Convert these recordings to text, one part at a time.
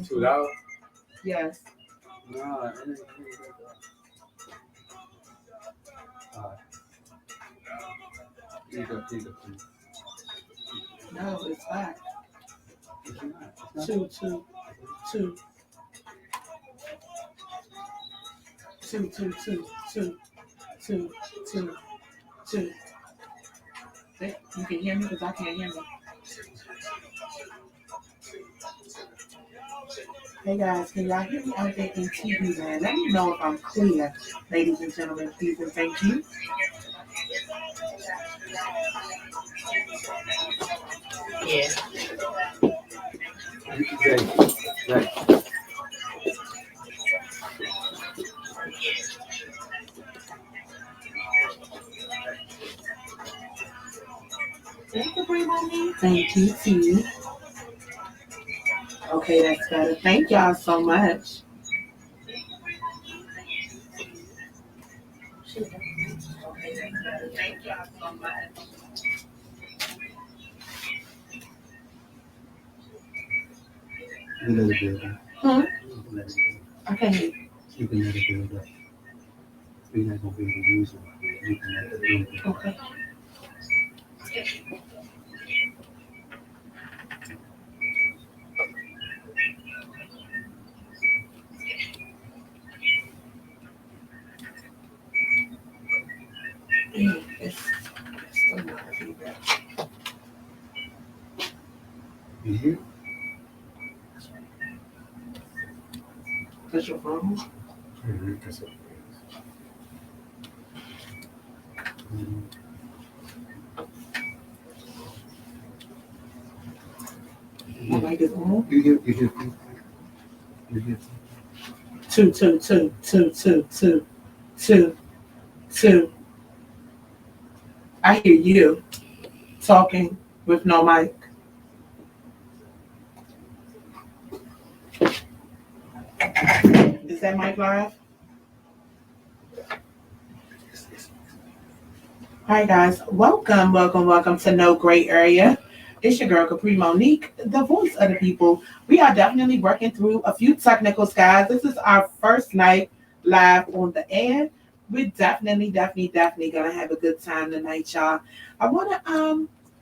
Too loud? Yes. No, it ain't. Please. No, it's back. It's not. Two. You can hear me because I can't hear me. Hey guys, can y'all hear me out there in TV land? Let me know if I'm clear, ladies and gentlemen, please and thank you. Yeah. Right. Thank you, Monique. Thank you, T. Okay, that's better. Thank y'all so much. Okay, that's better. Thank y'all so much. You let it build up. Okay. You can let it build up. We're not going to be able to use it. You can let it build up. Okay. It's still not feedback. You hear? That's your phone? That's it. My mic is on. You hear? Two. I hear you talking with no mic. Is that mic live? Hi guys, welcome to No Gray Area. It's your girl Kapri Monique, the voice of the people. We are definitely working through a few technicals, guys. This is our first night live on the air. We're definitely gonna have a good time tonight, y'all. I wanna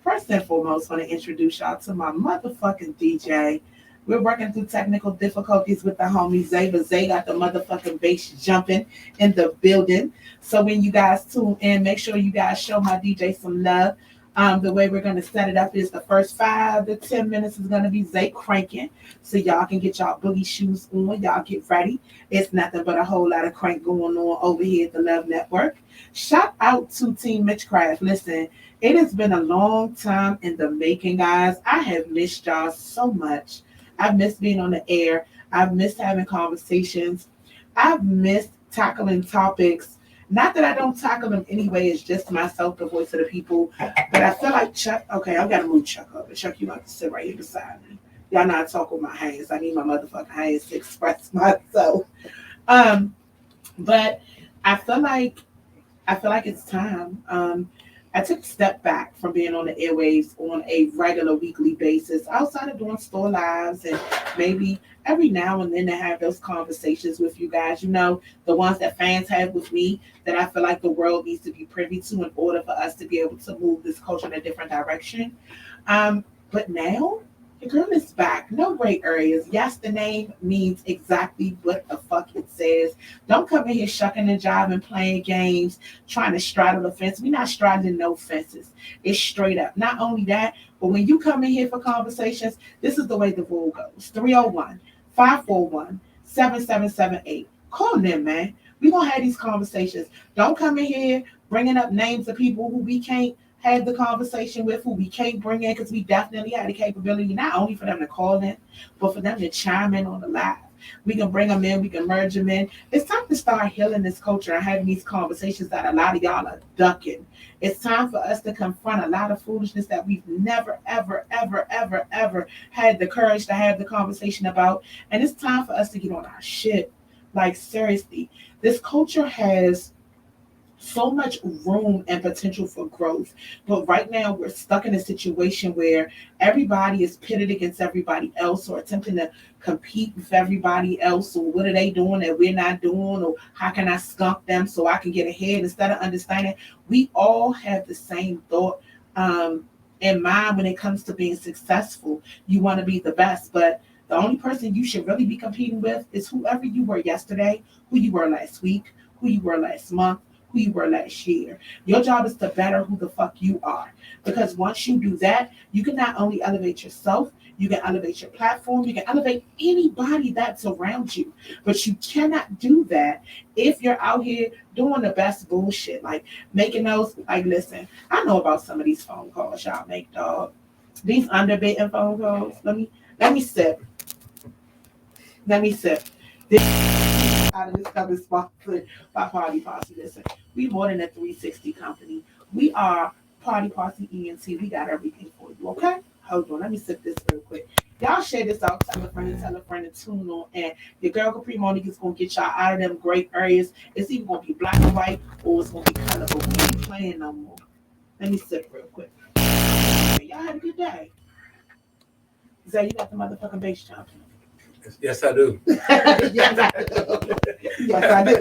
first and foremost wanna introduce y'all to my motherfucking DJ. We're working through technical difficulties with the homie Zay, but Zay got the motherfucking bass jumping in the building. So when you guys tune in, make sure you guys show my DJ some love. The way we're going to set it up is the first 5 to 10 minutes is going to be Zay cranking. So y'all can get y'all boogie shoes on. Y'all get ready. It's nothing but a whole lot of crank going on over here at the Love Network. Shout out to Team Mitchcraft. Listen, it has been a long time in the making, guys. I have missed y'all so much. I've missed being on the air. I've missed having conversations. I've missed tackling topics Not that I don't tackle them anyway, it's just myself, the voice of the people. But I feel like Chuck, okay, I gotta move Chuck over. Chuck, you have to sit right here beside me. Y'all know I talk with my hands. I need my motherfucking hands to express myself. Um, but I feel like it's time. I took a step back from being on the airwaves on a regular weekly basis, outside of doing store lives and maybe every now and then to have those conversations with you guys. You know, the ones that fans have with me that I feel like the world needs to be privy to in order for us to be able to move this culture in a different direction. But now the girl is back. No gray areas. Yes, the name means exactly what the fuck it says. Don't come in here shucking and jiving, playing games, trying to straddle the fence. We're not straddling no fences. It's straight up. Not only that, but when you come in here for conversations, this is the way the rule goes. 301-541-7778. Call them, man. We're going to have these conversations. Don't come in here bringing up names of people who we can't have the conversation with, who we can't bring in, because we definitely had the capability not only for them to call in, but for them to chime in on the live. We can bring them in, we can merge them in. It's time to start healing this culture and having these conversations that a lot of y'all are ducking. It's time for us to confront a lot of foolishness that we've never, ever, ever, ever, ever had the courage to have the conversation about. And it's time for us to get on our shit. Like, seriously, this culture has so much room and potential for growth. But right now, we're stuck in a situation where everybody is pitted against everybody else or attempting to compete with everybody else. Or what are they doing that we're not doing? Or how can I skunk them so I can get ahead? Instead of understanding, we all have the same thought in mind when it comes to being successful. You want to be the best, but the only person you should really be competing with is whoever you were yesterday, who you were last week, who you were last month, who you were last year. Your job is to better who the fuck you are. Because once you do that, you can not only elevate yourself, you can elevate your platform, you can elevate anybody that's around you. But you cannot do that if you're out here doing the best bullshit. Like making those, like, listen, I know about some of these phone calls y'all make, dog. These underbitten phone calls. Let me sip. Let me sip. This out of this stuff is sponsored by Party Posse. Listen, we more than a 360 company. We are Party Posse ENT. We got everything for you, okay? Hold on, let me sip this real quick. Y'all share this out, tell a friend to tune on. And your girl Kapri Monique is going to get y'all out of them great areas. It's either going to be black and white or it's going to be colorful. We ain't playing no more. Let me sip real quick. Y'all have a good day. Zay, you got the motherfucking bass jumping. Yes, I do. Yes, I do. Yes, I do.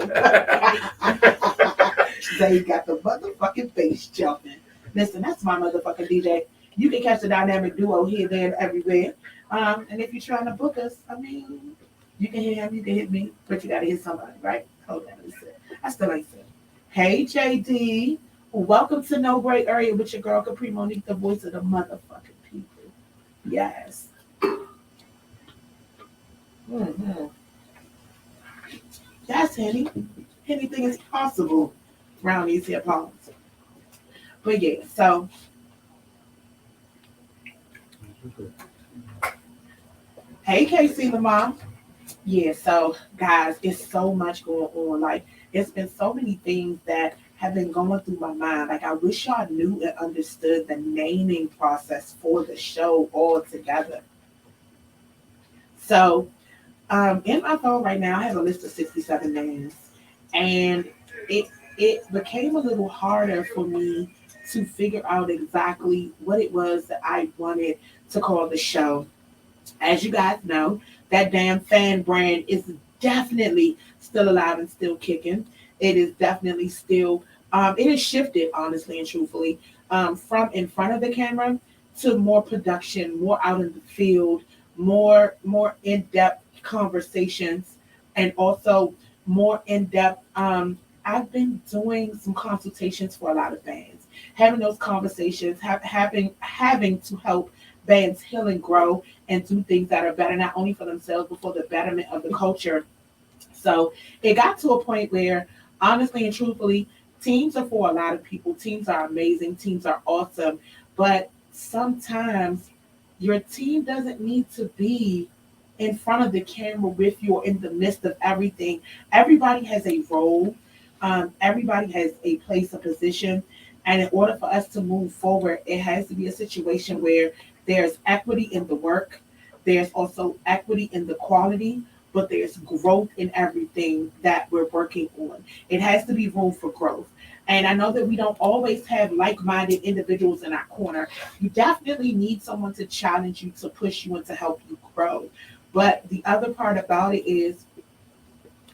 Zay got the motherfucking bass jumping. Listen, that's my motherfucking DJ. You can catch the dynamic duo here, there, and everywhere. And if you're trying to book us, I mean, you can hit him, you can hit me, but you gotta hit somebody, right? Hold on, let me see. I still ain't said. Hey, JD. Welcome to No Great Area with your girl Kapri Monique, the voice of the motherfucking people. Yes. Mm-hmm. Yes, Henny. Anything is possible around these here palms. But yeah, so hey Casey Lamar. Yeah, so guys, it's so much going on. Like it's been so many things that have been going through my mind. Like I wish y'all knew and understood the naming process for the show altogether. So in my phone right now, I have a list of 67 names, and it it became a little harder for me to figure out exactly what it was that I wanted to call the show. As you guys know, that damn fan brand is definitely still alive and still kicking. It is definitely still. It has shifted, honestly and truthfully, from in front of the camera to more production, more out in the field, more in depth conversations, and also more in depth. I've been doing some consultations for a lot of bands, having those conversations, having to help bands heal and grow and do things that are better, not only for themselves, but for the betterment of the culture. So it got to a point where, honestly and truthfully, teams are for a lot of people. Teams are amazing. Teams are awesome. But sometimes your team doesn't need to be in front of the camera with you or in the midst of everything. Everybody has a role. Everybody has a place, a position, and in order for us to move forward, it has to be a situation where there's equity in the work, there's also equity in the quality, but there's growth in everything that we're working on. It has to be room for growth. And I know that we don't always have like minded individuals in our corner. You definitely need someone to challenge you, to push you, and to help you grow. But the other part about it is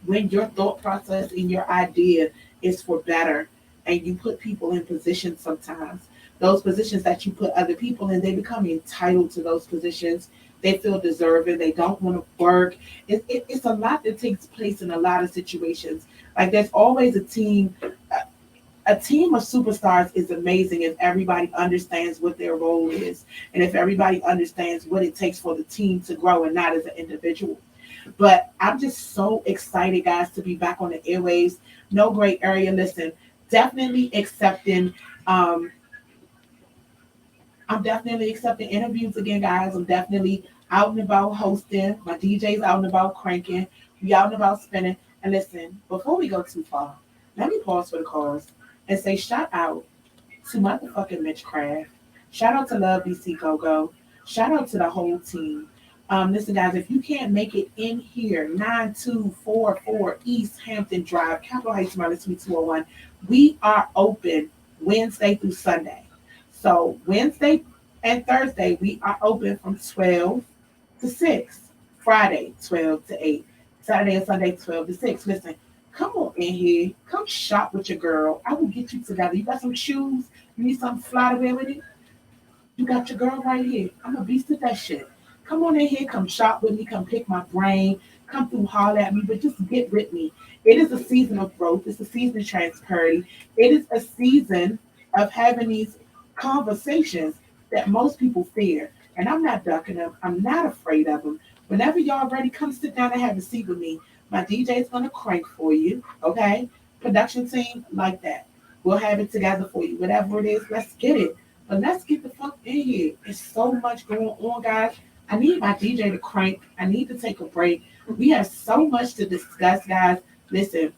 when your thought process and your idea is for better and you put people in positions sometimes, those positions that you put other people in, they become entitled to those positions. They feel deserving. They don't want to work. It's a lot that takes place in a lot of situations. Like there's always a team. A team of superstars is amazing if everybody understands what their role is and if everybody understands what it takes for the team to grow and not as an individual. But I'm just so excited, guys, to be back on the airwaves. No great area. Listen, definitely accepting. Um, I'm definitely accepting interviews again, guys. I'm definitely out and about hosting. My DJ's out and about cranking. We out and about spinning. And listen, before we go too far, let me pause for the cause and say shout out to motherfucking Mitch Craft. Shout out to Love DC Go Go. Shout out to the whole team. Listen, guys, if you can't make it in here, 9244 East Hampton Drive, Capitol Heights, Maryland, Suite 201, we are open Wednesday through Sunday. So Wednesday and Thursday, we are open from 12 to 6. Friday, 12 to 8. Saturday and Sunday, 12 to 6. Listen, come on in here. Come shop with your girl. I will get you together. You got some shoes? You need something fly to wear with it? You got your girl right here. I'm a beast of that shit. Come on in here. Come shop with me. Come pick my brain. Come through, holler at me, but just get with me. It is a season of growth. It's a season of transparency. It is a season of having these conversations that most people fear. And I'm not ducking them. I'm not afraid of them. Whenever y'all ready, come sit down and have a seat with me. My DJ is going to crank for you, okay? Production team, like that. We'll have it together for you. Whatever it is, let's get it. But let's get the fuck in here. There's so much going on, guys. I need my DJ to crank. I need to take a break. We have so much to discuss, guys. Listen,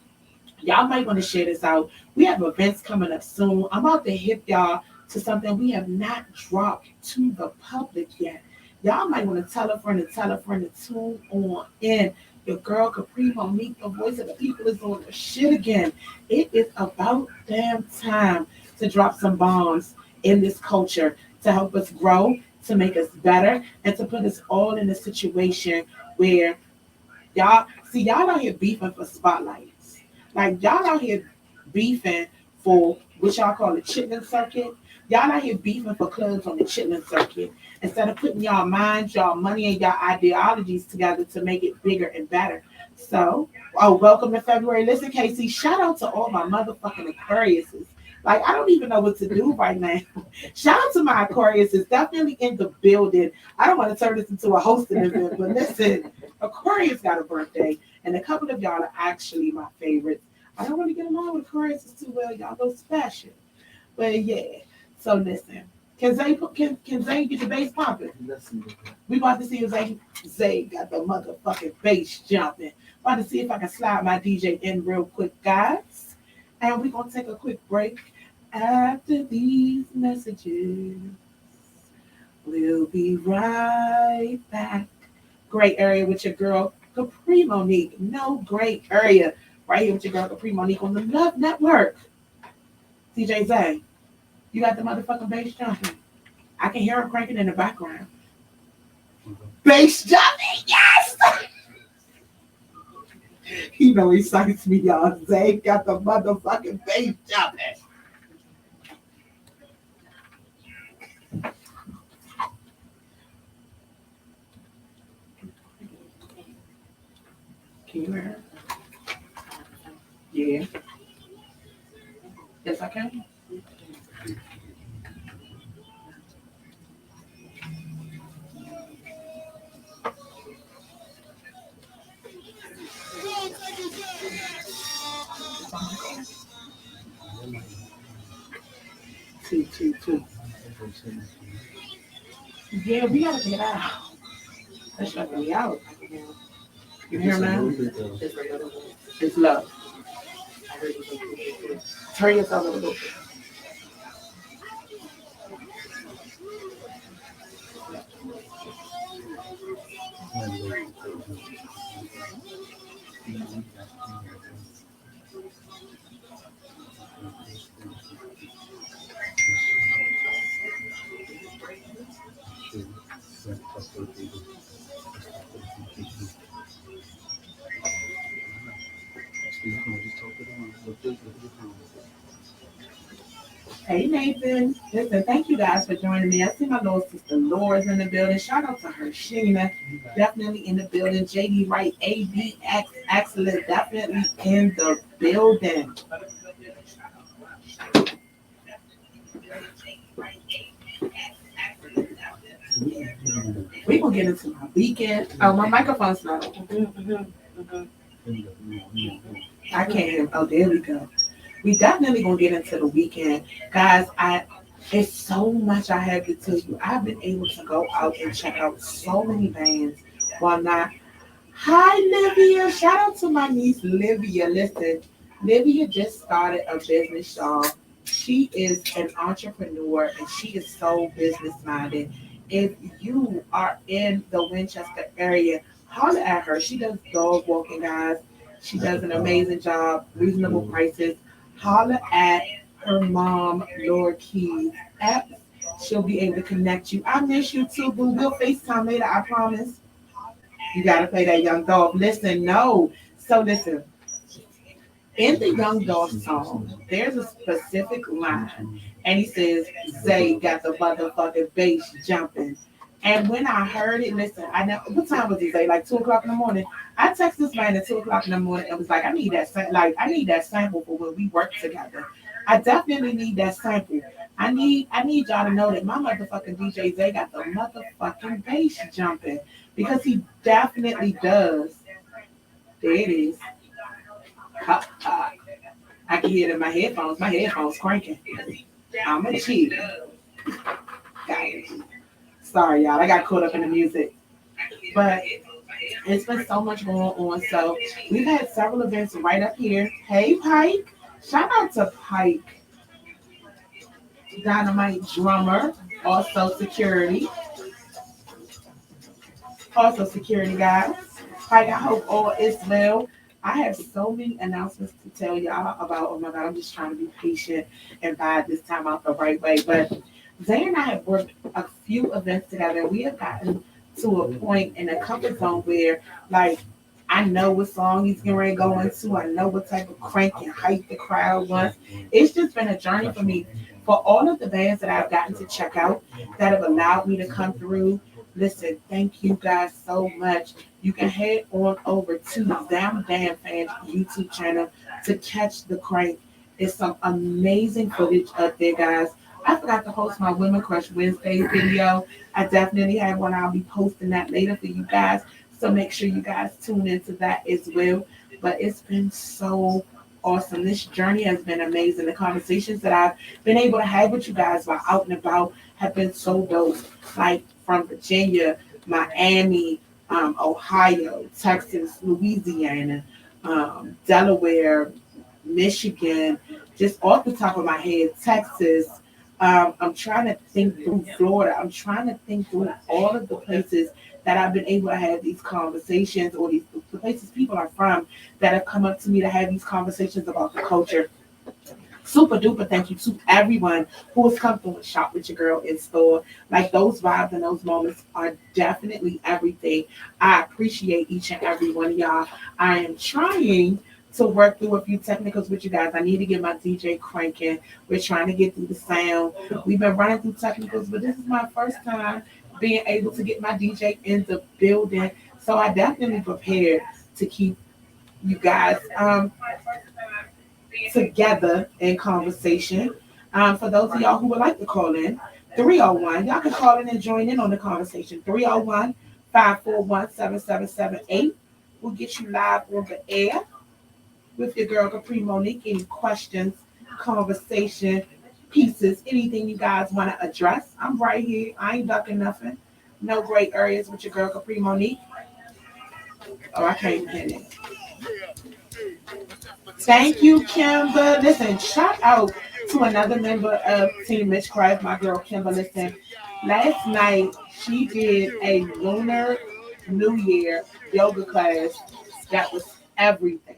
y'all might want to share this out. We have events coming up soon. I'm about to hit y'all to something we have not dropped to the public yet. Y'all might want to tell a friend to tune on in. Your girl Kapri Monique, the voice of the people, is on the shit again. It is about damn time to drop some bombs in this culture to help us grow, to make us better, and to put us all in a situation where y'all out here beefing for spotlights. Like y'all out here beefing for what y'all call the chitlin circuit. Y'all out here beefing for clubs on the chitlin circuit instead of putting y'all minds, y'all money, and y'all ideologies together to make it bigger and better. So, welcome to February. Listen, Casey, shout out to all my motherfucking Aquariuses. Like, I don't even know what to do right now. Shout out to my Aquariuses, definitely in the building. I don't want to turn this into a hosting event, but listen, Aquarius got a birthday, and a couple of y'all are actually my favorites. I don't really get along with Aquariuses too well. Y'all go special. But yeah, so listen. Can Zay get the bass popping? We about to see if Zay got the motherfucking bass jumping. About to see if I can slide my DJ in real quick, guys. And we're gonna take a quick break. After these messages, we'll be right back. Great area with your girl Capri Monique. No great area. Right here with your girl Capri Monique on the Love Network. DJ Zay, you got the motherfucking bass jumping. I can hear him cranking in the background. Bass jumping, yes! He know he excites me, y'all. Zay got the motherfucking bass jumping. Can you hear him? Yeah. Yes, I can. Two. Yeah, we gotta get out. That's shut me out. You hear me? It's love. Turn yourself a little bit. Hey Nathan, listen, thank you guys for joining me. I see my little sister Laura's in the building. Shout out to her, Sheena, definitely in the building. JD Wright, ABX Excellent, definitely in the building. We gonna get into my weekend. Oh, my microphone's not open. I can't hear. Oh, there we go. We definitely gonna get into the weekend, guys. It's so much I have to tell you. I've been able to go out and check out so many bands while not. Hi, Livia. Shout out to my niece Livia. Listen, Livia just started a business, y'all. She is an entrepreneur and she is so business minded. If you are in the Winchester area, holler at her. She does dog walking, guys. She does an amazing job, reasonable prices. Holler at her mom, Laura Keys. App. She'll be able to connect you. I miss you too, boo. We'll FaceTime later, I promise. You gotta play that Young Dog. Listen, no. So listen, in the Young Dog song, there's a specific line, and he says, Zay got the motherfucking bass jumping. And when I heard it, listen, I know what time was it, Zay? Like 2 o'clock in the morning. I texted this man at 2 o'clock in the morning and was like, I need that sample for when we work together. I definitely need that sample. I need y'all to know that my motherfucking DJ Zay got the motherfucking bass jumping because he definitely does. There it is. Ha, ha. I can hear it in my headphones. My headphones cranking. I'm a cheat. Sorry, y'all. I got caught up in the music. But it's been so much going on. So we've had several events right up here. Hey, Pike. Shout out to Pike. Dynamite drummer. Also security. Also security, guys. Pike, I hope all is well. I have so many announcements to tell y'all about. Oh my God, I'm just trying to be patient and buy this time out the right way. But Zay and I have worked a few events together. We have gotten to a point in a comfort zone where, like, I know what song he's getting ready to go into. I know what type of crank and hype the crowd wants. It's just been a journey for me. For all of the bands that I've gotten to check out that have allowed me to come through, listen, thank you guys so much. You can head on over to Damn Fans YouTube channel to catch the crank. It's some amazing footage up there, guys. I forgot to post my Women Crush Wednesday video. I definitely have one. I'll be posting that later for you guys. So make sure you guys tune into that as well. But it's been so awesome. This journey has been amazing. The conversations that I've been able to have with you guys while out and about have been so dope. Like from Virginia, Miami, Ohio, Texas, Louisiana, Delaware, Michigan, just off the top of my head, Texas. I'm trying to think through Florida. I'm trying to think through all of the places that I've been able to have these conversations, or the places people are from that have come up to me to have these conversations about the culture. Super duper thank you to everyone who has come through and shop with your girl in store. Like those vibes and those moments are definitely everything. I appreciate each and every one of y'all. I am trying to work through a few technicals with you guys. I need to get my DJ cranking. We're trying to get through the sound. We've been running through technicals, but this is my first time being able to get my DJ in the building. So I definitely prepared to keep you guys together in conversation. For those of y'all who would like to call in, 301, y'all can call in and join in on the conversation. 301-541-7778 will get you live on the air with your girl Kapri Monique. Any questions, conversation, pieces, anything you guys want to address, I'm right here. I ain't ducking nothing. No great areas with your girl Kapri Monique. Oh, I can't even hear it. Thank you, Kimber. Listen, shout out to another member of Team Mitchcraft, my girl Kimber. Listen, last night she did a Lunar New Year yoga class that was everything.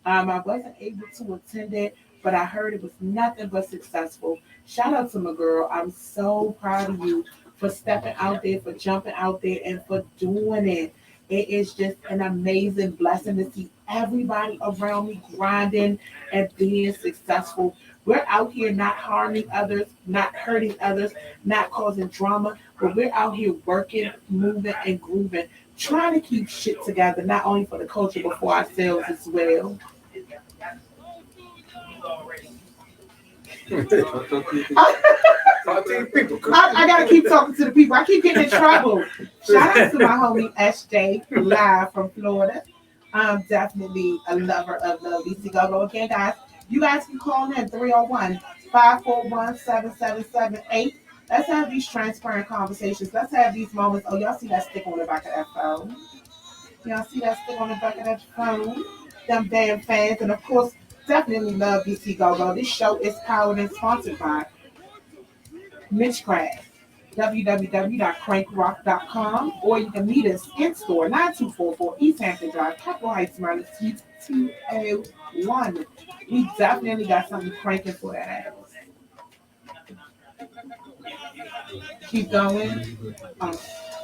I wasn't able to attend it, but I heard it was nothing but successful. Shout out to my girl. I'm so proud of you for stepping out there, for jumping out there, and for doing it. It is just an amazing blessing to see everybody around me grinding and being successful. We're out here not harming others, not hurting others, not causing drama, but we're out here working, moving, and grooving, trying to keep shit together, not only for the culture, but for ourselves as well. I gotta keep talking to the people. I keep getting in trouble. Shout out to my homie SJ live from Florida. I'm definitely a lover of Love DC Go again, guys. You guys can call in 301 541 7778. Let's have these transparent conversations. Let's have these moments. Oh, y'all see that stick on the back of that phone? Y'all see that stick on the back of that phone? Them damn fans. And of course, definitely love DC Go. This show is powered and sponsored by Mitchcraft, www.crankrock.com, or you can meet us in store 9244 East Hampton Drive, Capitol Heights, Maryland, Suite 201. We definitely got something cranking for that ass. Keep going. Um,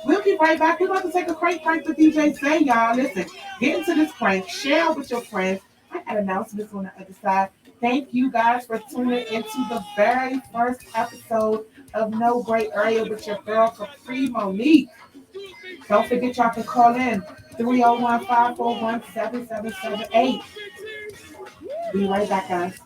we'll be right back. We're about to take a crank with DJ Say, y'all. Listen, get into this prank, share with your friends. I got announcements on the other side. Thank you guys for tuning into the very first episode of No Great Area with your girl Capri Monique. Don't forget y'all can call in 301 541 7778. Be right back, guys.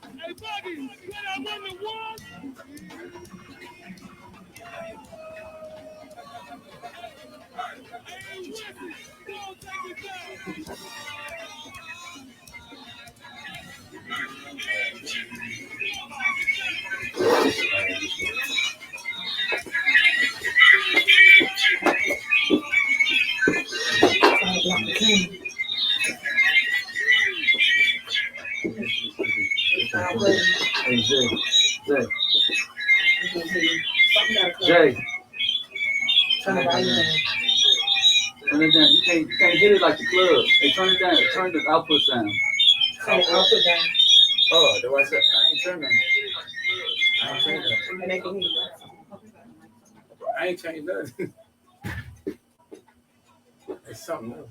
Hey, Jay, Jay, turn it down. Turn it down. You can't hit it like the club. Hey, turn it down. Turn the output down. Turn the output down. Oh, the I said I ain't turning. I ain't turning. And they can hear you. I ain't changed nothing. It's something else.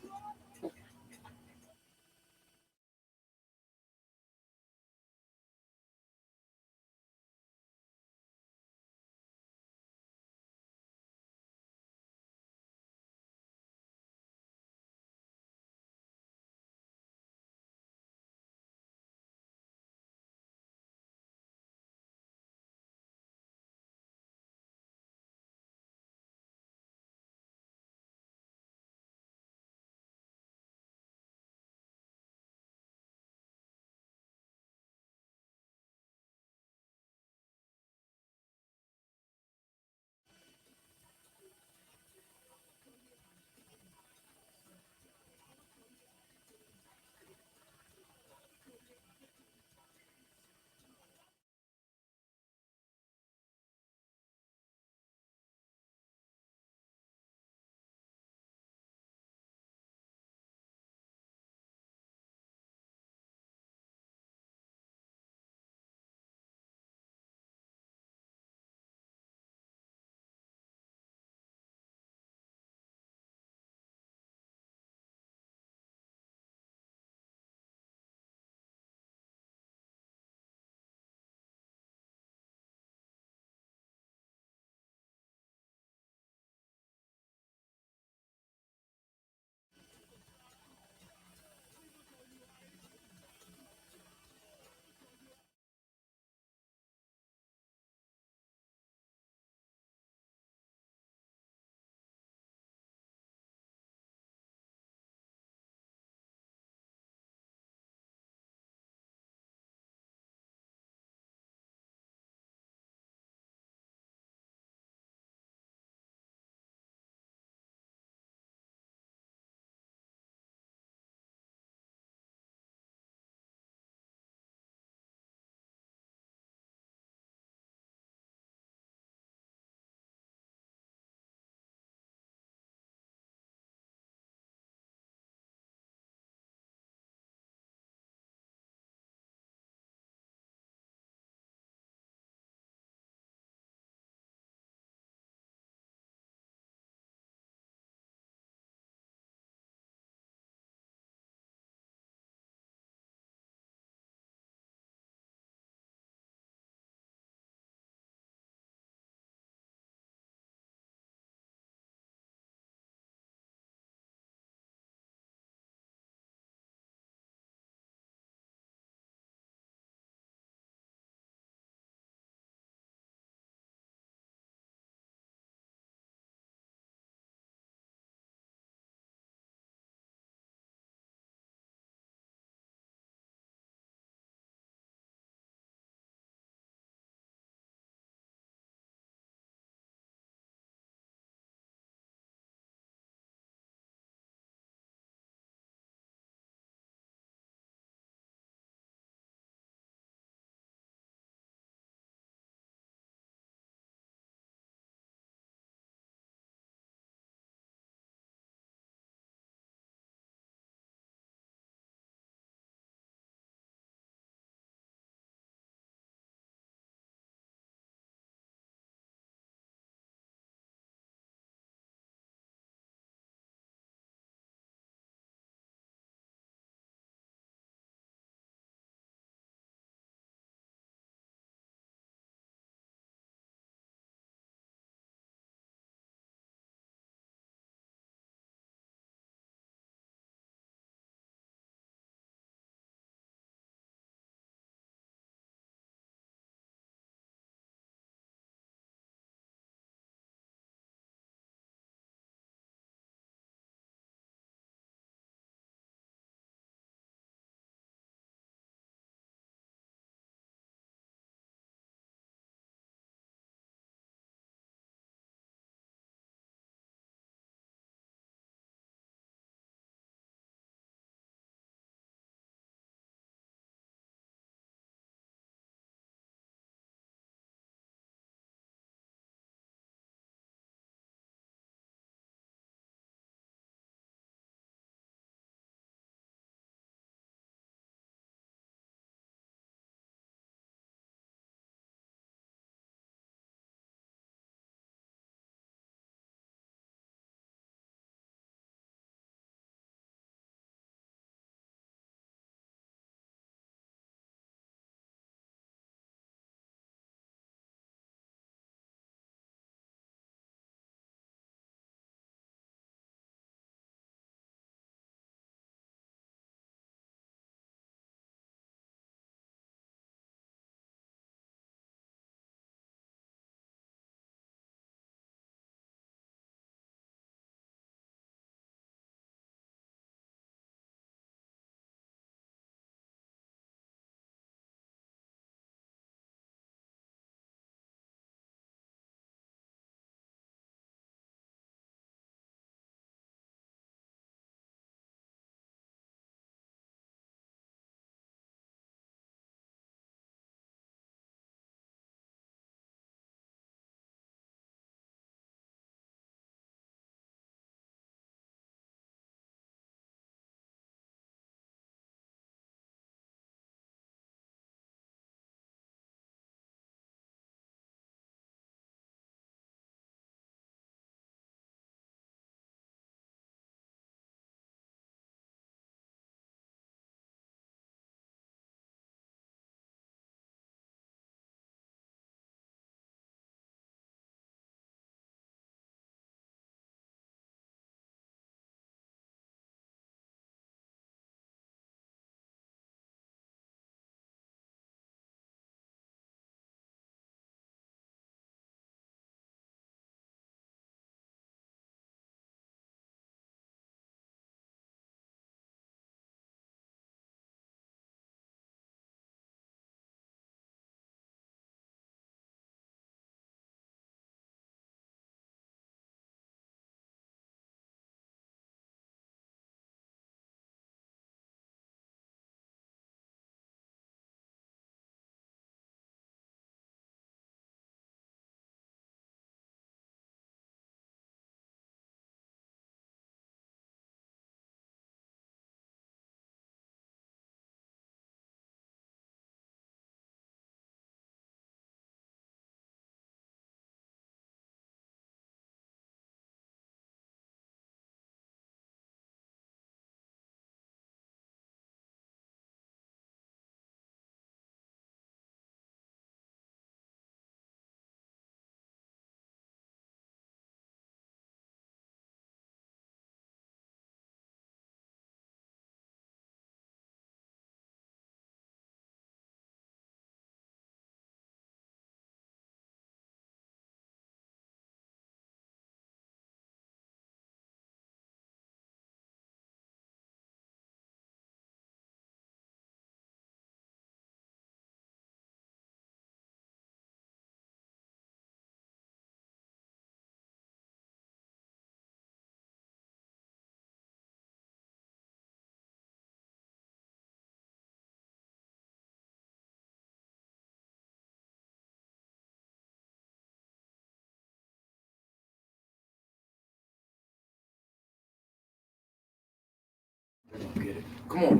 Come on.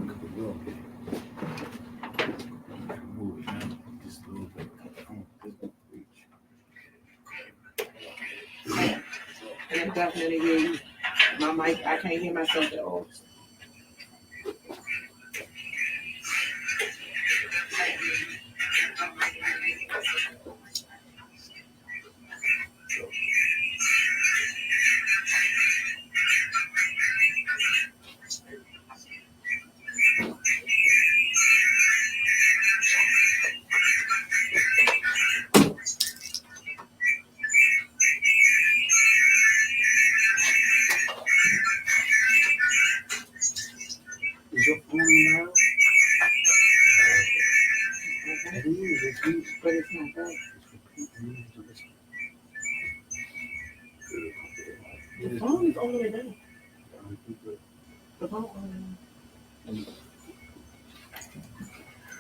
Move it down just a little bit. Come on, just reach. And I definitely hear you. My mic, I can't hear myself at all. Is your phone loud? It is. It's huge, but it's not bad. The phone is all the way down. The phone all the way down.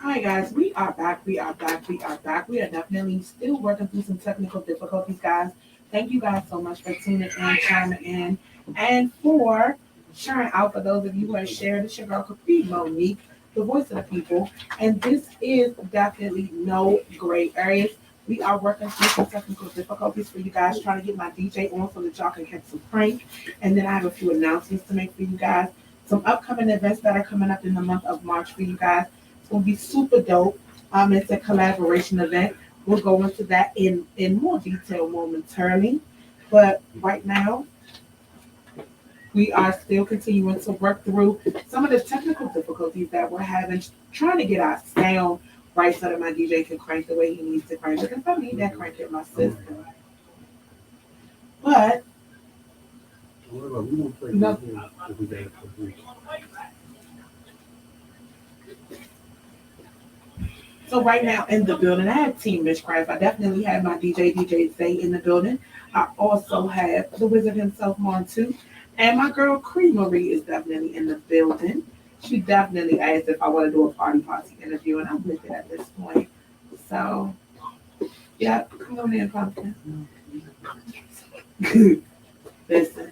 Hi guys, we are back. We are definitely still working through some technical difficulties, guys. Thank you guys so much for tuning in, chiming in, and for sharing out for those of you who have shared. It's your girl Kapri, Monique, the voice of the people, and this is definitely no gray areas. We are working through some technical difficulties for you guys, trying to get my DJ on so that y'all can catch some prank. And then I have a few announcements to make for you guys. Some upcoming events that are coming up in the month of March for you guys. It's gonna be super dope. It's a collaboration event. We'll go into that in more detail momentarily. But right now, we are still continuing to work through some of the technical difficulties that we're having, trying to get our sound right so that my DJ can crank the way he needs to crank. Because I need that crank in my system. But no. So right now in the building, I have Team Witchcraft. I definitely have my DJ Zay in the building. I also have the wizard himself, Montu. And my girl Creamery is definitely in the building. She definitely asked if I want to do a Posse interview, and I'm with it at this point. So, yeah, come on in, pumpkin. Listen,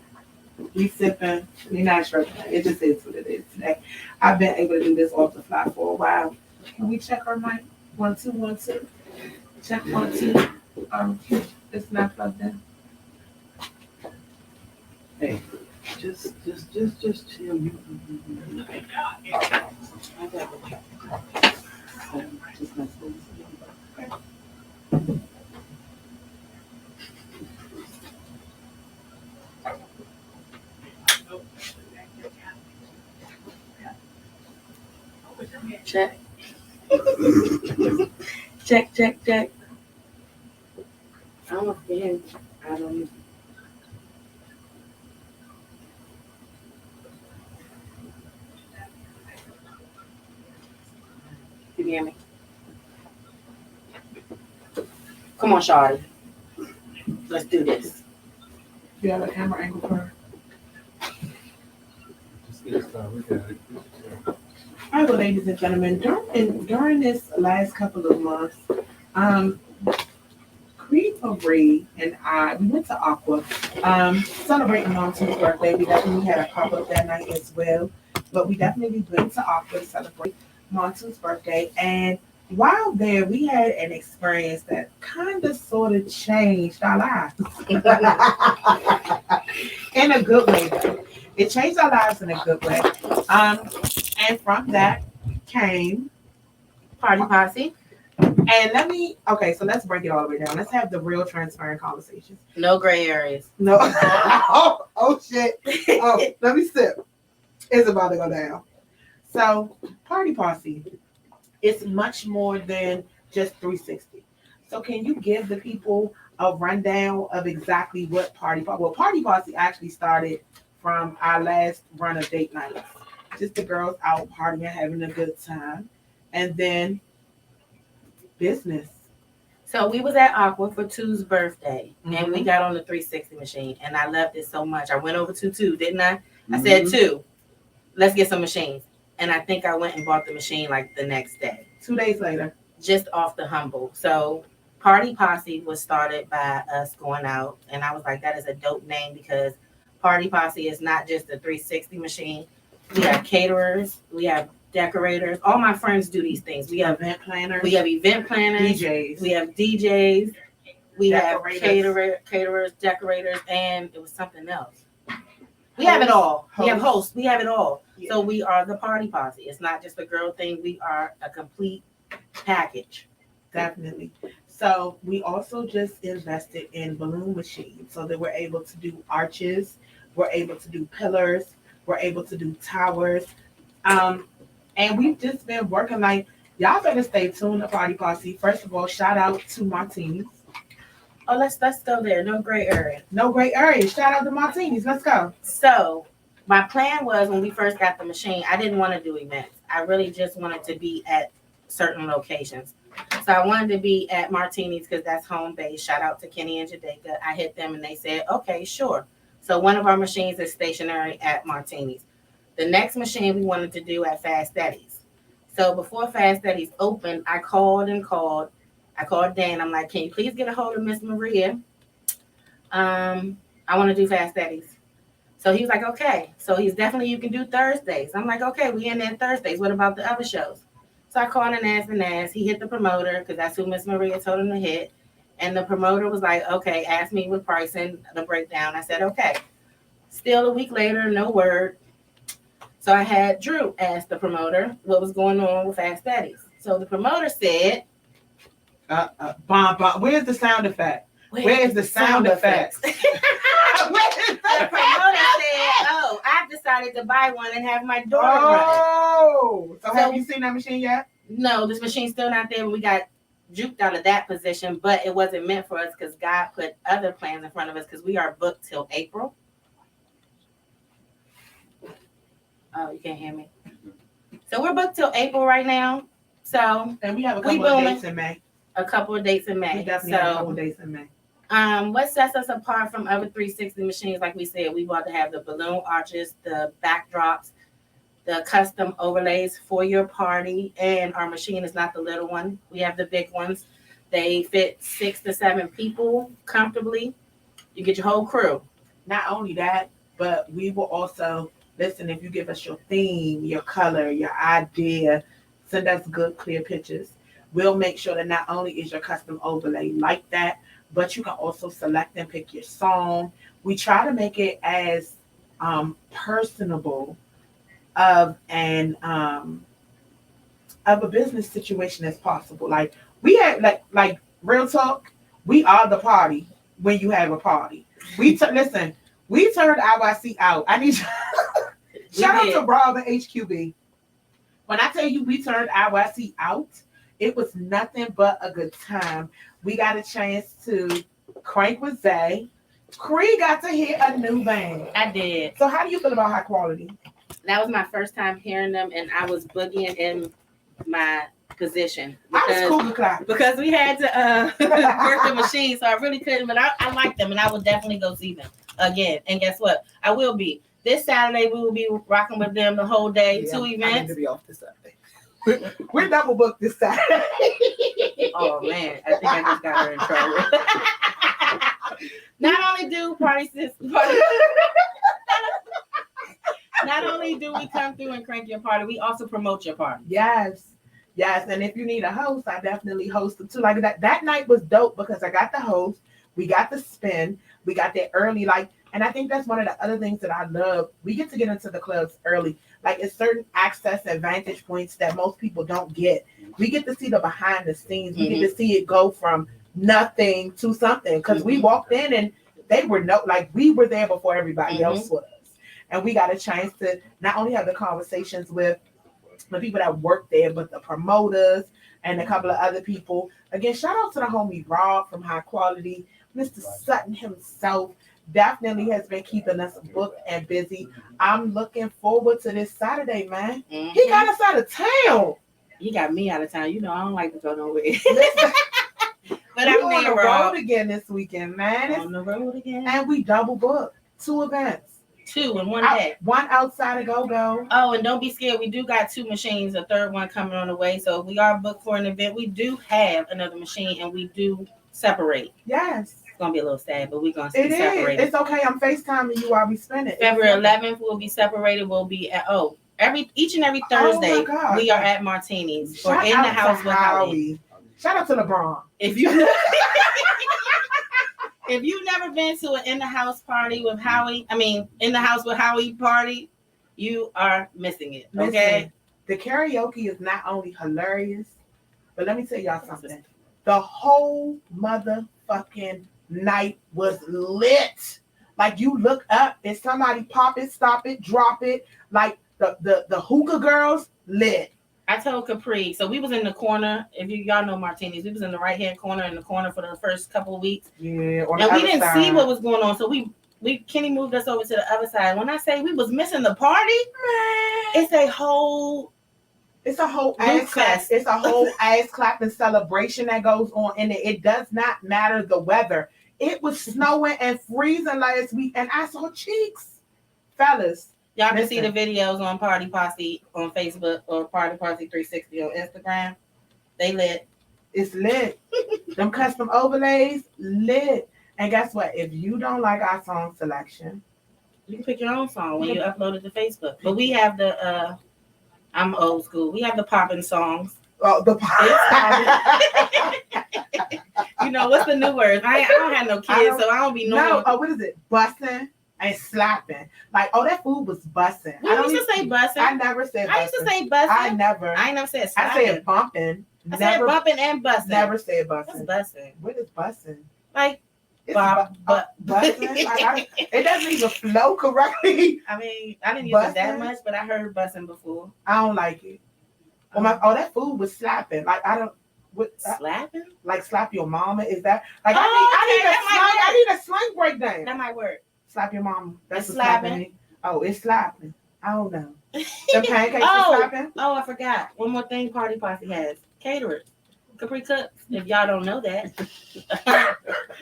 we sipping, we not sure. It just is what it is today. I've been able to do this off the fly for a while. Can we check our mic? 1 2 1 2. Check 1 2. It's not plugged in. Hey, just chill. Just mess with it. Check. check. I don't know. I don't know. You hear me? Come on, Shawty. Let's do this. You have a camera angle for her? All right, well, ladies and gentlemen, during this last couple of months, Kapri and I, we went to Aqua, celebrating Montu's birthday. We definitely had a pop-up that night as well, but we definitely went to Aqua to celebrate Montu's birthday. And while there, we had an experience that kind of sort of changed our lives. In a good way, though. It changed our lives in a good way. And from that came Party Posse. And so let's break it all the way down. Let's have the real transparent conversations. No gray areas. No. oh, shit. Oh, let me sip. It's about to go down. So, Party Posse is much more than just 360. So, can you give the people a rundown of exactly what Party Posse? Well, Party Posse actually started from our last run of date nights. Just the girls out partying, having a good time. And then business. So we was at Aqua for Two's birthday, and we got on the 360 machine, and I loved it so much. I went over to Two, didn't I? I said, Two, let's get some machines. And I think I went and bought the machine like the next day. 2 days later. Just off the humble. So Party Posse was started by us going out, and I was like, that is a dope name because Party Posse is not just a 360 machine. We have caterers. We have decorators. All my friends do these things. We have event planners. We have event planners. DJs. We have DJs. We Decorators. have caterers, decorators, and it was something else. We have it all. We have hosts. We have it all. Yeah. So we are the party posse. It's not just a girl thing. We are a complete package. Definitely. So we also just invested in balloon machines so that we're able to do arches, we're able to do pillars, we're able to do towers. And we've just been working like y'all better stay tuned to Party Posse. First of all, shout out to Martinis. Oh, let's go there. No gray area. No great area. Shout out to Martinis. Let's go. So my plan was when we first got the machine, I didn't want to do events. I really just wanted to be at certain locations. So I wanted to be at Martini's because that's home base. Shout out to Kenny and Jadeka. I hit them and they said, okay, sure. So one of our machines is stationary at Martini's. The next machine we wanted to do at Fast Eddie's. So before Fast Eddie's opened, I called. I called Dan. I'm like, can you please get a hold of Miss Maria? I want to do Fast Eddie's. So he was like, okay. So he's definitely, you can do Thursdays. I'm like, okay, we in there Thursdays. What about the other shows? So I called and asked. He hit the promoter because that's who Miss Maria told him to hit. And the promoter was like, okay, ask me with pricing, the breakdown. I said, okay. Still a week later, no word. So I had Drew ask the promoter what was going on with Fast Eddie's. So the promoter said, Bomb. Where's the sound effect? Where's the sound effects? The promoter said, oh, I've decided to buy one and have my daughter run Oh, so have you seen that machine yet? it. No, this machine's still not there. We got juked out of that position, but it wasn't meant for us because God put other plans in front of us because we are booked till April. Oh, you can't hear me. So we're booked till April right now. So And we have a couple of dates in May. a couple of dates in We May. definitely have a couple So of dates in May. what sets us apart from other 360 machines, like we said, we want to have the balloon arches, the backdrops, the custom overlays for your party, and our machine is not the little one. We have the big ones. They fit 6 to 7 people comfortably. You get your whole crew. Not only that, but we will also listen. If you give us your theme, your color, your idea, send us good, clear pictures. We'll make sure that not only is your custom overlay like that, but you can also select and pick your song. We try to make it as personable of a business situation as possible. Like we had like real talk. We are the party when you have a party. Listen. We turned IYC out. I need shout out to Rob and HQB. When I tell you we turned IYC out, it was nothing but a good time. We got a chance to crank with Zay. Cree got to hear a new band. I did. So how do you feel about High Quality? That was my first time hearing them, and I was boogieing in my position I was cool clap. because we had to work the machine, so I really couldn't. But I like them, and I will definitely go see them again. And guess what? I will be this Saturday. We will be rocking with them the whole day. 2 I need events. to be off this Saturday. We're double booked this Saturday. Oh man, I think I just got her in trouble. Not only do not only do we come through and crank your party, we also promote your party. Yes. And if you need a host, I definitely host them too. Like that night was dope because I got the host, we got the spin, we got there early. And I think that's one of the other things that I love. We get to get into the clubs early. Like it's certain access and vantage points that most people don't get. We get to see the behind the scenes. We get to see it go from nothing to something. Because we walked in and they were we were there before everybody else was. And we got a chance to not only have the conversations with the people that work there, but the promoters and a couple of other people. Again, shout out to the homie Rob from High Quality. Mr. Sutton himself definitely has been keeping us booked and busy. I'm looking forward to this Saturday, man. He got us out of town. He got me out of town. You know, I don't like to go nowhere. But I'm on the road again this weekend, man. On the road again. And we double booked 2 events. 2 in one day. One outside of Go-Go. Oh, and don't be scared. We do got 2 machines, a third one coming on the way. So we are booked for an event. We do have another machine and we do separate. Yes. It's gonna be a little sad, but we're gonna be It is. separated. It's okay. I'm FaceTiming you while we spend it. February 11th, we'll be separated. We'll be at each and every Thursday. Oh my God. We are at Martini's or Shout in the out house to with Howie. Shout out to LeBron. If you if you've never been to an in the house party with Howie, in the house with Howie party, you are missing it. Okay. Listen, the karaoke is not only hilarious, but let me tell y'all something. The whole motherfucking night was lit. Like you look up and somebody pop it, stop it, drop it. Like the hookah girls lit. I told Kapri, so we was in the corner. If y'all know Martini's, we was in the right hand corner in the corner for the first couple of weeks. Yeah, and we didn't see what was going on, so Kenny moved us over to the other side. When I say we was missing the party, man, it's a whole ass clap. It's a whole ass clapping celebration that goes on in it. It does not matter the weather. It was snowing and freezing last week, and I saw cheeks, fellas. Y'all can see the videos on Party Posse on Facebook or Party Posse 360 on Instagram. They lit. It's lit. Them custom overlays, lit. And guess what? If you don't like our song selection, you can pick your own song when you upload it to Facebook. But we have the I'm old school. We have the poppin' songs. Oh, the You know what's the new words? I don't have no kids, so I don't be knowing. No, what is it? Bussin' and slapping. Like, that food was bussin'. We used to say bussin'. I never said bussin'. I used to say bussin'. I never said slapping. I said bumping. I said bumping and bussin'. Never said bussin'. What's bussin'? What is bussin'? Like, bussin'? It doesn't even flow correctly. I didn't use it that much, but I heard bussin' before. I don't like it. That food was slapping. Like, I don't. Slapping? Like slap your mama? Is that like I need a slang breakdown. That might work. Slap your mama. That's slapping. Oh, it's slapping. I don't know. The pancakes are slapping. Oh, I forgot. One more thing Party Posse has. Caterers. Capri Cooks. If y'all don't know that.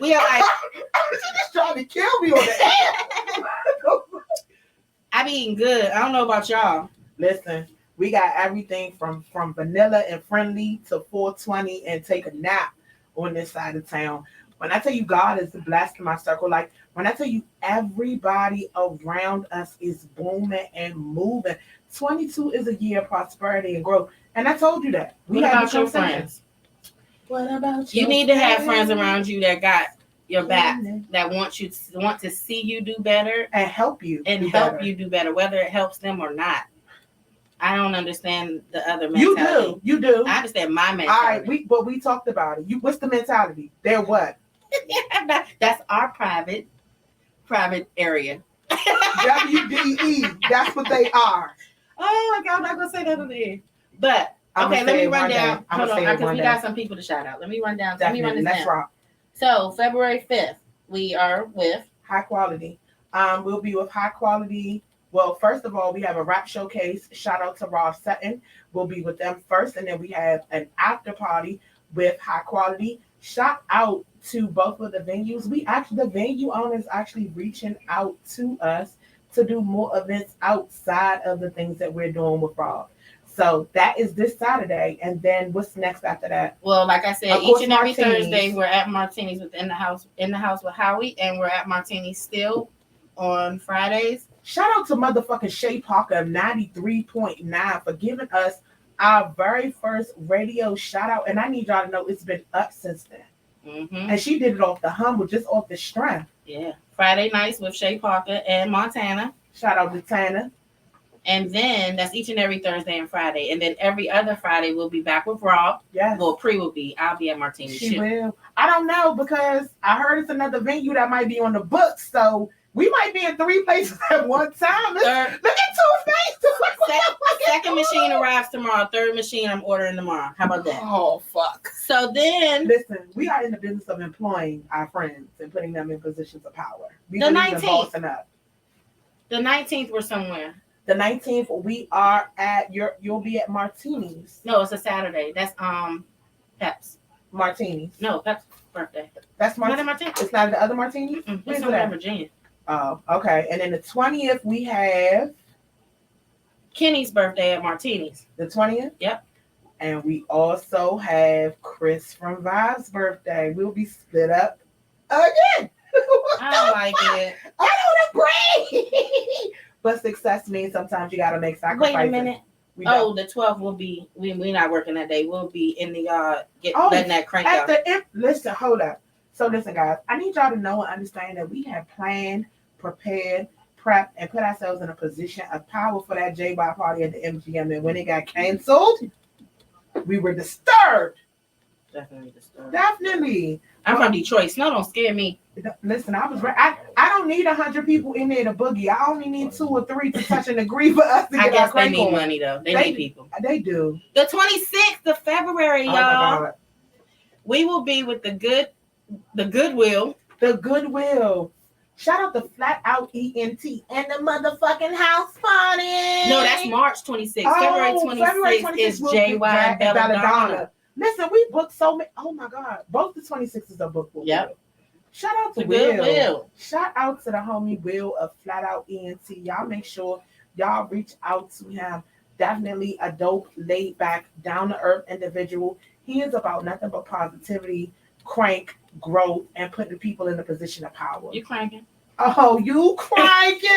We are like she's just trying to kill me on the air. I be eating good. I don't know about y'all. Listen. We got everything from vanilla and friendly to 420 and take a nap on this side of town. When I tell you God is blessed in my circle, like when I tell you everybody around us is booming and moving. 22 is a year of prosperity and growth. And I told you that. What about your friends? What about you? You need to have friends around you that got your back, that want to see you do better and help you do better, whether it helps them or not. I don't understand the other mentality. You do. I understand my mentality. All right, we talked about it. What's the mentality? They're what? That's our private area. WDE. That's what they are. Oh my God, I'm not gonna say that on the air. But okay, let me run down. Hold on, because we got some people to shout out. Let me run down. Let me run this down. Rock. So February 5th, we are with High Quality. We'll be with High Quality. Well, first of all, we have a rap showcase. Shout out to Rob Sutton. We'll be with them first. And then we have an after party with High Quality. Shout out to both of the venues. The venue owners actually reaching out to us to do more events outside of the things that we're doing with Rob. So that is this Saturday. And then what's next after that? Well, like I said, each and every Thursday, we're at Martini's within the house with Howie. And we're at Martini's still on Fridays. Shout out to motherfucking Shay Parker of 93.9 for giving us our very first radio shout out. And I need y'all to know it's been up since then. Mm-hmm. And she did it off the humble, just off the strength. Yeah. Friday nights with Shay Parker and Montana. Shout out to Tana. And then that's each and every Thursday and Friday. And then every other Friday we'll be back with Rob. Yes. Well, Pre will be. I'll be at Martini's. She will. I don't know because I heard it's another venue that might be on the books. So we might be in 3 places at one time. Look at 2 faces. Second machine arrives tomorrow. Third machine I'm ordering tomorrow. How about that? Oh, fuck. So then. Listen, we are in the business of employing our friends and putting them in positions of power. The 19th. The 19th we're somewhere. The 19th we are at you'll be at Martini's. No, it's a Saturday. That's Pep's. Martini's. No, Pep's birthday. That's Martini's. It's not the other Martini's? It's somewhere in Virginia. Oh, okay. And then the 20th, we have Kenny's birthday at Martini's. The 20th? Yep. And we also have Chris from Vibe's birthday. We'll be split up Again. I don't like it. I don't agree. But success means sometimes you gotta make sacrifices. Wait a minute. We Oh, don't. the 12th will be. We're not working that day. We'll be in the yard. Oh, Letting that crank at out. the end, listen, hold up. So listen, guys, I need y'all to know and understand that we have planned, prepared, prepped, and put ourselves in a position of power for that J-Bar party at the MGM. And when it got canceled, we were disturbed. Definitely disturbed. Definitely. I'm from Detroit. Snow don't scare me. Listen, I don't need 100 people in there to boogie. I only need 2 or 3 to touch and agree for us to I get guess our they crank need on. money though. They need people. They do. The 26th of February, Oh my y'all. God. We will be with the Goodwill. The Goodwill. Shout out to Flat Out ENT and the motherfucking house party. No, that's March 26th. February 26th is will JY be and Belladonna. Listen, we booked so many. Oh my God. Both the 26th are booked. Yep. Shout out to The Will. Goodwill. Shout out to the homie Will of Flat Out ENT. Y'all make sure y'all reach out to him. Definitely a dope, laid back, down to earth individual. He is about nothing but positivity, crank, growth, and putting people in a position of power. You cranking? Oh, you cranking?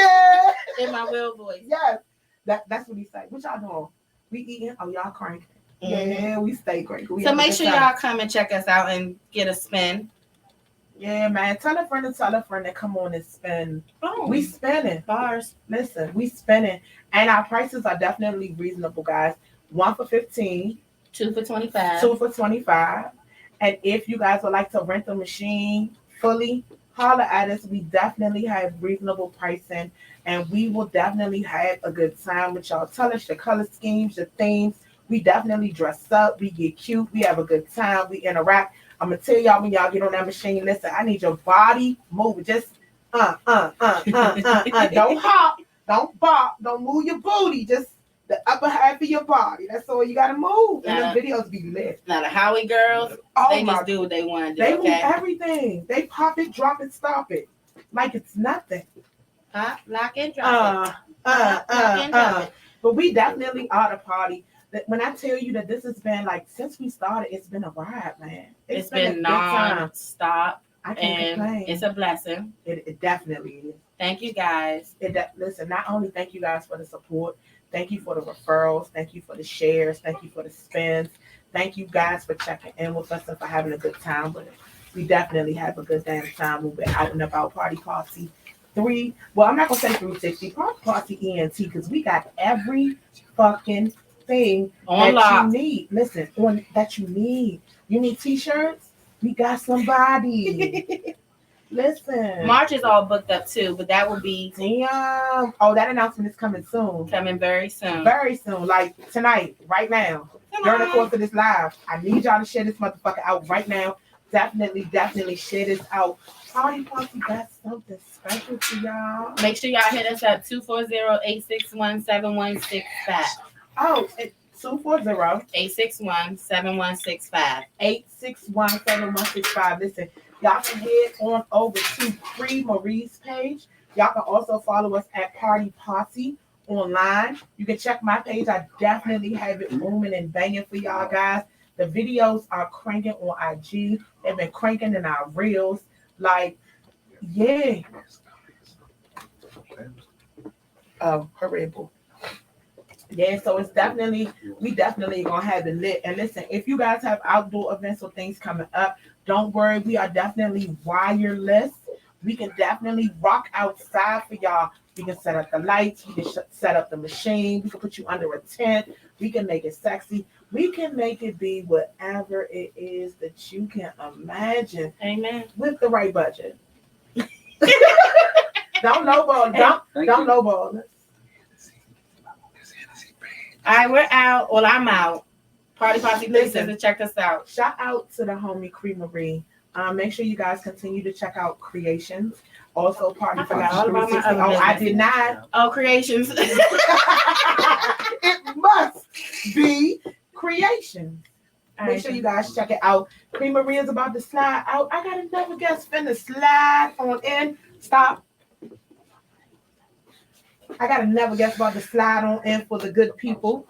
In my Will voice. Yes. That's what he say. What y'all doing? We eating? Oh, y'all cranking. Mm-hmm. Yeah, we stay cranking. So make sure y'all come and check us out and get a spin. Yeah, man. Tell a friend to come on and spend. Oh, We spending. bars. Listen, we spending. And our prices are definitely reasonable, guys. 1 for $15, 2 for $25. 2 for $25. And if you guys would like to rent the machine fully, holler at us. We definitely have reasonable pricing, and we will definitely have a good time with y'all. Tell us your color schemes, your themes. We definitely dress up. We get cute. We have a good time. We interact. I'm gonna tell y'all when y'all get on that machine. Listen, I need your body moving. Just Don't hop. Don't bop. Don't move your booty. Just the upper half of your body. That's all you gotta move. And the videos be lit. Now the Howie girls, they just do what they want to do. They move everything. They pop it, drop it, stop it, like it's nothing. Huh? Lock and drop it. But we definitely are the party. When I tell you that this has been like since we started, it's been a ride, man. It's been non-stop. I can't complain. It's a blessing. It definitely is. Thank you guys. Listen, not only thank you guys for the support, thank you for the referrals, thank you for the shares, thank you for the spins, thank you guys for checking in with us and for having a good time with it. We definitely have a good damn time when we're out and about. Party Posse 3. Well, I'm not gonna say 360. Party Posse ENT because we got every fucking thing that you need. Listen, that you need. You need t-shirts? We got somebody. Listen. March is all booked up too, but that will be damn. Oh, that announcement is coming soon. Coming very soon. Very soon. Like tonight, right now. During the course of this live. I need y'all to share this motherfucker out right now. Definitely share this out. Party Posse got something special for y'all. Make sure y'all hit us up 240-861-7165. Oh, it's 240-861-7165. 861-7165. Listen, y'all can head on over to Free Marie's page. Y'all can also follow us at Party Posse online. You can check my page. I definitely have it booming and banging for y'all guys. The videos are cranking on IG. They've been cranking in our reels. Like, yeah. Oh, her Red Bull. Yeah, so it's we definitely gonna have it lit. And listen, if you guys have outdoor events or things coming up, don't worry, we are definitely wireless. We can definitely rock outside for y'all. We can set up the lights, we can set up the machine, we can put you under a tent, we can make it sexy, we can make it be whatever it is that you can imagine. Amen. With the right budget. Don't lowball. Don't lowball us. All right, we're out. Well, I'm out. Party Posse Listen, check us out. Shout out to the homie Creamery. Make sure you guys continue to check out Creations. Also, Party Posse 360. Oh, I did not. Oh, Creations. It must be Creations. Make sure you guys check it out. Creamery is about to slide out. I got another guest finna slide on in. Stop. I got another guest about to slide on in for the good people.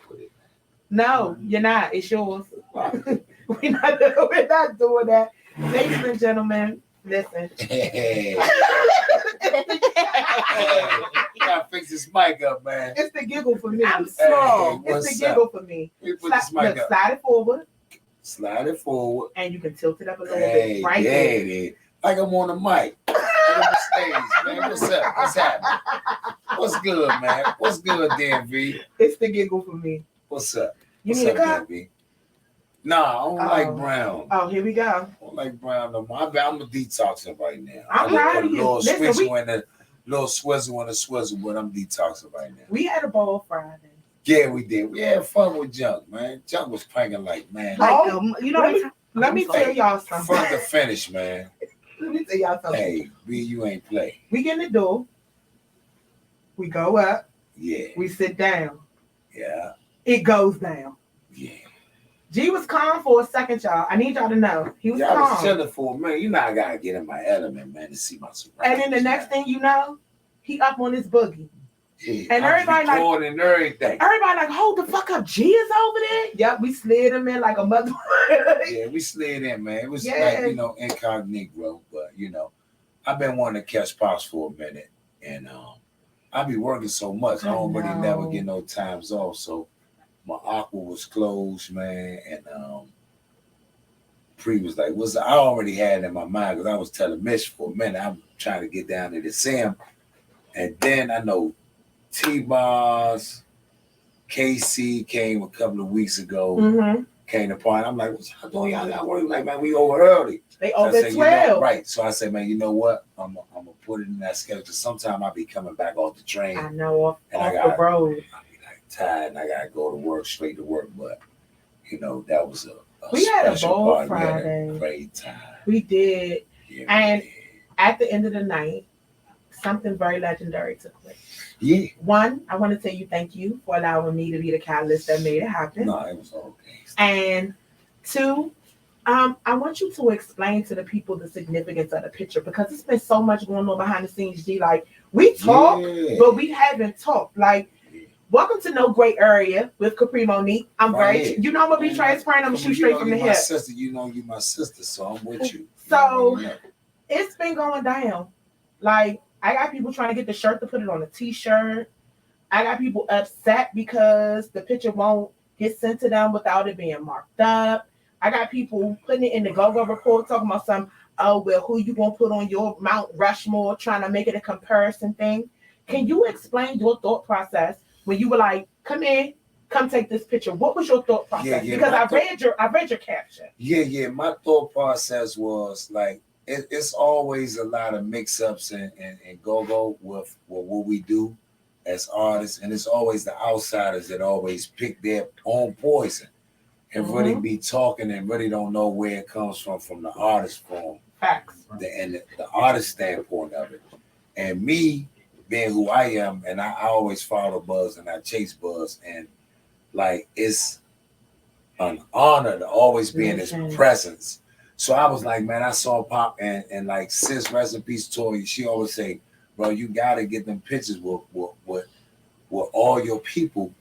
No, you're not. It's yours. We're not doing that. Ladies and gentlemen, Listen. Hey, you gotta fix this mic up, man. It's the giggle for me. I'm small. It's the giggle for me. We put this mic up. Slide it forward. Slide it forward. And you can tilt it up a little Hey, bit. Right yeah, there. it is. Like I'm on the mic. I'm on the stage, man. What's up? What's happening? What's good, man? What's good, DMV? It's the giggle for me. What's up? You What's need up, a cup? DMV? Nah, I don't like brown. Oh, here we go. I don't like brown no more. I'm a detoxing right now. I'm I proud put of a you. little Listen, swizzle in the little swizzle in the swizzle, but I'm detoxing right now. We had a ball Friday. Yeah, we did. We had fun with Junk, man. Junk was cranking like, man. You know, Let me tell y'all something. Front to finish, man. Let me tell y'all something. Hey, B, you ain't play. We get in the door. We go up. Yeah, We sit down. yeah, It goes down. yeah. G was calm for a second, y'all. I need y'all to know. He was Yeah, I was calm. chilling for a minute. You know, I gotta get in my element, man, to see my surroundings. And then the next thing you know, he up on his boogie. yeah, and I was everybody like- recording and everything. Everybody like, hold the fuck up. G is over there. Yep, we slid him in like a mother. Yeah, we slid in, man. It was Yeah. like, incognito, but I've been wanting to catch Pops for a minute, and I be working so much, I don't really never get no times off. So my aqua was closed, man, and Pre was like, I already had it in my mind because I was telling Mitch for a minute. I'm trying to get down there to see him, and then I know T-Boss, KC came a couple of weeks ago. Mm-hmm. Came to party. I'm like, what y'all doing? Y'all got work? Like, man, we over early. They So I over said, 12. right. So I said, man, you know what? I'm gonna put it in that schedule. Cause sometimes I'll be coming back off the train. I know, off And I the road. I'll be like tired and I gotta go to work, straight to work. But that was a We had a special ball party. We had Friday. a great time. We did. Yeah, And- we did. At the end of the night, something very legendary took place. Yeah. One, I want to tell you thank you for allowing me to be the catalyst that made it happen. No, it was okay. And two, I want you to explain to the people the significance of the picture because it's been so much going on behind the scenes, G. Like, we talk, Yeah. but we haven't talked. Like, welcome to No Great Area with Kapri Monique. I'm Right. I'm gonna be transparent. I'm gonna shoot straight from the you hip. my sister. You my sister, so I'm with you. So- You know. It's been going down. Like, I got people trying to get the shirt to put it on a t-shirt. I got people upset because the picture won't get sent to them without it being marked up. I got people putting it in the go-go report talking about who you gonna put on your Mount Rushmore, trying to make it a comparison thing. Can you explain your thought process when you were like, come take this picture? What was your thought process? Yeah, because my I read your caption. Yeah. My thought process was like, it's always a lot of mix-ups and go-go with what we do as artists, and it's always the outsiders that always pick their own poison and really be talking and really don't know where it comes from the artist form. Facts. The artist standpoint of it. And me being who I am, and I always follow buzz and I chase buzz, and like it's an honor to always be in his presence. So I was like, man, I saw Pop and like sis, rest in peace, Tori. She always say, bro, you gotta get them pictures with all your people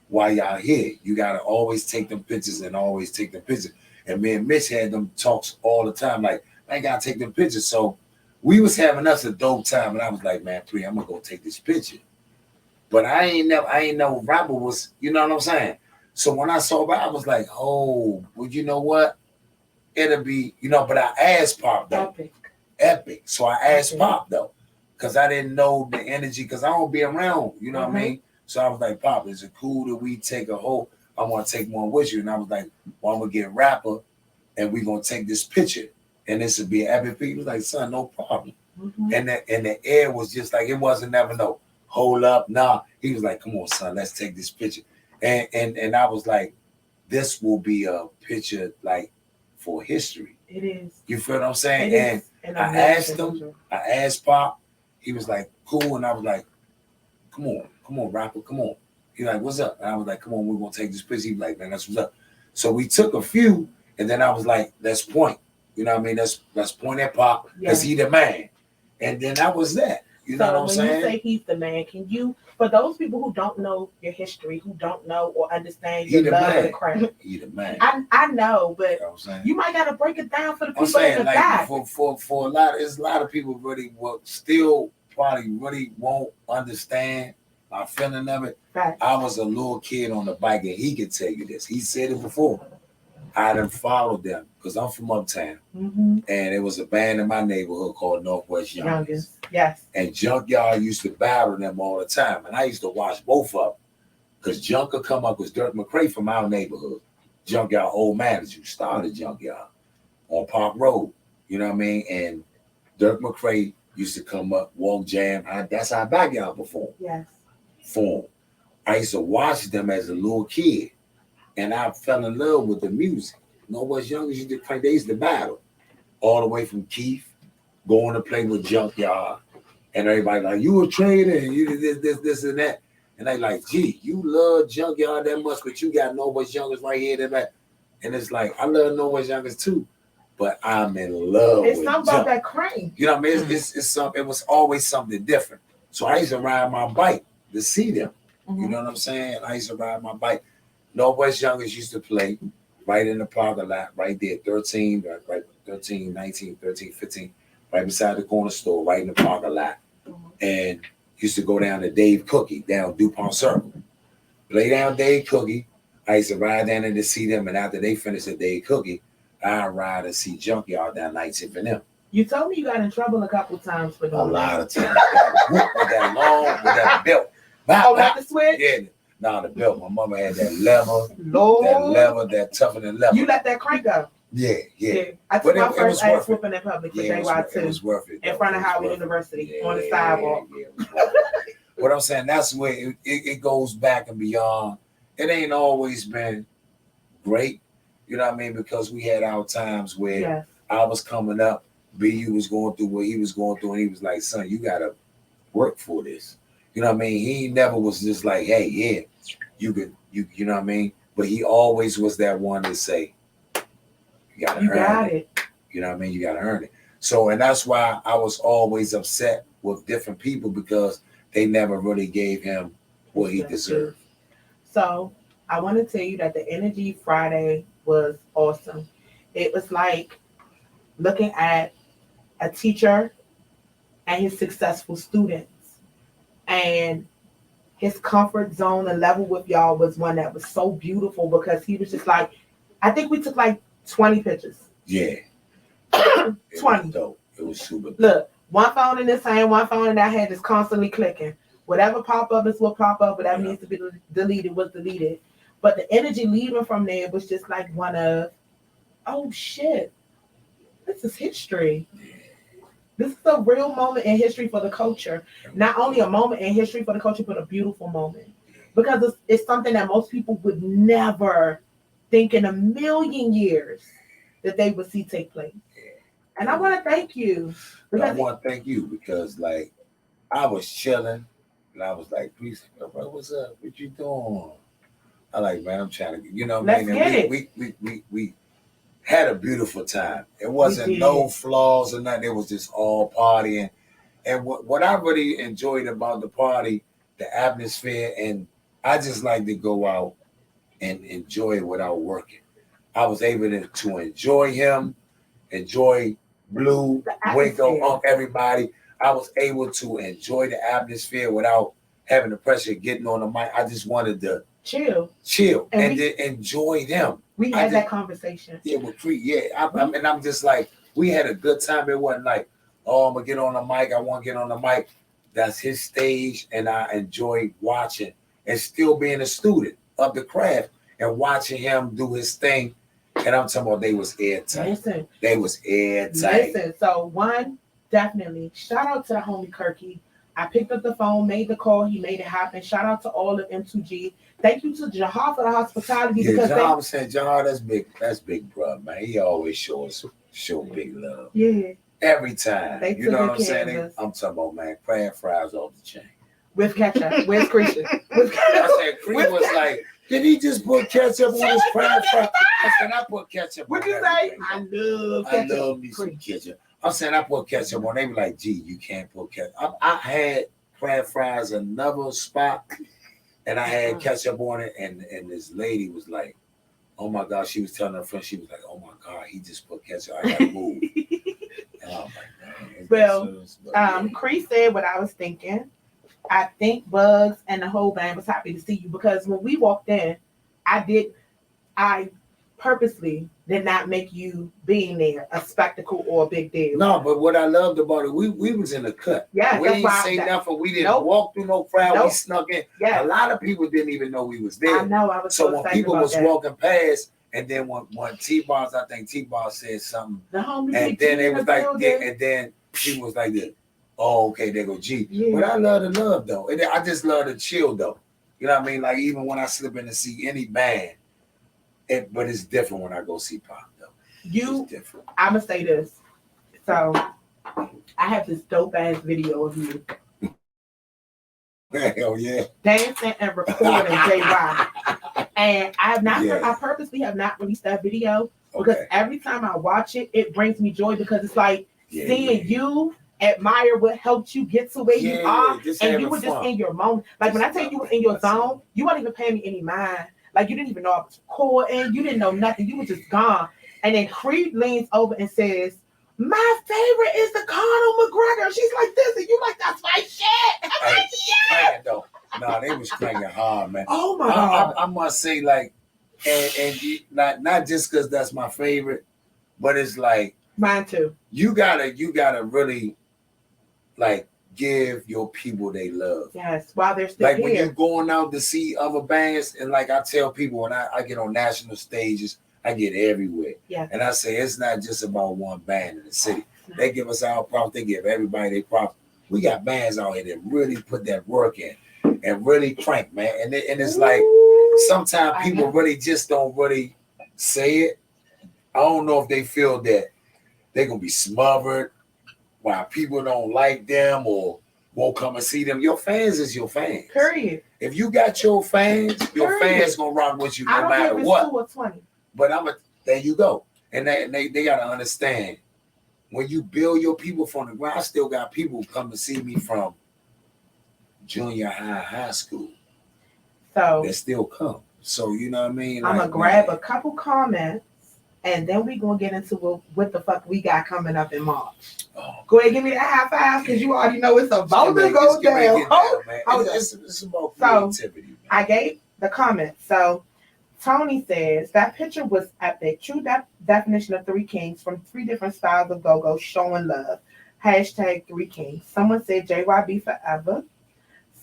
while y'all here. You gotta always take them pictures and always take them pictures. And me and Mitch had them talks all the time, like, I gotta take them pictures. So we was having us a dope time, and I was like, man, Pri, I'm gonna go take this picture. But I ain't know rapper was, you know what I'm saying? So when I saw that, I was like, oh, well, you know what? It'll be, but I asked Pop though. Epic. So I asked Pop though, because I didn't know the energy, because I don't be around, you know what I mean? So I was like, Pop, is it cool that we take a whole, I want to take one with you? And I was like, well, I'm going to get rapper and we're going to take this picture. And this would be an epic picture. He was like, son, no problem. And the air was just like, it wasn't never no, hold up, nah. He was like, come on, son, let's take this picture. And I was like, this will be a picture like for history. It is. You feel what I'm saying? And I asked him, I asked Pop, he was like, cool. And I was like, come on, rapper, come on. He like, what's up? And I was like, come on, we're going to take this picture. He was like, man, that's what's up. So we took a few, and then I was like, let's point. You know what I mean? Let's point at Pop, because he the man. And then that was that. You know what I'm when saying? you say he's the man, can you, for those people who don't know your history, who don't know or understand your love of the craft, he the man. I know, but You know what I'm saying? you might gotta break it down for the people I'm saying, in the like, back. for a lot, there's a lot of people really still probably really won't understand my feeling of it. Right. I was a little kid on the bike, and he could tell you this. He said it before. I done followed them because I'm from uptown, and it was a band in my neighborhood called Northwest Youngest. Yes. And Junkyard used to battle them all the time, and I used to watch both of them because Junk would come up with Dirk McCrae from our neighborhood. Junkyard old manager started Junkyard on Park Road. You know what I mean? And Dirk McCrae used to come up, walk jam. That's how Backyard performed. Yes. Form. I used to watch them as a little kid. And I fell in love with the music. Northwest Youngest used to play, they used to battle. All the way from Keith, going to play with Junkyard. And everybody like, you a trader, and you this, and that. And they like, gee, you love Junkyard that much, but you got Northwest Youngest right here and that. And it's like, I love Northwest Youngest too, but I'm in love with something about that crank. You know what I mean? It's something, it was always something different. So I used to ride my bike to see them. You know what I'm saying? I used to ride my bike. Northwest Youngest used to play right in the parking lot, right there, 13, 19, 13, 15, right beside the corner store, right in the parking lot. And used to go down to Dave Cookie, down DuPont Circle. Play down Dave Cookie. I used to ride down there to see them, and after they finished at Dave Cookie, I'd ride and see Junkyard down 19th and them. You told me you got in trouble a couple times for doing a lot of times. With that belt. About the switch? Yeah. Nah, the belt. My mama had that lever, that tougher than leather. You let that crank go. Yeah. I took my first ass whooping in public for JY2. It was worth it. In front of Howard University on the sidewalk. What I'm saying, that's where it goes back and beyond. It ain't always been great, you know what I mean? Because we had our times where I was coming up, BU was going through what he was going through, and he was like, son, you gotta work for this. You know what I mean? He never was just like, hey, yeah, you know what I mean? But he always was that one to say, you gotta earn it. You know what I mean? You gotta earn it. So, and that's why I was always upset with different people, because they never really gave him what he deserved. So I want to tell you that the Energy Friday was awesome. It was like looking at a teacher and his successful students. And his comfort zone and level with y'all was one that was so beautiful, because he was just like, I think we took like 20 pictures. Yeah. 20. Was dope. It was super dope. Look, one phone in this hand, one phone in that hand, is constantly clicking. Whatever pop up is what pop up, whatever needs to be deleted was deleted. But the energy leaving from there was just like one of, oh shit, this is history. This is a real moment in history for the culture. Not only a moment in history for the culture, but a beautiful moment. Because it's something that most people would never think in a million years that they would see take place. And I want to thank you. I want to thank you because, like, I was chilling and I was like, please, what's up? What you doing? I like, man, I'm trying to, you know, Let's man, get we had a beautiful time. It wasn't no flaws or nothing. It was just all partying. And what I really enjoyed about the party, the atmosphere, and I just like to go out and enjoy it without working. I was able to enjoy him, enjoy Blue, Winko, everybody. I was able to enjoy the atmosphere without having the pressure of getting on the mic. I just wanted to chill and then enjoy them. We had that conversation. Yeah, with Cree. Yeah, I'm just like, we had a good time. It wasn't like, oh, I'm gonna get on the mic. I want to get on the mic. That's his stage, and I enjoy watching and still being a student of the craft and watching him do his thing. And I'm talking about they was airtight. Listen, they was airtight. Listen, so one, definitely shout out to the homie Kirky. I picked up the phone, made the call, he made it happen. Shout out to all of M2G. Thank you to Jahar for the hospitality. Yeah, Jahar saying, Jahar, that's big bro, man. He always show big love. Yeah. Every time. You know what I'm saying? I'm talking about, man, crab fries off the chain. With ketchup. Where's Christian? I said, Cree was like, did he just put ketchup on his crab fries? I said, I put ketchup on What'd you say? I love ketchup. I love me some ketchup. I'm saying I put ketchup on. They be like, "Gee, you can't put ketchup." I had crab fries another spot, and I had ketchup on it, and this lady was like, "Oh my God!" She was telling her friend, she was like, "Oh my God, he just put ketchup. I gotta move." And I was like, "Man." Well, Cree said what I was thinking. I think Bugs and the whole band was happy to see you because when we walked in, I purposely did not make you being there a spectacle or a big deal. No, but what I loved about it, we was in the cut. Yeah, we didn't say nothing. We didn't walk through no crowd. We snuck in. Yeah. A lot of people didn't even know we was there. I know. I was so when people was that. walking past, and then when T-Boss, I think T-Boss said something, the homie and then it was like, and then she was like, this. "Oh, okay, there go G." Yeah. But I love the love though. And I just love the chill though. You know what I mean? Like even when I slip in to see any band, but it's different when I go see Pop though. It's different. I'm gonna say this. So I have this dope ass video of you. Hell yeah. Dancing and recording JY. And I have not I purposely have not released that video because every time I watch it, it brings me joy because it's like seeing you admire what helped you get to where you are, and you were just in your moment. Like when I tell you were in your zone, you weren't even paying me any mind. Like you didn't even know I was recording, you didn't know nothing, you were just gone. And then Creed leans over and says, "My favorite is the Conor McGregor." She's like this, and you like, "That's my shit." I'm like, yeah. Though. No, they was cranking hard, man. Oh my God. I must say, like, and not just because that's my favorite, but it's like mine too. You gotta really like give your people they love. Yes, while they're still like here. When you're going out to see other bands, and like I tell people when I get on national stages, I get everywhere. Yeah. And I say it's not just about one band in the city. No. They give us our props, they give everybody their props. We got bands out here that really put that work in and really crank, man. And it's like sometimes people really just don't really say it. I don't know if they feel that they're gonna be smothered while people don't like them or won't come and see them. Your fans is your fans. Period. If you got your fans, your fans gonna rock with you no matter what. 2 or 20. But there you go. And they gotta understand when you build your people from the ground. I still got people come to see me from junior high school. So they still come. So you know what I mean? I'm gonna grab a couple comments. And then we gonna get into what the fuck we got coming up in March. Oh. Go ahead, give me that high five because you already know it's about to go down. It's about creativity. So, I gave the comment. So Tony says that picture was epic. True definition of three kings from three different styles of go-go showing love. Hashtag 3 kings. Someone said JYB forever.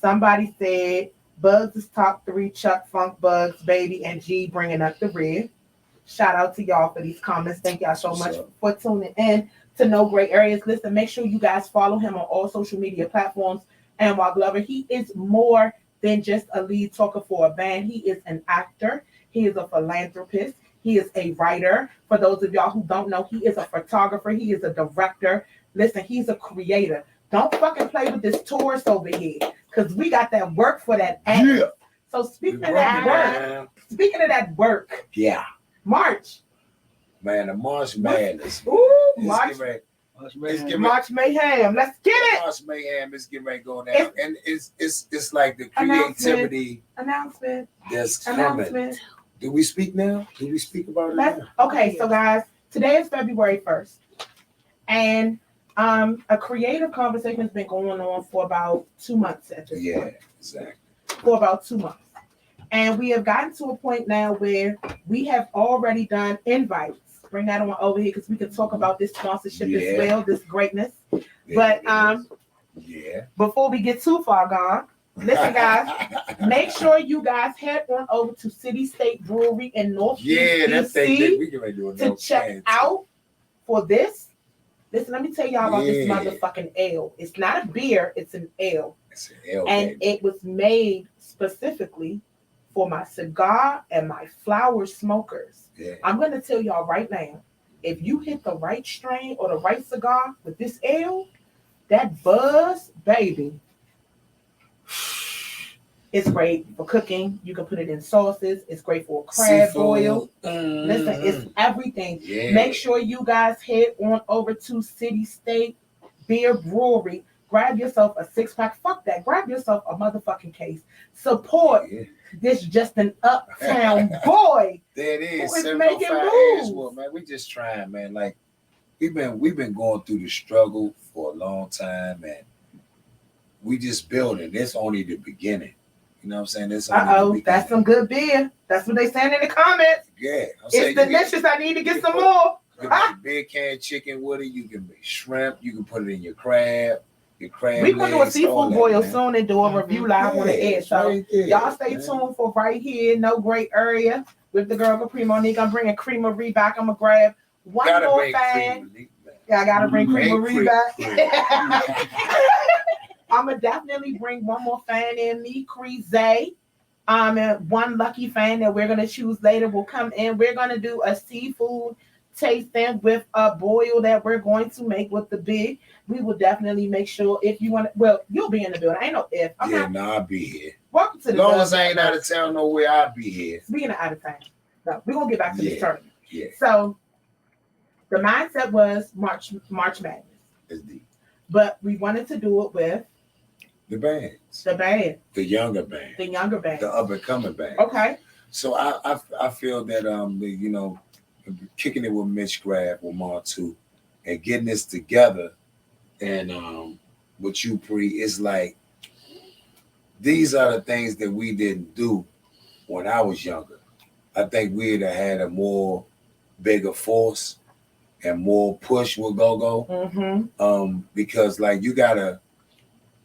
Somebody said Bugs is top 3. Chuck, Funk, Bugs, Baby, and G bringing up the rear. Shout out to y'all for these comments. Thank y'all so much for tuning in to No Gray Areas. Listen, make sure you guys follow him on all social media platforms. Anwar Glover, he is more than just a lead talker for a band. He is an actor. He is a philanthropist. He is a writer. For those of y'all who don't know, he is a photographer. He is a director. Listen, he's a creator. Don't fucking play with this tourist over here because we got that work for that act. Yeah. So speaking of that work. Yeah. March. Man, the March Madness. Ooh, March Mayhem. Let's get it. March Mayhem is getting ready to go down. And it's like the creativity announcement that's coming. Do we speak now? Do we speak about it now? Okay, so guys, today is February 1st. And a creative conversation has been going on for about 2 months at this point. Exactly. For about 2 months. And we have gotten to a point now where we have already done invites. Bring that on over here because we can talk about this sponsorship as well, this greatness. But before we get too far gone, listen, guys, make sure you guys head on over to City State Brewery in North DC to check out for this. Listen, let me tell y'all about this motherfucking ale. It's not a beer, it's an ale. It's an ale, and it was made specifically for my cigar and my flower smokers. Yeah. I'm going to tell y'all right now, if you hit the right strain or the right cigar with this ale, that buzz, baby, It's great for cooking. You can put it in sauces. It's great for a crab Seafood. boil. Listen, it's everything. Yeah. Make sure you guys head on over to City State Beer Brewery. Grab yourself a 6-pack. Fuck that. Grab yourself a motherfucking case. Support this just an uptown boy. There it is. Who is 705 making moves. Edgewood, man. We just trying, man. Like we've been going through the struggle for a long time, and we just building. This only the beginning. You know what I'm saying? This only the beginning. That's some good beer. That's what they saying in the comments. Yeah. It's delicious. I need to get some more. You can make big can chicken with it. You can make shrimp. You can put it in your crab. Your crab. We're gonna do a legs, seafood all that, boil man. soon and do a review live on the air. So right there, y'all stay man. tuned for right here, No Great Area with the girl Kapri Monique. I'm bringing Creamery back. I'm gonna grab one Gotta more bring fan. Creamery, man. Yeah, I gotta bring Creamery back. Creamery. I'm gonna definitely bring one more fan in, me, Crease. And one lucky fan that we're gonna choose later will come in. We're gonna do a seafood tasting with a boil that we're going to make with the big. We will definitely make sure if you want to. Well, you'll be in the building. I ain't no if. I'll be here. Welcome to the As long building. as I ain't out of town nowhere, I'll be here. Speaking of out of town, no, we're gonna get back to this tournament. Yeah. So the mindset was March Madness, It's deep. but we wanted to do it with The bands. the younger band. The up and coming band. Okay. So I feel that kicking it with Mitch Grab with Montu and getting this together and with you Pre, it's like these are the things that we didn't do when I was younger. I think we'd have had a more bigger force and more push with go-go. Mm-hmm. Because like you gotta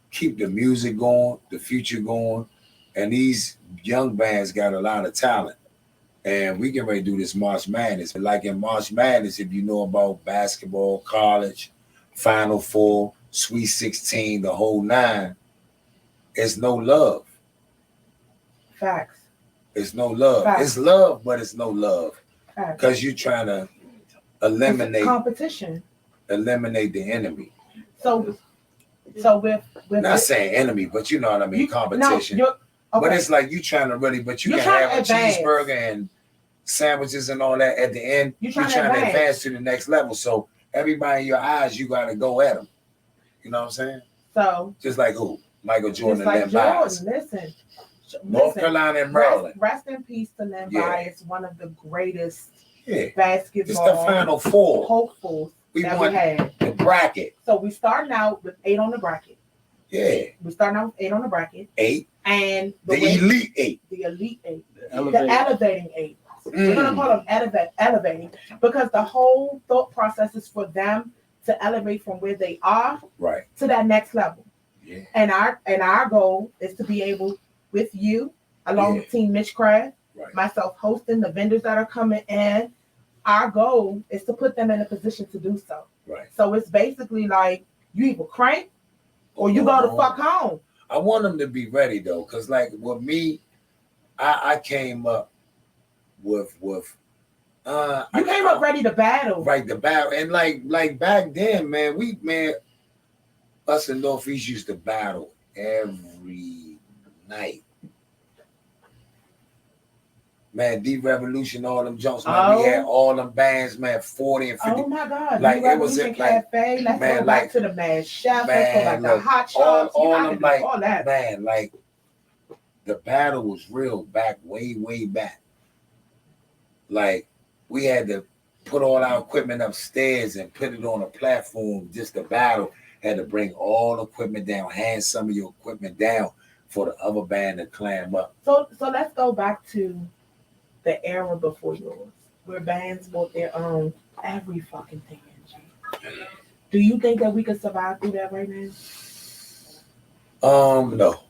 keep the music going, the future going, and these young bands got a lot of talent. And we get ready to do this March Madness. Like in March Madness, if you know about basketball, college, Final Four, Sweet 16, the whole 9, it's no love. Facts. It's no love. Facts. It's love, but it's no love. Facts. Because you're trying to eliminate competition. Eliminate the enemy. So with not saying enemy, but you know what I mean, competition. No, okay. But it's like you trying to really, but you You're can have a advance. cheeseburger and sandwiches and all that at the end. You're trying to advance to the next level. So everybody in your eyes, you got to go at them. You know what I'm saying? So just like who? Michael Jordan and Len Bias. Listen. North Carolina and Maryland. Rest in peace to Len Bias, one of the greatest It's basketball the Final Four. hopefuls that we had. The bracket. So we starting out with 8 on the bracket. Yeah. We starting out with 8 on the bracket. 8. And the Elite 8. The Elite 8. The elevating 8. We're going to call them elevating because the whole thought process is for them to elevate from where they are to that next level. Yeah. And our goal is to be able, with you, along with Team Mitchcraft, myself hosting the vendors that are coming in, our goal is to put them in a position to do so. Right. So it's basically like you either crank or you go to fuck home. I want them to be ready though, because like with me, I came up with you came up ready to battle. Right, the battle. And like back then, man, us in Northeast used to battle every night. Man, D-Revolution, all them jumps, man. We had all them bands, man, 40 and 50. Oh my God. Like it was it Cafe. Let's go back to the Mad Chef. Let's go back to Hot Shots. All them like all that. Man, like the battle was real back, way back. Like we had to put all our equipment upstairs and put it on a platform just to battle. Had to bring all the equipment down, hand some of your equipment down for the other band to climb up. So let's go back to the era before yours, where bands bought their own every fucking thing. Do you think that we could survive through that right now? No.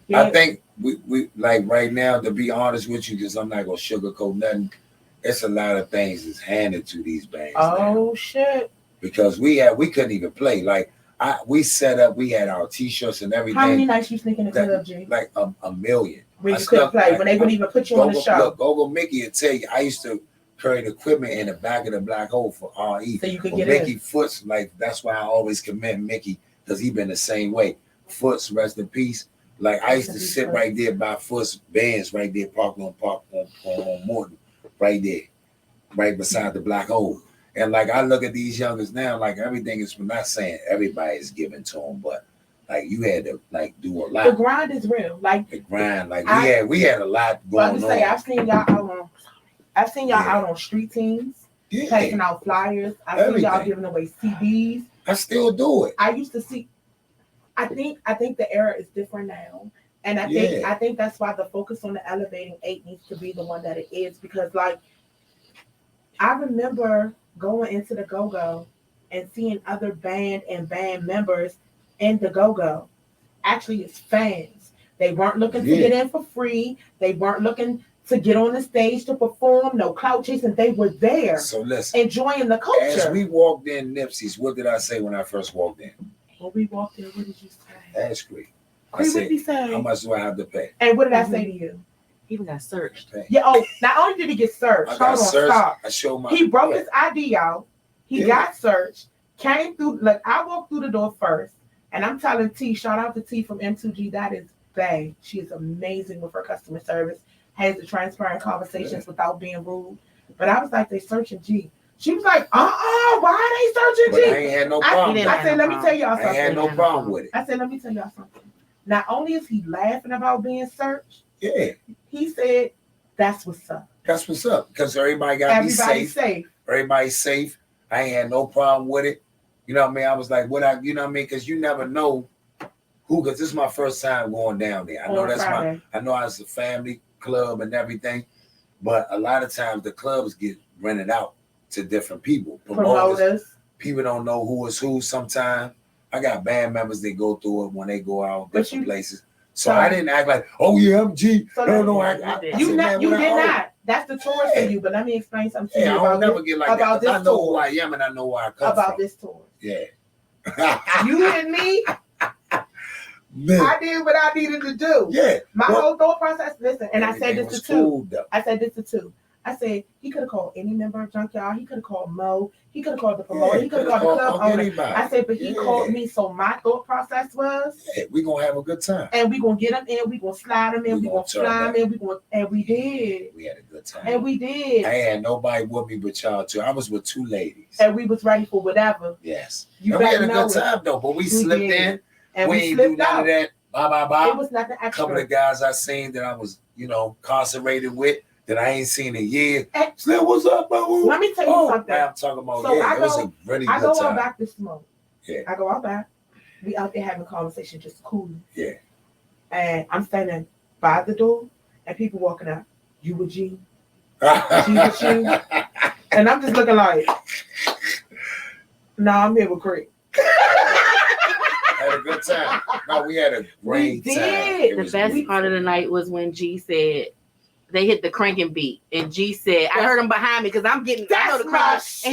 Yeah. I think we like right now, to be honest with you, because I'm not gonna sugarcoat nothing. It's a lot of things that's handed to these bands. Oh shit! Because we couldn't even play. Like we set up, we had our t-shirts and everything. How many nights you sneak in the club, G? Like a million. When you couldn't play, when they wouldn't even put you on the show. Look, Go Mickey will tell you, I used to carry the equipment in the back of the black hole for RE. So you could get Mickey in. Foots, like that's why I always commend Mickey, because he been the same way. Foots, rest in peace. Like I used to sit right there by First Bands, right there, parked on Morton, right there, right beside the black hole. And like I look at these youngers now, like everything is. I'm not saying everybody is given to them, but like you had to like do a lot. The grind is real. Like the grind, like we had a lot going on. I've seen y'all out on street teams, passing out flyers. I've seen y'all giving away CDs. I still do it. I used to see. I think the era is different now, and I think that's why the focus on the Elevating 8 needs to be the one that it is, because like I remember going into the Go-Go and seeing other band members in the Go-Go. Actually, it's fans. They weren't looking to get in for free. They weren't looking to get on the stage to perform. No clout chasing. They were there. So listen, enjoying the culture. As we walked in Nipsey's, what did I say when I first walked in? When we walked in, what did you say? Ask Cree. Cree, what did he say? How much do I have to pay? And what did I say to you? He even got searched. Yeah. Oh, not only did he get searched, I showed my. He broke his ID out. He got searched. Came through. Look, I walked through the door first, and I'm telling T. Shout out to T from M2G. That is bae. She is amazing with her customer service. Has the transparent conversations without being rude. But I was like, they searching G. She was like, why are they searching G? I ain't had no problem. I said, let me tell y'all something. I had no problem with it. I said, let me tell y'all something. Not only is he laughing about being searched, he said, that's what's up. That's what's up. Because everybody got to be safe. Everybody's safe. I ain't had no problem with it. You know what I mean? I was like, you know what I mean? Because you never know who, because this is my first time going down there. I know I know it's a family club and everything, but a lot of times the clubs get rented out to different people. Promoters. People don't know who is who sometimes. I got band members that go through it when they go out different places. So I didn't act like, oh yeah, I'm G. So you did not. That's the tour for you. But let me explain something to you about never get like that. I know who I am and I know where I come from. About this tour. Yeah. You and me. Man. I did what I needed to do. Yeah. My whole thought process. Listen, and I said this to two. I said he could have called any member of Junkyard. He could have called Mo. He could have called the promoter. He could have called the club owner. I said, but he called me. So my thought process was, we're gonna have a good time. And we're gonna get him in. We're gonna slide him in. We're gonna fly him in. And we did. We had a good time. And we did. I had nobody with me but y'all two. I was with two ladies. And we was ready for whatever. Yes. And we had a good time though. But we slipped in. And we ain't do none of that. Bye. It was nothing extra. A couple of guys I seen that I was, incarcerated with that I ain't seen in years. Still, what's up, bro? Let me tell you something. I'm talking about, it was a really good time. I go out back this smoke. Yeah. I go out back. We out there having a conversation, just cool. Yeah. And I'm standing by the door, and people walking up. You with G? G with you? And I'm just looking like, no, I'm here with Craig. Had a good time. No, we had a great time. The best part of the night was when G said they hit the cranking beat, and G said, "I heard him behind me because I'm getting." That's I know the my shit.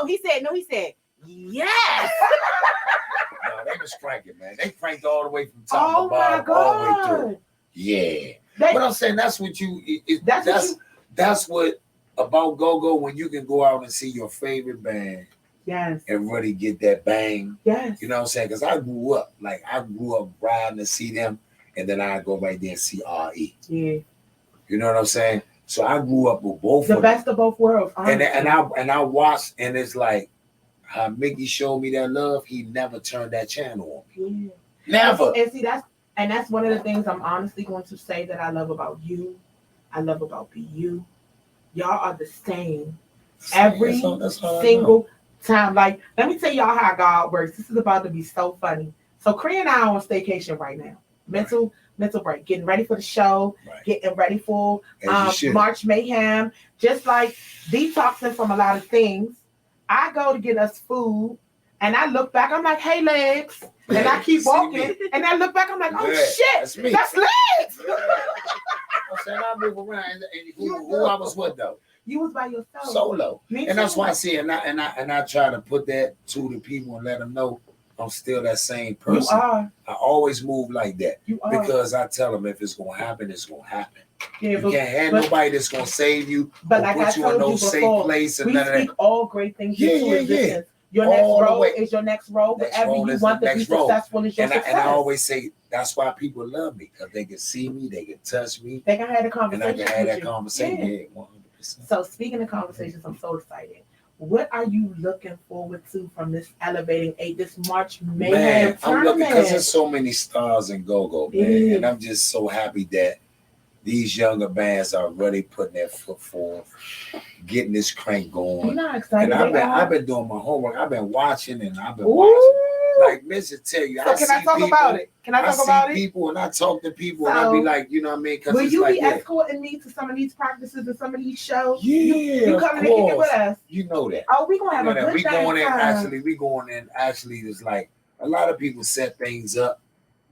He said, yes. No, they was cranking, man. They cranked all the way from top to bottom, all the way through. Yeah, but I'm saying that's what that's what about go-go when you can go out and see your favorite band. Yes. And really get that bang. Yes. You know what I'm saying? Because I grew up riding to see them, and then I go right there and see RE. Yeah. You know what I'm saying? So I grew up with both the best of both worlds. And I watched, and it's like how Mickey showed me that love. He never turned that channel on me. Yeah. Never. And see that's one of the things I'm honestly going to say that I love about you. I love about BU. Y'all are the same. Every single time. Like, let me tell y'all how God works. This is about to be so funny. So Cree and I are on staycation right now. Mental break. Getting ready for the show. Right. Getting ready for March Mayhem. Just like detoxing from a lot of things. I go to get us food and I look back. I'm like, hey, Legs. And I keep walking. And I look back. I'm like, oh, shit. That's Legs. I'm saying I move around. And who I was with, though? You was by yourself. Solo. And that's why I see it. And I try to put that to the people and let them know I'm still that same person. You are. I always move like that. You are. Because I tell them if it's going to happen, it's going to happen. Yeah, you can't have nobody that's going to save you but or like put you in no safe place and we none of that. We speak all great things into existence. Your next All the role way. is your next role. Next Whatever role you is want the to be next role. successful is your And success. I always say that's why people love me, because they can see me, they can touch me, They can have a and conversation I can have with that you. conversation. Yeah. Yeah, 100%. So speaking of conversations, I'm so excited. What are you looking forward to from this Elevating 8, this March Mayhem Man, I'm tournament? looking because there's so many stars in go-go, man. Yeah. And I'm just so happy that these younger bands are really putting their foot forth, getting this crank You're going. not excited. And I've been doing my homework. I've been watching and I've been watching. Like Mr. tell you, So can I talk about it? Can I talk about it? People and I talk to people So, and I be like, you know what I mean? Will you like, be escorting me to some of these practices and some of these shows? Yeah, you coming to kick it with us? You know that. Oh, we gonna have a good we time. going in. We going in. Actually, it's like a lot of people set things up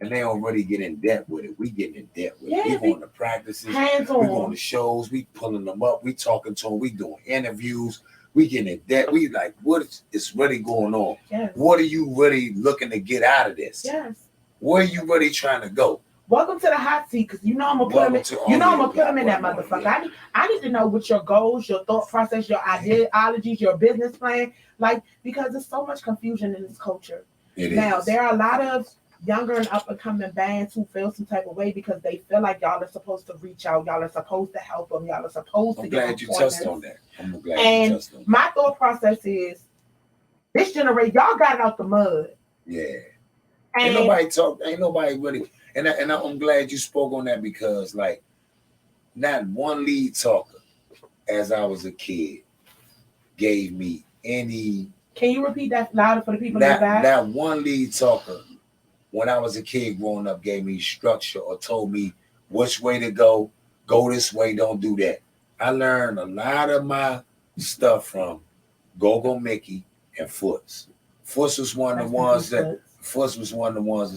and they don't really get in depth with it. We getting in depth with it. We going to practices. Hands We on. going to shows. We pulling them up. We talking to them. We doing interviews. We getting in depth. We like, what is really going on? Yes. What are you really looking to get out of this? Yes. Where are you really trying to go? Welcome to the hot seat, because you know I'm gonna put them in. You know I'm gonna put them in that motherfucker. Yeah. I need to know what your goals, your thought process, your ideologies, your business plan, like, because there's so much confusion in this culture. Now there are a lot of younger and up and coming bands who feel some type of way because they feel like y'all are supposed to reach out, y'all are supposed to help them, y'all are supposed to. I'm glad you touched on that. I'm glad you touched on that. My thought process is, this generation, y'all got it out the mud. Yeah. And Ain't nobody really, and I'm glad you spoke on that, because like not one lead talker as I was a kid gave me any. Can you repeat that louder for the people in the back? Not one lead talker when I was a kid growing up gave me structure or told me which way to go this way, don't do that. I learned a lot of my stuff from Go-Go Mickey and Foots. Foots was one of the ones that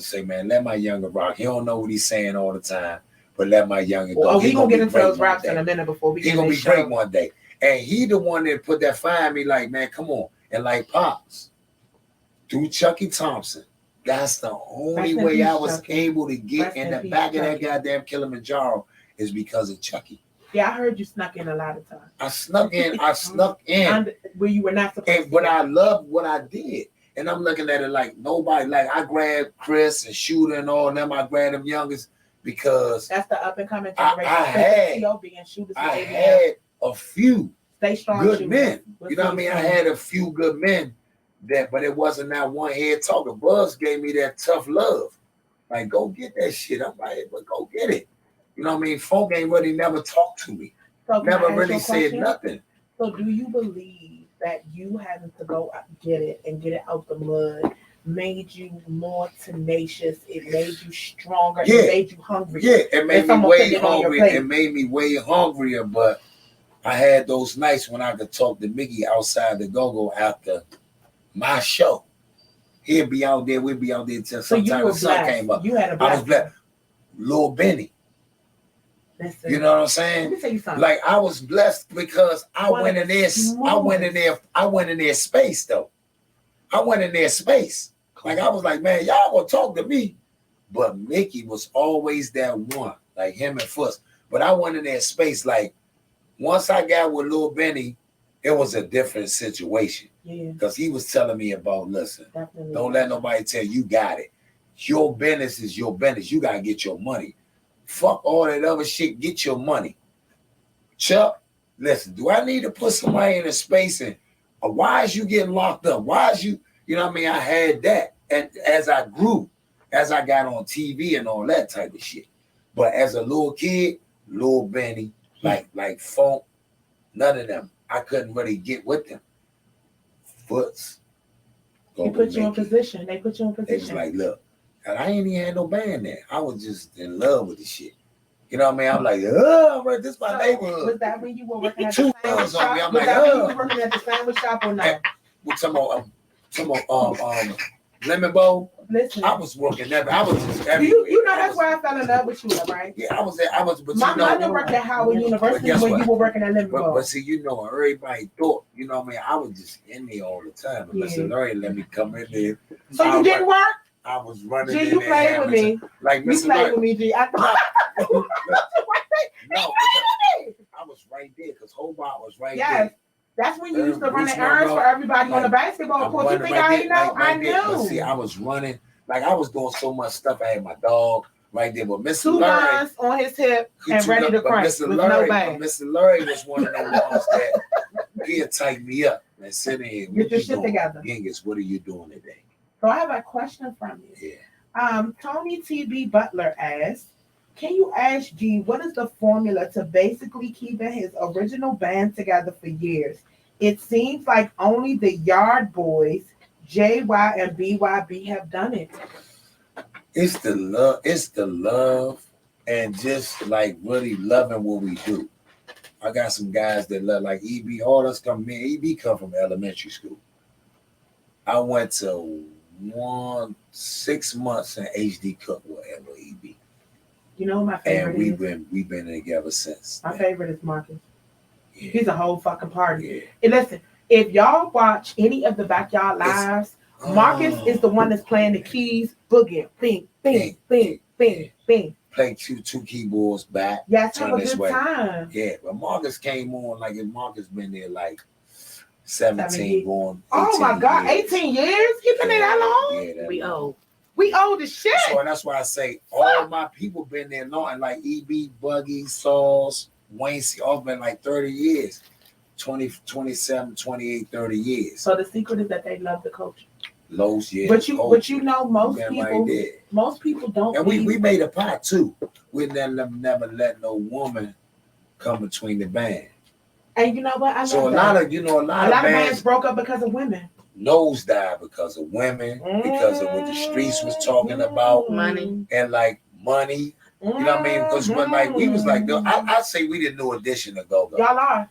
say, man, let my younger rock. He don't know what he's saying all the time, but let my younger go. We're going to get into those raps in a minute before we get into the show. He's going to be great one day. And he the one that put that fire in me like, man, come on. And like Pops, through Chucky Thompson, that's the only way I was able to get in the back of that goddamn Kilimanjaro is because of Chucky. Yeah, I heard you snuck in a lot of times. I snuck in. Where you were not supposed to. But I loved what I did. And I'm looking at it like nobody, like I grabbed Chris and Shooter and all of them. I grabbed them youngest because that's the up and coming generation. I had a few good men. You know what I mean? I had a few good men but it wasn't that one head talker. Buzz gave me that tough love. Like, go get that shit. I'm like, but go get it. You know what I mean? Folk ain't really never talked to me. So never really said nothing. So do you believe that you having to go get it and get it out the mud made you more tenacious? It made you stronger. Yeah. It made you hungry. Yeah, it made me way hungrier. It made me way hungrier, but I had those nights when I could talk to Mickey outside the go-go after my show. He'd be out there, we'd be out there until sometimes the sun came up. You had a I was blessed. Lil Benny. You know what I'm saying? Let me tell you something. Like I was blessed because I went in there space though. I went in there space. Like I was like, man, y'all gonna talk to me. But Mickey was always that one, like him and Fuss. But I went in there space. Like once I got with Lil Benny, it was a different situation. Yeah. Because he was telling me about, listen, Definitely. Don't let nobody tell you got it. Your business is your business. You gotta get your money. Fuck all that other shit. Get your money. Chuck, listen, do I need to put somebody in a space and why is you getting locked up? Why is you know what I mean? I had that. And as I grew, as I got on TV and all that type of shit. But as a little kid, Lil Benny, like Funk, none of them. I couldn't really get with them. Foots. They put you in position. They put you in position. It was like, look, and I ain't even had no band there. I was just in love with the shit. You know what I mean? I'm like, this is my neighborhood. Was that when you were working at the sandwich shop? I'm Was like, that when you were working at the sandwich shop or no? With some Lemon Bowl. Listen, I was working there. I was just everywhere. You know that's why I fell in love with you, right? Yeah, I was there. But my mother worked at Howard University when you were working at Lemon Bowl. But see, you know, everybody thought, you know what I mean? I was just in there all the time. Unless Larry let me come in there. So you didn't work? I was running G, in you there. played with me. Like you played with me, G. I was right there because Hobart was right there. That's when you used to run Bruce the errands Monroe, for everybody on the like, basketball I'm court. You running think right I there, ain't know? like, I right there. But knew. see, I was running, like I was doing so much stuff. I had my dog right there, but Mr. 2 Larry, months on his hip and ready to but crank Mr. with Larry, no bag. Mr. Larry was one of the ones that he'd tighten me up and sit in here. Get What your you shit doing? together. Genghis, what are you doing today? So I have a question from you. Yeah. Tony TB Butler asks, can you ask G what is the formula to basically keeping his original band together for years? It seems like only the Yard Boys, JY and BYB have done it. It's the love, and just like really loving what we do. I got some guys that love, like EB. All us come in. EB come from elementary school. I went to 6 months in HD Cook with EB. You know who my favorite And we've been together since. My favorite is Marcus. Yeah. He's a whole fucking party. Yeah. And listen, if y'all watch any of the Backyard Lives, Marcus is the one that's playing the keys, boogie, bing, bing, bing, bing, bing. Play two keyboards back. Yes, turn have a this good way. time. Yeah, but Marcus came on like if Marcus been there like 17 going. Oh my God, years. 18 years? He been there that long? Yeah, We old. We old as shit. So that's why I say all my people been there long, and like EB, Buggy, Sauce, Wayne, all been like 30 years. 20, 27, 28, 30 years. So the secret is that they love the culture. Lowe's, yeah. But you know most people don't. And we made a pot too. We never let no woman come between the band. And you know what? I love so a that. lot of bands broke up because of women. Nose died because of women, because of what the streets was talking about, money, and like money. You know what I mean? Because when like we was like, I say we the New Edition of go-go. Y'all are.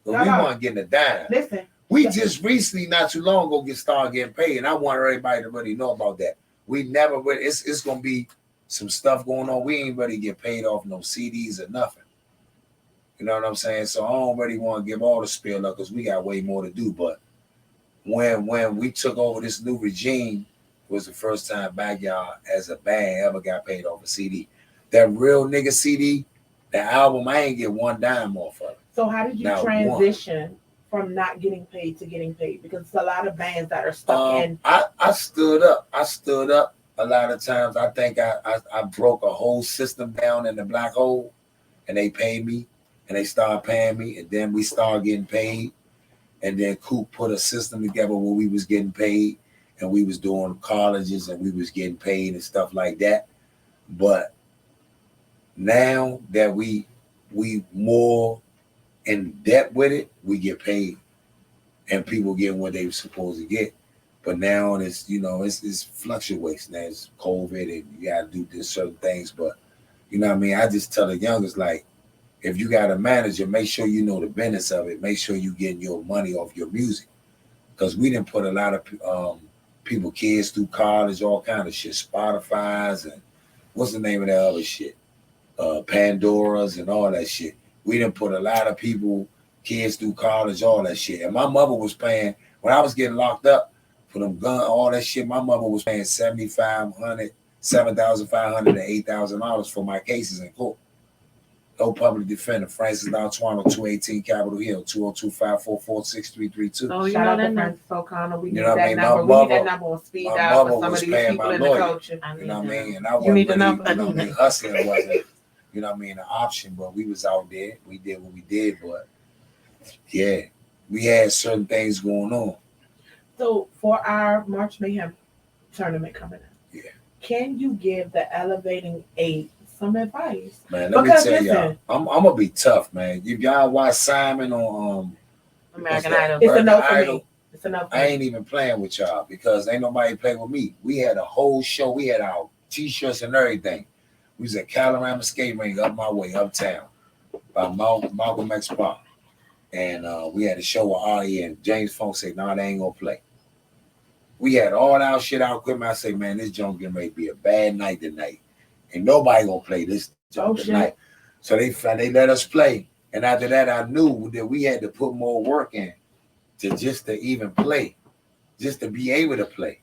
But we weren't getting a dime. Listen. We just recently, not too long ago, started getting paid, and I want everybody to really know about that. We never, it's gonna be some stuff going on. We ain't really get paid off no CDs or nothing. You know what I'm saying? So I don't really want to give all the spiel up because we got way more to do. But when we took over this new regime, it was the first time Backyard as a band ever got paid off a CD. That Real Nigga CD, that album, I ain't get one dime off of it. So how did you transition from not getting paid to getting paid? Because it's a lot of bands that are stuck in. I stood up. A lot of times I think I broke a whole system down in the black hole, and they paid me, and they started paying me, and then we started getting paid. And then Coop put a system together where we was getting paid, and we was doing colleges, and we was getting paid and stuff like that. But now that we more in debt with it, we get paid, and people getting what they were supposed to get. But now it's it's fluctuates. Now it's COVID, and you gotta do this certain things. But you know what I mean? I just tell the youngest, like, if you got a manager, make sure you know the business of it. Make sure you getting your money off your music, because we didn't put a lot of people, kids through college, all kind of shit, Spotify's and what's the name of that other shit, Pandora's and all that shit. We didn't put a lot of people, kids through college, all that shit. And my mother was paying, when I was getting locked up for them gun, all that shit, my mother was paying $7,500, $7,500 and $8,000 for my cases in court. No public defender, Francis D'Antuano, 218 Capitol Hill, 202-544-6332. Oh, you know that Francis O'Connor. We need that number. We need that number on speed dial for some of these people in the culture. You know what I mean? And I wasn't really, hustling wasn't, an option, but we was out there. We did what we did, but yeah, we had certain things going on. So for our March Mayhem tournament coming up, can you give the Elevating 8 some advice? Man, let me tell y'all, I'm gonna be tough, man. If y'all watch Simon on American Idol, it's a no for me. It's a no for me. I ain't even playing with y'all because ain't nobody play with me. We had a whole show. We had our t-shirts and everything. We was at Calorama Skate Ring up my way, uptown, by Malcolm X Park. And we had a show with Ari, and James Funk said, "No, they ain't gonna play." We had all our shit, our equipment. I say, "Man, this junk getting ready to be a bad night tonight. And nobody gonna play this junk tonight." So they let us play. And after that, I knew that we had to put more work in to even play, just to be able to play.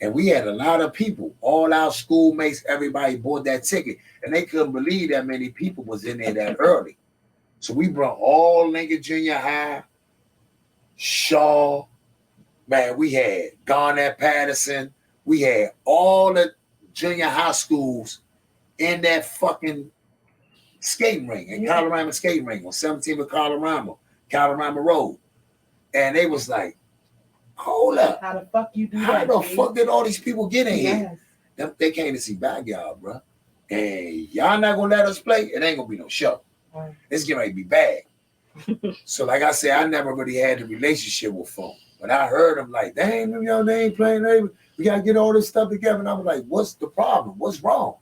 And we had a lot of people, all our schoolmates, everybody bought that ticket. And they couldn't believe that many people was in there that early. So we brought all Lincoln Junior High, Shaw, man, we had Garnett Patterson, we had all the junior high schools in that fucking skating ring, in Colorado skating ring on 17th of Colorado Road. And they was like, hold up. How the fuck you do How that? the fuck did all these people get in Yes. here? They came to see Backyard, bro. And y'all not gonna let us play, it ain't gonna be no show. Right. It's gonna be bad. So like I said, I never really had a relationship with Phone. But I heard them like, dang, them young, they ain't playing. We gotta get all this stuff together. And I was like, what's the problem? What's wrong?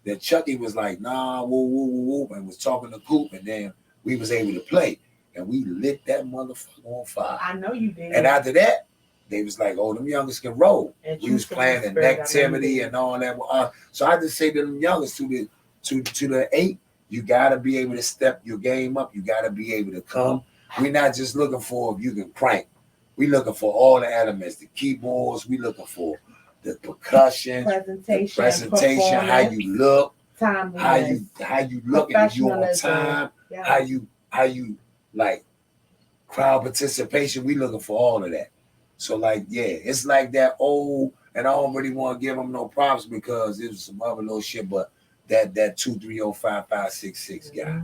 Then Chucky was like, nah, woo, woo, woo, woo, and was talking to Coop, and then we was able to play. And we lit that motherfucker on fire. I know you did. And after that, they was like, oh, them youngest can roll. And We was playing in activity and all that. So I just say to them youngest, to the 8, you gotta be able to step your game up. You gotta be able to come. We're not just looking for if you can crank. We looking for all the elements, the keyboards. We looking for the percussion, presentation, how you look, how you look, and if you on time, how you like crowd participation. We looking for all of that. So like, yeah, it's like that old, and I don't really want to give them no props because it was some other little shit, but that 2305566 guy,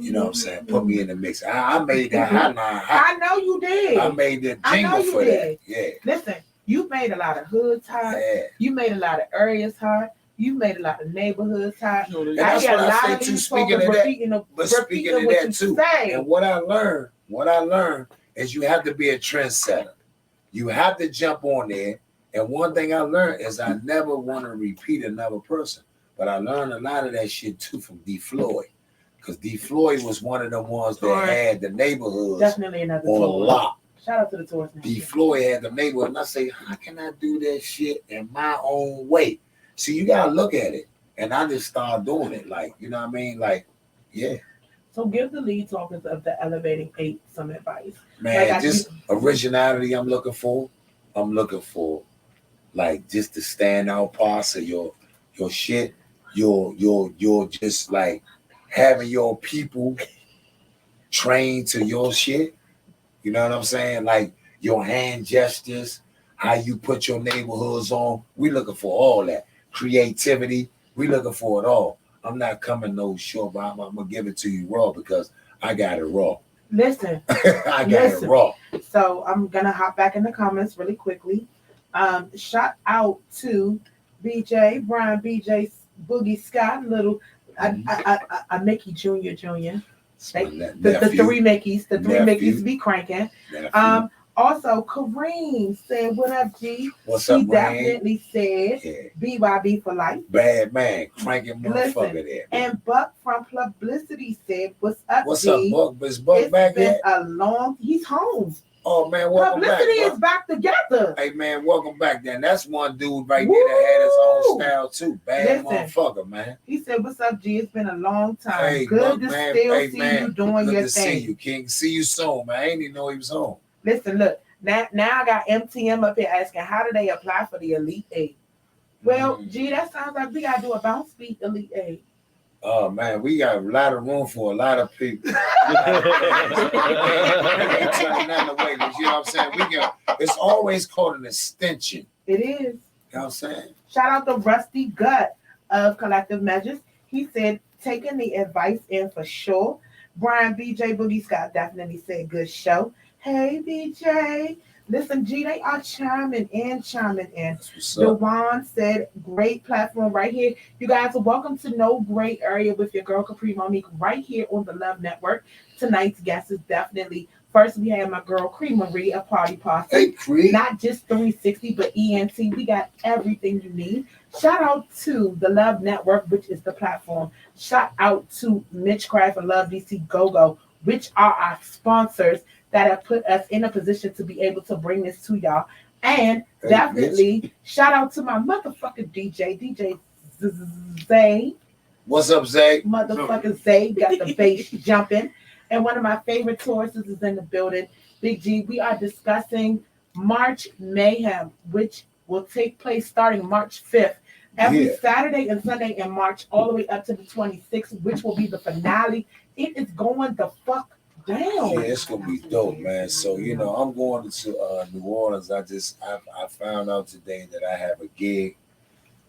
you know what I'm saying? Put me in the mix. I made that hotline. I know you did. I made the jingle for that. Yeah. Listen, you made a lot of hoods hot. Yeah. You made a lot of areas hot. You made a lot of neighborhoods hot. And that's what I say too. Speaking of that too. Say. And what I learned is you have to be a trendsetter. You have to jump on there. And one thing I learned is I never want to repeat another person. But I learned a lot of that shit too from D. Floyd. Because D. Floyd was one of the ones that had the neighborhoods definitely another on lock. Shout out to the tours. D. Floyd had the neighborhood. And I say, how can I do that shit in my own way? See, you got to look at it. And I just started doing it. Like, you know what I mean? Like, yeah. So give the lead talkers of the Elevating 8 some advice. Man, like just originality I'm looking for. I'm looking for, like, just the standout parts of your shit. You're just like having your people trained to your shit. You know what I'm saying? Like your hand gestures, how you put your neighborhoods on. We looking for all that. Creativity, we looking for it all. I'm not coming no short, but I'm gonna give it to you raw because I got it raw. Listen. I got it raw. So I'm gonna hop back in the comments really quickly. Shout out to BJ, Brian, BJ, Boogie, Scott, Little, I Mickey Junior. The three Mickeys be cranking. Also, Kareem said, "What up, G?" What's up, He definitely said, "BYB for life." Bad man, cranking motherfucker there. And Buck from Publicity said, "What's up, What's G?" up, Buck? Is Buck back yet? He's home. Oh man, welcome Publicity back. is back together. Hey man, welcome back. Then that's one dude right there that had his own style too. Bad motherfucker, man. He said, "What's up, G? It's been a long time. Hey, good look, to man, still hey, see man. you doing Good your to thing." See you, King. See you soon, man. I didn't even know he was home. Listen, look. Now I got MTM up here asking, how do they apply for the Elite 8? Well, G, that sounds like we gotta do a bounce beat Elite 8. Oh man, we got a lot of room for a lot of people. You know what I'm saying? It's always called an extension. It is. You know what I'm saying? Shout out to Rusty Gut of Collective Measures. He said, taking the advice in for sure. Brian BJ Boogie Scott definitely said, good show. Hey BJ. Listen, G, they are chiming in. Dewan said, great platform right here. You guys are welcome to No Gray Area with your girl Kapri Monique right here on the Love Network. Tonight's guest is definitely, first we have my girl Creamery, a party posse. Hey, Cree. Not just 360, but ENT. We got everything you need. Shout out to the Love Network, which is the platform. Shout out to Mitchcraft and Love DC Go-Go, which are our sponsors that have put us in a position to be able to bring this to y'all. And definitely shout out to my motherfucking DJ Zay. What's up, Zay? Motherfucking Zay got the bass jumping. And one of my favorite tourists is in the building. Big G, we are discussing March Mayhem, which will take place starting March 5th. Every Saturday and Sunday in March, all the way up to the 26th, which will be the finale. It is going the fuck Damn. Yeah, it's gonna be dope, man. So I'm going to New Orleans. I found out today that I have a gig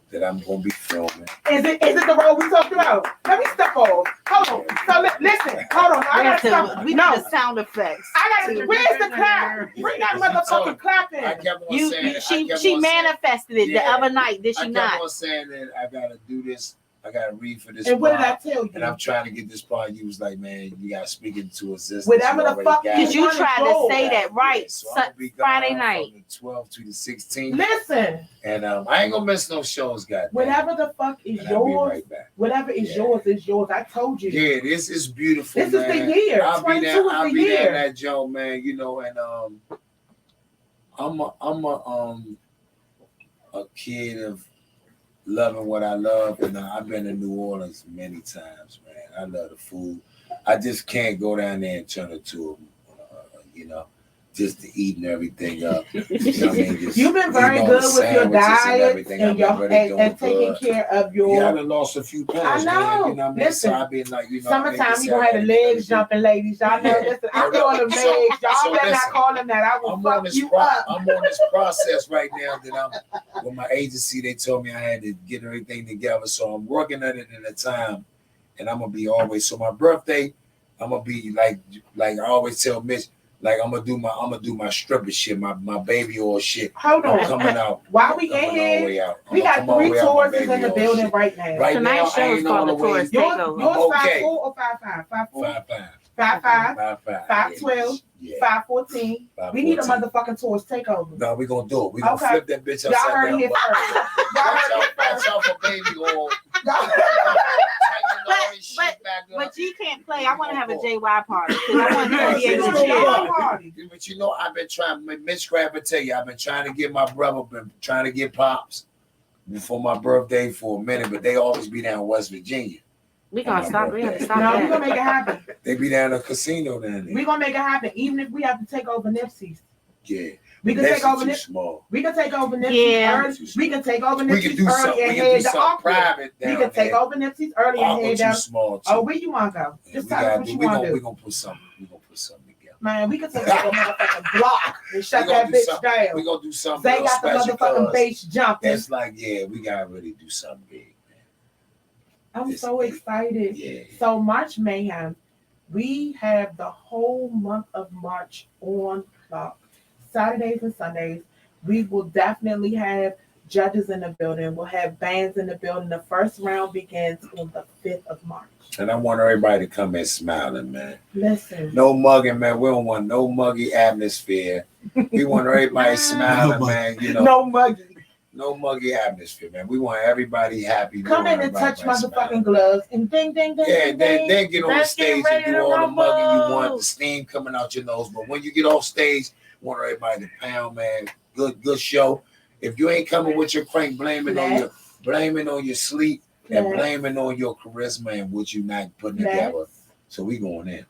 that I'm gonna be filming. Is it the role we talked about? Let me step off. Hold on. So listen. Hold on. I gotta stop. We No need the sound effects. I gotta. Where's the clap? Bring that motherfucking clap in. I kept on saying She manifested it the other night, did she I kept not? on saying that I gotta do this. I gotta read for this. And what did I part, tell you? And I'm trying to get this part. You was like, man, you gotta speak it into existence. Whatever You the already fuck got Because it. you tried to say that right. Yeah, so I'm gonna be gone Friday night. from the 12th to the 16th. Listen. And I ain't gonna miss no shows, goddamn. Whatever the fuck is And I'll be yours, right back. whatever is yours is yours. I told you. Yeah, this is beautiful. This man. is the year. I'll be 22 there. is I'll the be there in year. that Joe, man. And I'm a kid of loving what I love, and I've been to New Orleans many times, man. I love the food. I just can't go down there and turn it to just to eat and everything up. You know what I mean? Just You've been very eating all good the with your sandwiches diet everything. and I've your been really doing and taking good. care of your. Yeah, I done lost a few pounds. I know. Man, you know what I mean? Listen, so I've been like, summertime, you gonna have the legs jumping, ladies. Y'all know. Listen, I call them legs. Y'all better not call them that. I will fuck you up. I'm on this process right now that I'm with my agency. They told me I had to get everything together, so I'm working at it in a time, and I'm gonna be always. So my birthday, I'm gonna be like I always tell Mitch. Like I'm gonna do my stripper shit, my baby oil shit. Hold on, coming out. While we in here, we got 3 tours in the building shit. right now. Right Tonight's now, show I is ain't called all the the way. Tourist Yours Takeover. 5'4" or 5'5"? 5'4". 5'5", 5'12", 5'14". We need a motherfucking tourist takeover. No, we gonna do it. We gonna Okay. flip that bitch upside Y'all heard it down. here first. Y'all heard it here Watch out for baby oil. But you can't play. I want to have a JY party because I want him to be able to chill. But I've been trying. Mitch Crabber tell you, I've been trying to get my brother, been trying to get pops before my birthday for a minute, but they always be down in West Virginia. We gonna stop. We gotta stop No, that. we gonna make it happen. They be down at a casino down there. We gonna make it happen, even if we have to take over Nipsey's. Yeah. We can take over small. We can take over Nipsey's early. We can take over Nipsey's early and head to Aqua. We can take over Nipsey's early and head down. Small too. Oh, where you want to go? Just tell us what you want to do. We're gonna put something together. Man, we can take over a motherfucking block and shut that bitch down. We're gonna do something. They got the motherfucking bass jumping. It's like, we gotta really do something big, man. I'm so excited. Yeah. So March Mayhem, we have the whole month of March on clock. Saturdays and Sundays. We will definitely have judges in the building. We'll have bands in the building. The first round begins on the 5th of March. And I want everybody to come in smiling, man. Listen. No mugging, man. We don't want no muggy atmosphere. We want everybody smiling, man. No muggy. No muggy atmosphere, man. We want everybody happy. Come in and touch motherfucking gloves and ding, ding, ding. Yeah, ding, then get on the stage and do all the rumble. mugging you want, the steam coming out your nose. But when you get off stage, want everybody to pound, man. Good show. If you ain't coming with your crank, blaming on your sleep and blaming on your charisma and what you not putting together. So we going in.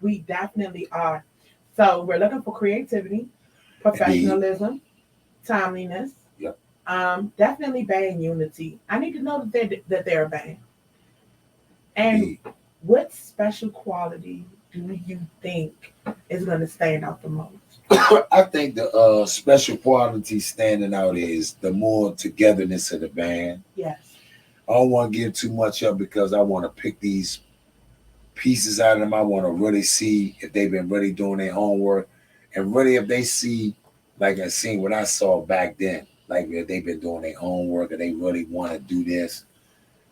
We definitely are. So we're looking for creativity, professionalism, timeliness. Yep. Definitely band unity. I need to know that they're a band. And what special quality do you think is going to stand out the most? I think the special quality standing out is the more togetherness of the band. Yes. I don't want to give too much up because I want to pick these pieces out of them. I want to really see if they've been really doing their homework and really if they see, like I seen what I saw back then, like if they've been doing their homework and they really want to do this.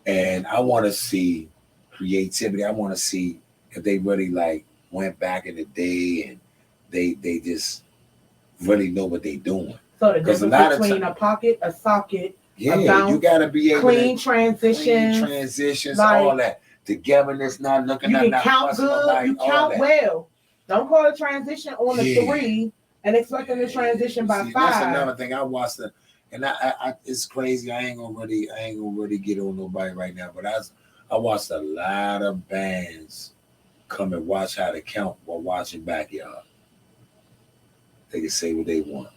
And I want to see creativity. I want to see if they really like went back in the day and they just really know what they're doing. So the difference between a pocket, a socket, a bounce, you gotta be able clean to transitions, like, all that. Togetherness, not looking at you can count good, nobody, you count well. Don't call a transition on a 3 and expect them to transition by 5. That's another thing. I watched it, and I it's crazy. I ain't gonna really get on nobody right now, but I watched a lot of bands come and watch how to count while watching Backyard. They can say what they want.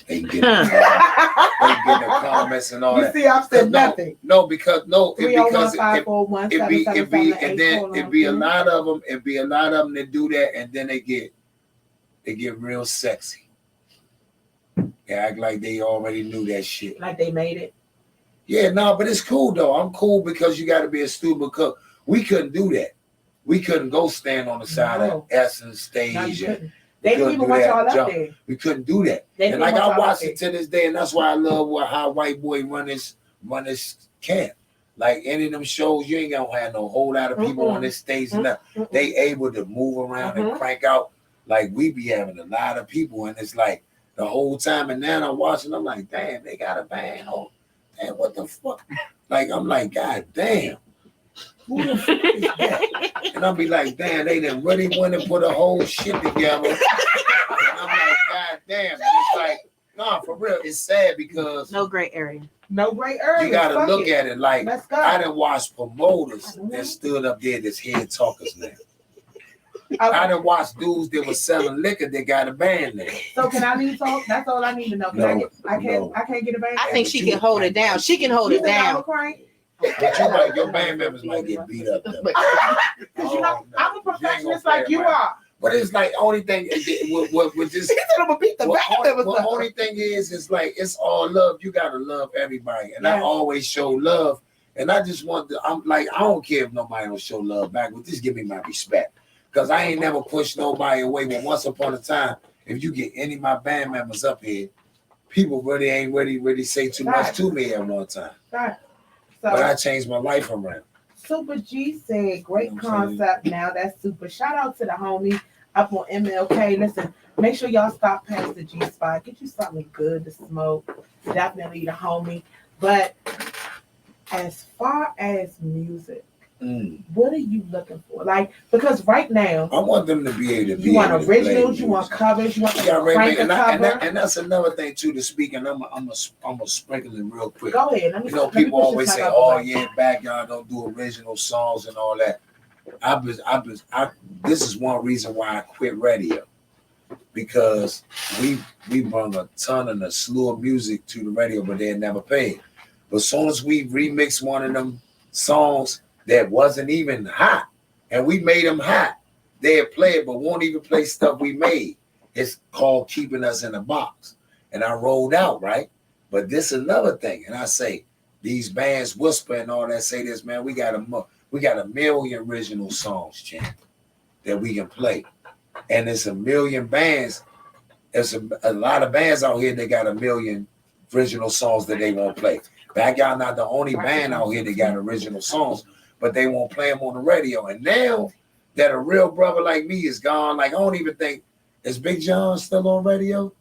They get the comments and all You that. see, I've said nothing. No, because it be a lot of them. It be a lot of them that do that, and then they get real sexy. They act like they already knew that shit. Like they made it. Yeah, no, but it's cool though. I'm cool because you got to be a student because we couldn't do that. We couldn't go stand on the side of Essence stage. No, they didn't even want y'all up there. We couldn't do that. And like I watch it to this day, and that's why I love how White Boy run this camp. Like any of them shows, you ain't gonna have no whole lot of people on this stage and that. They able to move around and crank out. Like we be having a lot of people, and it's like the whole time. And now I'm watching, I'm like, damn, they got a band on. Damn, what the fuck? Like I'm like, God damn. Who the fuck is that? And I'll be like, damn, they done really went and put a whole shit together. And I'm like, God damn. And it's like, nah, for real, it's sad because no gray area. No gray area. You gotta look at it like I done watched promoters that stood up there that's head talkers now. I done watched dudes that was selling liquor that got a band now. So can I need talk? That's all I need to know. I can't get a band. I think she can hold it down. She can hold it down. But you might, your band members might get beat up though. Because you know, I'm a perfectionist like you are. But it's like only thing with this. Only thing is like it's all love. You gotta love everybody, and I always show love. And I just want to. I'm like I don't care if nobody don't show love back, but just give me my respect, because I ain't never pushed nobody away. But once upon a time, if you get any of my band members up here, people really ain't really say too much to me at one time. So, but I changed my life around. Super G said, great concept. Now that's super. Shout out to the homie up on MLK. Listen, make sure y'all stop past the G spot. Get you something good to smoke. Definitely the homie. But as far as music, what are you looking for? Like, because right now, I want them to be able to. You want originals, you want covers, you want crank a cover. And that's another thing too. To speak, and I'm a sprinkle it real quick. Go ahead. People always say, "Oh yeah, backyard don't do original songs and all that." This is one reason why I quit radio, because we brought a ton and a slew of music to the radio, but they never paid. But as soon as we remixed one of them songs that wasn't even hot, and we made them hot, they'll play it, but won't even play stuff we made. It's called keeping us in a box. And I rolled out, right? But this is another thing. And I say, these bands whisper and all that, say this, man, we got a million original songs, champ, that we can play. And it's a million bands. There's a lot of bands out here that got a million original songs that they won't play. Backyard not the only band out here that got original songs, but they won't play them on the radio. And now that a real brother like me is gone, like I don't even think, is Big John still on radio?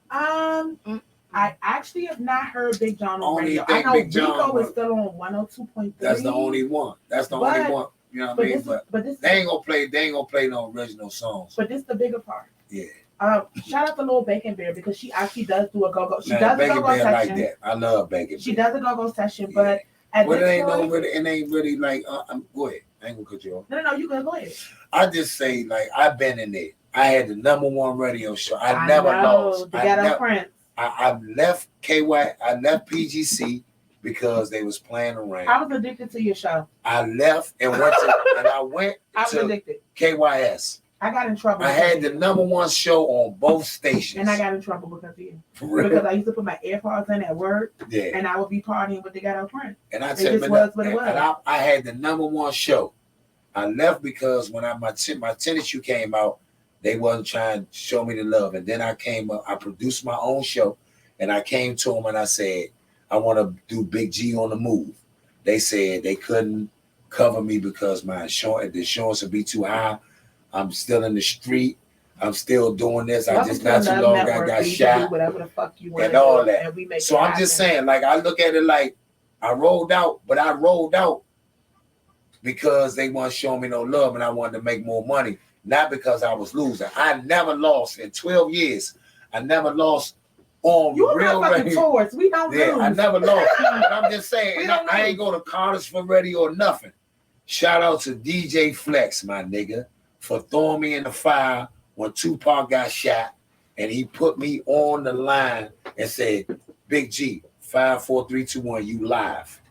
I actually have not heard Big John on radio. I know Rico is still on 102.3. That's the only one. Only one. You know what I mean? But they ain't gonna play no original songs. But this is the bigger part. Yeah. Shout out to Lil Bacon Bear, because she actually does do a go-go. She does a go-go session. Like that. I love Bacon Bear. She does a go-go session, yeah. but at this it point, ain't really like. Go ahead. I ain't gonna cut you off. No, you can go ahead. I just say like I've been in there. I had the #1 radio show. I never lost. I left KY. I left PGC because they was playing around. I was addicted to your show. I left and went to addicted. KYS. I got in trouble. I had the #1 show on both stations. And I got in trouble because of you. Because I used to put my AirPods in at work, and I would be partying with the ghetto friends. And I said, I had the #1 show. I left because when my tennis shoe came out, they wasn't trying to show me the love. And then I came up, I produced my own show, and I came to them and I said, I want to do Big G on the Move. They said they couldn't cover me because the insurance would be too high. I'm still in the street. I'm still doing this. I just not too long I got shot. Whatever the fuck you want and all that. So I'm just saying, like, I look at it like I rolled out, but I rolled out because they weren't showing me no love and I wanted to make more money, not because I was losing. I never lost in 12 years. I never lost on real radio. We don't lose. I never lost. But I'm just saying, I ain't go to college for radio or nothing. Shout out to DJ Flex, my nigga, for throwing me in the fire when Tupac got shot. and he put me on the line and said, Big G, 5, 4, 3, 2, 1, you live.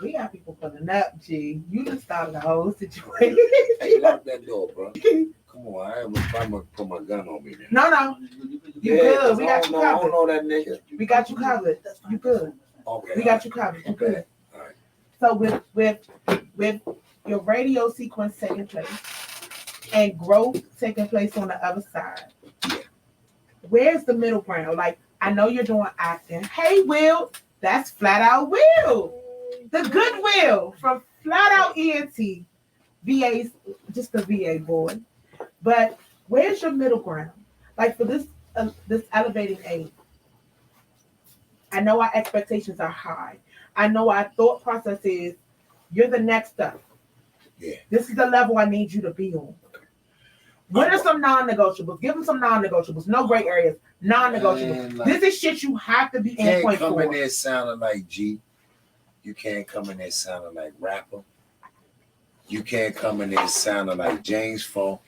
We got people pulling up, G. You just started the whole situation. Hey, lock that door, bro. Come on, I'm gonna put my gun on me now. No. You good. We got you I covered. don't know that nigga. We got you covered. You good. Okay. We got you covered. You Okay. good. All right. So with your radio sequence taking place and growth taking place on the other side, where's the middle ground? Like, I know you're doing acting. Hey, Will, that's Flat Out Will. The good Will from Flat Out ENT. VA's just a VA boy. But where's your middle ground? Like, for this elevating age, I know our expectations are high. I know our thought process is, you're the next up. Yeah. This is the level I need you to be on. What are some non-negotiables? Give them some non-negotiables. No gray areas. Non-negotiables. Man, like, this is shit you have to be you in can't point come for. in there sounding like G. You can't come in there sounding like rapper. You can't come in there sounding like James Funk.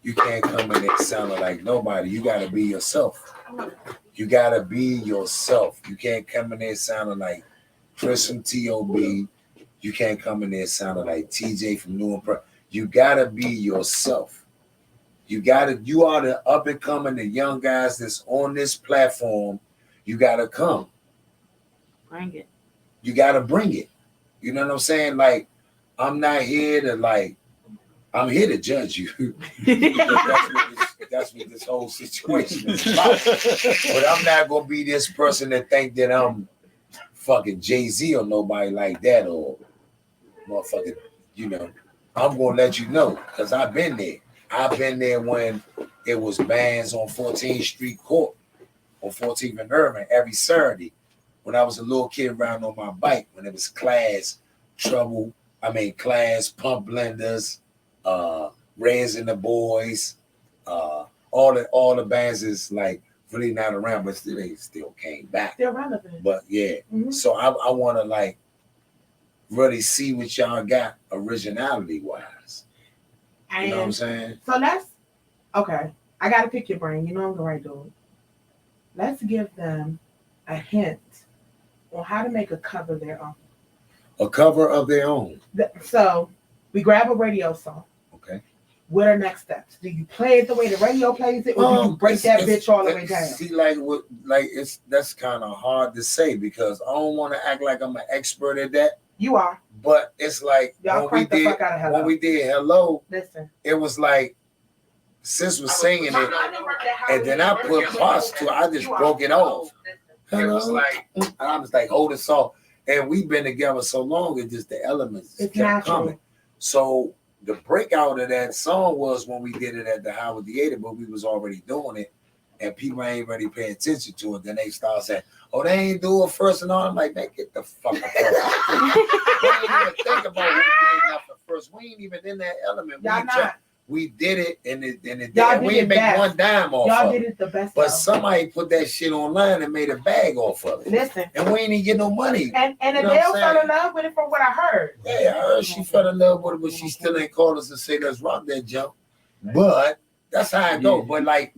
You can't come in there sounding like nobody. You gotta be yourself. You gotta be yourself. You can't come in there sounding like Chris from T.O.B. You can't come in there sounding like TJ from New and Pro. You gotta be yourself. You are the up and coming, the young guys that's on this platform. You gotta come. Bring it. You gotta bring it. You know what I'm saying? Like, I'm not here to I'm here to judge you. That's what this whole situation is about. But I'm not gonna be this person that think that I'm fucking Jay-Z or nobody like that, or motherfucking, I'm gonna let you know, because I've been there. I've been there when it was bands on 14th Street Court, on 14th and Irving every Saturday. When I was a little kid riding on my bike, when it was Class, Pump Blenders, Reds and the Boys, all the bands is like really not around, but they still came back. They're relevant. But yeah, so I want to like really see what y'all got originality wise. You know what I'm saying? So okay. I gotta pick your brain. You know I'm the right dude. Let's give them a hint on how to make a cover of their own. A cover of their own. So we grab a radio song. Okay. What are next steps? Do you play it the way the radio plays it, or do you break that bitch all the way down? See, that's kind of hard to say, because I don't want to act like I'm an expert at that. You are. But it's like y'all crank the fuck out of Hello. When we did Hello, listen, it was like Sis was singing it, and then I put Posse to it. I just broke it off. It was like I was like, hold this off. And we've been together so long, it just the elements kept coming. So the breakout of that song was when we did it at the Howard Theater, but we was already doing it, and people ain't really paying attention to it. Then they start saying, "Oh, they ain't do it first and all." I'm like, man, get the fuck out. We ain't even think about who did nothing first. We ain't even in that element. We did it, and we didn't make one dime off y'all of it. Did it the best. But somebody put that shit online and made a bag off of it. Listen. And we ain't even get no money. And Adele fell in love with it from what I heard. Yeah, I heard she fell in love with it, but she still ain't called us to say let's rock that jump. But that's how it go. But like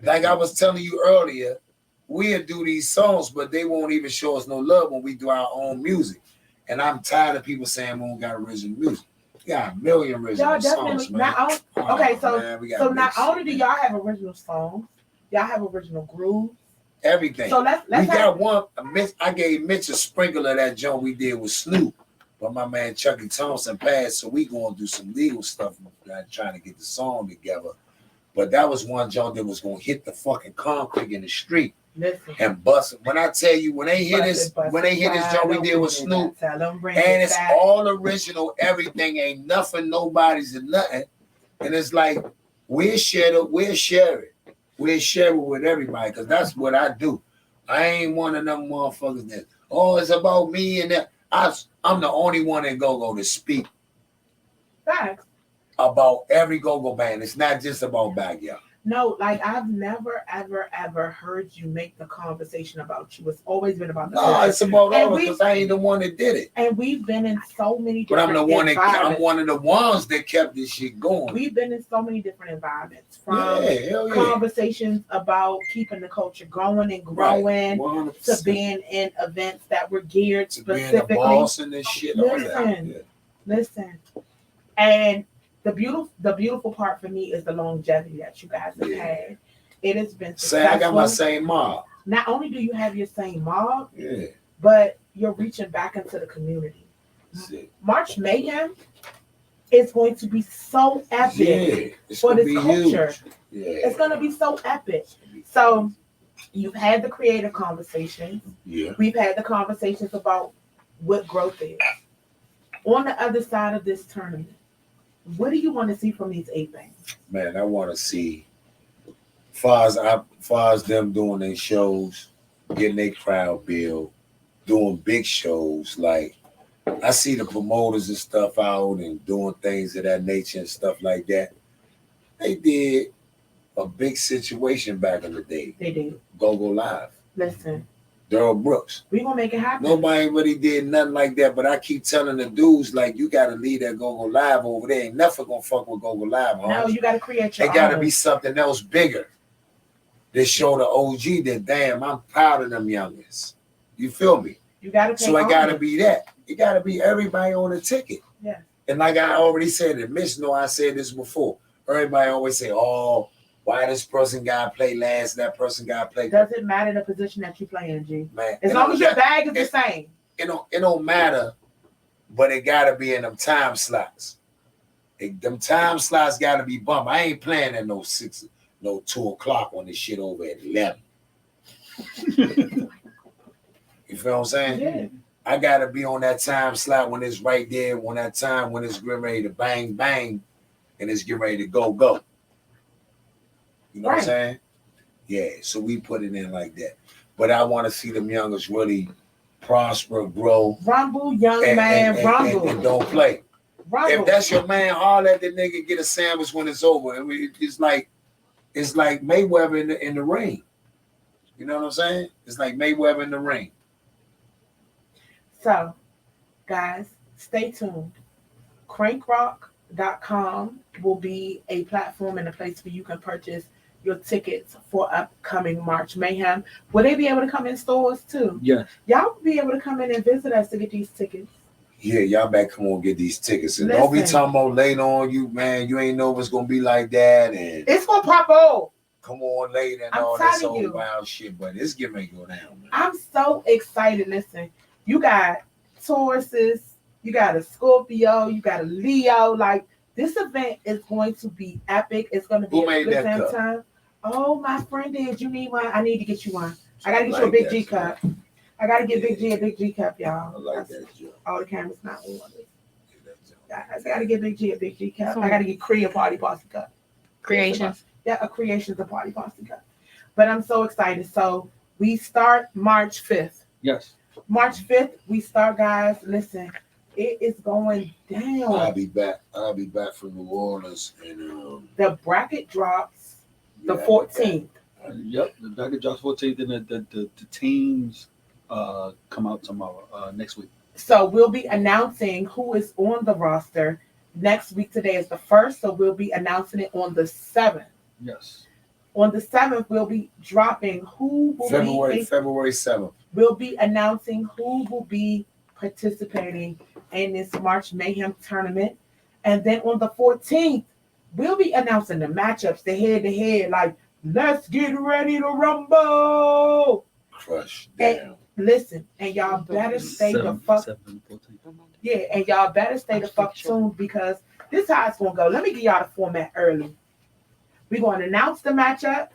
I was telling you earlier, we'll do these songs, but they won't even show us no love when we do our own music. And I'm tired of people saying we don't got original music. We got a million original songs, man. So not only do y'all have original songs, y'all have original grooves. Everything. So let's got one. I gave Mitch a sprinkle of that joint we did with Snoop, but my man Chucky Thompson passed, so we gonna do some legal stuff, trying to get the song together. But that was one joint that was gonna hit the fucking concrete in the street. Listen. And bust it. When I tell you, when they hit this joint we did with Snoop, and it's all original, everything, ain't nothing, nobody's and nothing. And it's like, we'll share it with everybody, because that's what I do. I ain't one of them motherfuckers that, it's about me and that. I'm the only one in go-go to speak facts about every go-go band. It's not just about Backyard. No, like I've never, ever heard you make the conversation about you. It's always been about the No, culture. it's about And all we- because I ain't the one that did it. And we've been in so many But different I'm the one that I'm environments. one of the ones that kept this shit going. We've been in so many different environments, from Yeah, hell yeah. conversations about keeping the culture going and growing, Right. to 100%. being in events that were geared To being a specifically. boss and this shit. All that. Listen. Yeah. Listen, and the beautiful part for me is the longevity that you guys have Yeah. had. It has been Say I got my successful. same mob. Not only do you have your same mob, Yeah. but you're reaching back into the community. Shit. March Mayhem is going to be so epic Yeah. It's for gonna this be culture. huge. Yeah. It's going to be so epic. So you've had the creative conversations. Yeah. We've had the conversations about what growth is. On the other side of this tournament, what do you want to see from these 8 bands? Man, I want to see far as them doing their shows, getting their crowd build, doing big shows. Like I see the promoters and stuff out and doing things of that nature and stuff like that. They did a big situation back in the day. They did. Go Live. Listen, Daryl Brooks. we're going to make it happen. Nobody really did nothing like that, but I keep telling the dudes, like, you got to leave that Go Live over there. Ain't never going to fuck with Go Live, huh? No, you got to create your It got to own. be something else bigger. That show the OG that, damn, I'm proud of them youngins. You feel me? You got to. So it got to be that. It got to be everybody on the ticket. Yeah. And like I already said, and Mitch know I said this before. Everybody always say, oh, why this person got to play last, that person got to play. Doesn't matter the position that you play in, G. Man, As long as your bag is the same. It don't matter, but it got to be in them time slots. Them time slots got to be bumped. I ain't playing at no 2 o'clock when this shit over at 11. You feel what I'm saying? Yeah. I got to be on that time slot when it's right there, when it's getting ready to bang, bang, and it's getting ready to go. You know what I'm saying? Yeah, so we put it in like that. But I want to see them youngers really prosper, grow, Rumble, young man, rumble. and don't play. Rumble. If that's your man, holler at the nigga, get a sandwich when it's over. I mean, it's like Mayweather in the ring. You know what I'm saying? It's like Mayweather in the ring. So, guys, stay tuned. Crankrock.com will be a platform and a place where you can purchase your tickets for upcoming March Mayhem. Will they be able to come in stores too? Yes. Y'all will be able to come in and visit us to get these tickets. Yeah, y'all better come on get these tickets. And don't be Listen. talking about later on, you man, you ain't know if it's gonna be like that. And It's gonna pop off. come on later and I'm all that telling old you. wild shit. But it's getting ready to go down, man. I'm so excited. Listen, you got Tauruses, you got a Scorpio, you got a Leo. Like, this event is going to be epic. It's going to be Who a made good that damn cup? time. Oh, my friend did. You need one? I need to get you one. I got to get I you a like big that G shit. cup. I got to get Big G a big G cup, y'all. I like that joke. All the cameras not on. Get that joke. I got to get Big G a big G cup. I got to get Cree a party Posse cup. Creations. Yeah, a Creations a party Posse cup. But I'm so excited. So we start March 5th. Yes. March 5th, we start, guys. Listen, it is going down. I'll be back from New Orleans and The bracket drops the yeah, 14th. Yep. The bracket drops 14th, and the teams come out tomorrow, next week. So we'll be announcing who is on the roster next week. Today is the 1st, so we'll be announcing it on the 7th. Yes. On the 7th, we'll be dropping who will February 7th. We'll be announcing who will be participating in this March Mayhem tournament. And then on the 14th, we'll be announcing the matchups, the head-to-head, like, let's get ready to rumble. Crush And down. listen, and y'all better stay the fuck. 7, 14. Yeah, and y'all better stay the fuck tuned, because this is how it's gonna go. Let me give y'all the format early. We're gonna announce the matchups.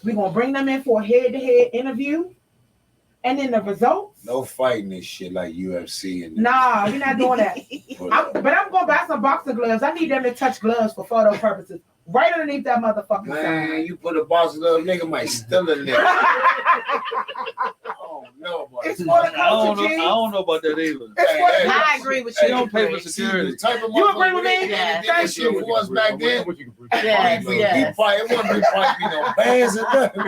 We're gonna bring them in for a head-to-head interview. And then the results. No fighting this shit like UFC and Nah, we're not doing that. But I'm gonna buy some boxing gloves. I need them to touch gloves for photo purposes. Right underneath that motherfucking man, sign. you put a box of little nigga might steal a nigga. Oh no, boy. It's for the I don't culture, know. I G. don't know about that either. It's for the I agree with They you. don't pay for Kapri. security. The type of You agree with motherfucker me? that did Thank that shit you. for us back then. Yes, He yes. probably, it wasn't probably be no bands and nothing.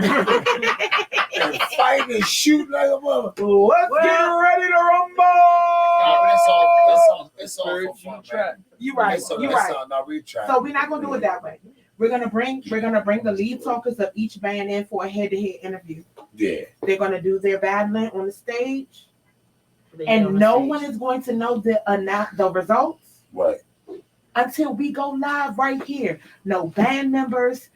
And fighting and shooting like a mother. Let's get ready to rumble. Yeah, but it's all Spirit, for fun, track. man. You right. You right. No, we try. So we're not gonna do it that way. We're gonna bring the lead talkers of each band in for a head-to-head interview. Yeah. They're gonna do their battling on the stage, They and on the no stage. one is going to know the results What? until we go live right here. No band members,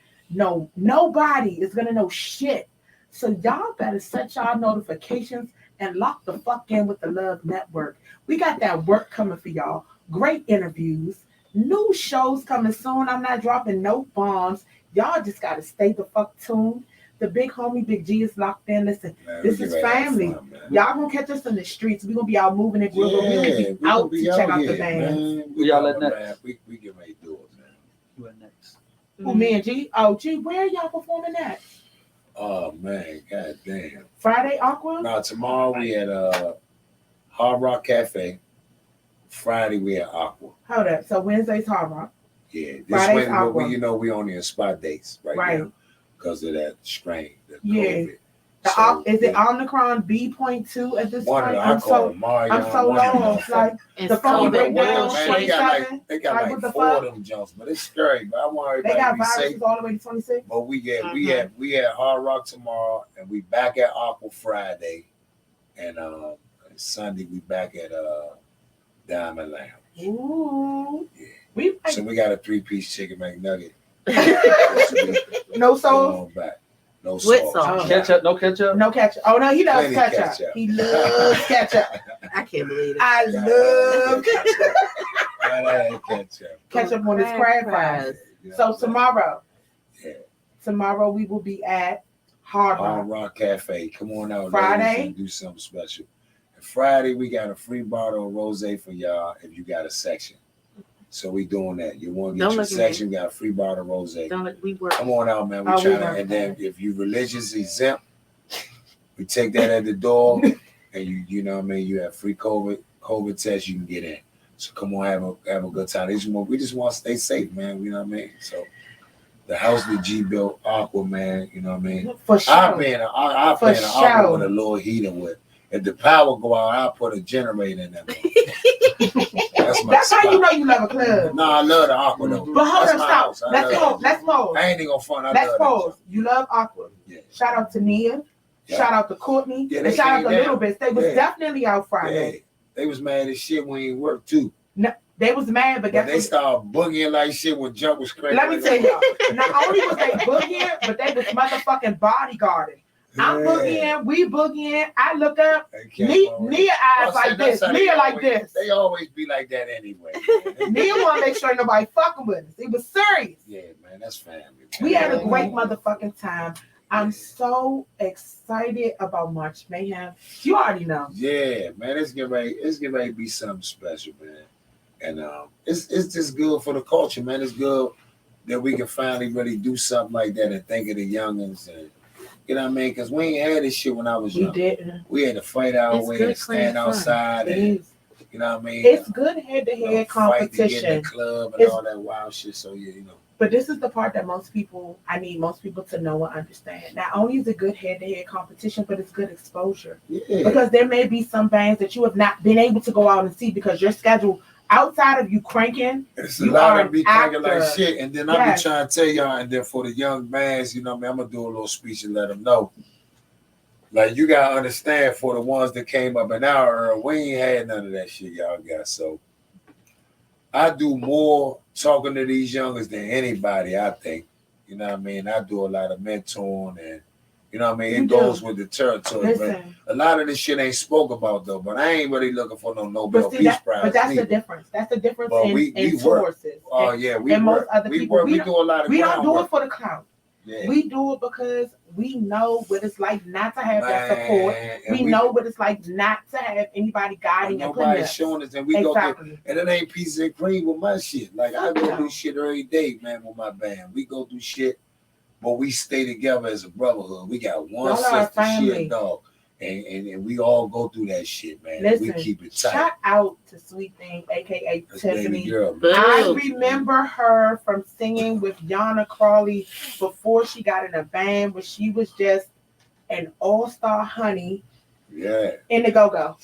nobody is gonna know shit. So y'all better set y'all notifications and lock the fuck in with the Love Network. We got that work coming for y'all. Great interviews, new shows coming soon. I'm not dropping no bombs. Y'all just gotta stay the fuck tuned. The big homie Big G is locked in. Listen, Man, this we is get ready to have family. fun, man. Y'all gonna catch us in the streets. We gonna be out moving and grooving. Yeah, We gonna be out to check out the here, band. man. We y'all love at it, next? man. We get ready to do it, man. You at next? Who, me and G? Oh, G, where are y'all performing at? Oh man, god damn. Friday, Aqua? Now tomorrow we at Hard Rock Cafe. Friday we at Aqua. Hold up. So Wednesday's Hard Rock. Yeah. This Friday's way, Aqua. we only in spot dates right now because of that strain, the Yeah. COVID. Is it Omicron B.2 at this One point? of the, I call them Mario. I'm so lost. Like It's the phone COVID breakdown, bullshit. Man, they got Like, like what the 4 fuck? of them jumps, but it's scary. But I want they everybody got to be safe. viruses all the way to 26. But we at Hard Rock tomorrow, and we back at Aqua Friday, and Sunday we back at Diamond Lounge. Ooh. Yeah. So we got a 3-piece chicken McNugget. No Go sauce. on back. No With sauce. sauce. Ketchup? No ketchup? No ketchup. Oh no, he loves Plenty ketchup. ketchup. He loves ketchup. I can't believe it. I love ketchup. Gotta have ketchup. Ketchup on his crab fries. You know So what I'm saying? tomorrow we will be at Hard Rock. Hard Rock Cafe. Come on out, Friday? ladies, and do something special. And Friday we got a free bottle of rosé for y'all if you got a section. So we doing that. You want to get Don't your look at me. section? We got a free bottle of rosé. Don't we work? Come on out, man. We Oh, we trying to, work and then hard. if you religious exempt, we take that at the door, and you know what I mean. You have free COVID test, you can get in. So come on, have a good time. We just want to stay safe, man. You know what I mean. So the house that G built, Aqua, man. You know what I mean. For sure. I've been an For Aqua sure. with a little heater with. If the power go out, I'll put a generator in that. That's my That's how you spot. know you love a club. No, I love the Aqua though. But hold That's on, my stop. house. I Let's love pause. it. Let's pause. I ain't even gonna front. I Let's love pause. that. You love Aqua. Yeah. Shout out to Nia. Yeah. Shout out to Courtney. Yeah, and they shout out came to down. Little Bits. They was Yeah. definitely out Friday. Yeah. They was mad as shit when he worked too. They was mad, but But guess they what? started boogieing like shit when Jump was crazy. Let me tell y'all. Not only was they boogieing, but they was motherfucking bodyguarding. I'm boogieing, we boogieing. I look up, Nia eyes like this, Nia like this. They always be like that anyway. Nia want to make sure nobody fucking with us. It was serious. Yeah, man, that's family. Man. We had a great motherfucking time. I'm so excited about March Mayhem. You already know. Yeah, man, it's getting ready to be something special, man. And it's just good for the culture, man. It's good that we can finally really do something like that and think of the youngins and you know what I mean? Because we ain't had this shit when I was We young. didn't. We had to fight our It's way good, and stand clean fun. outside It and is. you know what I mean? It's good head to You know, head fight to get in competition. the club and It's- all that wild shit. So yeah, you know. But this is the part that I need most people to know and understand. Not only is it good head to head competition, but it's good exposure. Yeah. Because there may be some bands that you have not been able to go out and see because your schedule outside of you cranking. It's a You lot are of be an cranking like actor. shit. And then I Yes. be trying to tell y'all, and then for the young bands, you know what I mean, I'm gonna do a little speech and let them know. Like you gotta understand for the ones that came up an hour early, we ain't had none of that shit y'all got. So I do more talking to these youngers than anybody, I think. You know what I mean? I do a lot of mentoring and you know what I mean? You It do. goes with the territory. Listen, But a lot of this shit ain't spoke about though. But I ain't really looking for no Nobel but see Peace that, Prize. but that's neither. the difference. That's the difference But in we work. sources. Oh yeah, we and most work. other We people, work. we We don't- do a lot of We don't do groundwork. it for the clout. Yeah. We do it because we know what it's like not to have that support. Man, and We know what it's like not to have anybody guiding and putting nobody's us. showing us, and we go through, Exactly. and it ain't pieces and cream with my shit. Like I go No. through shit every day, man, with my band. We go through shit but we stay together as a brotherhood. We got one Y'all are a sister, she family. a dog. And we all go through that shit, man. Listen, we keep it tight. shout out to Sweet Thing, aka That's baby Tiffany. girl. I remember her from singing with Yana Crawley before she got in a band, where she was just an all-star honey. Yeah. In the go-go.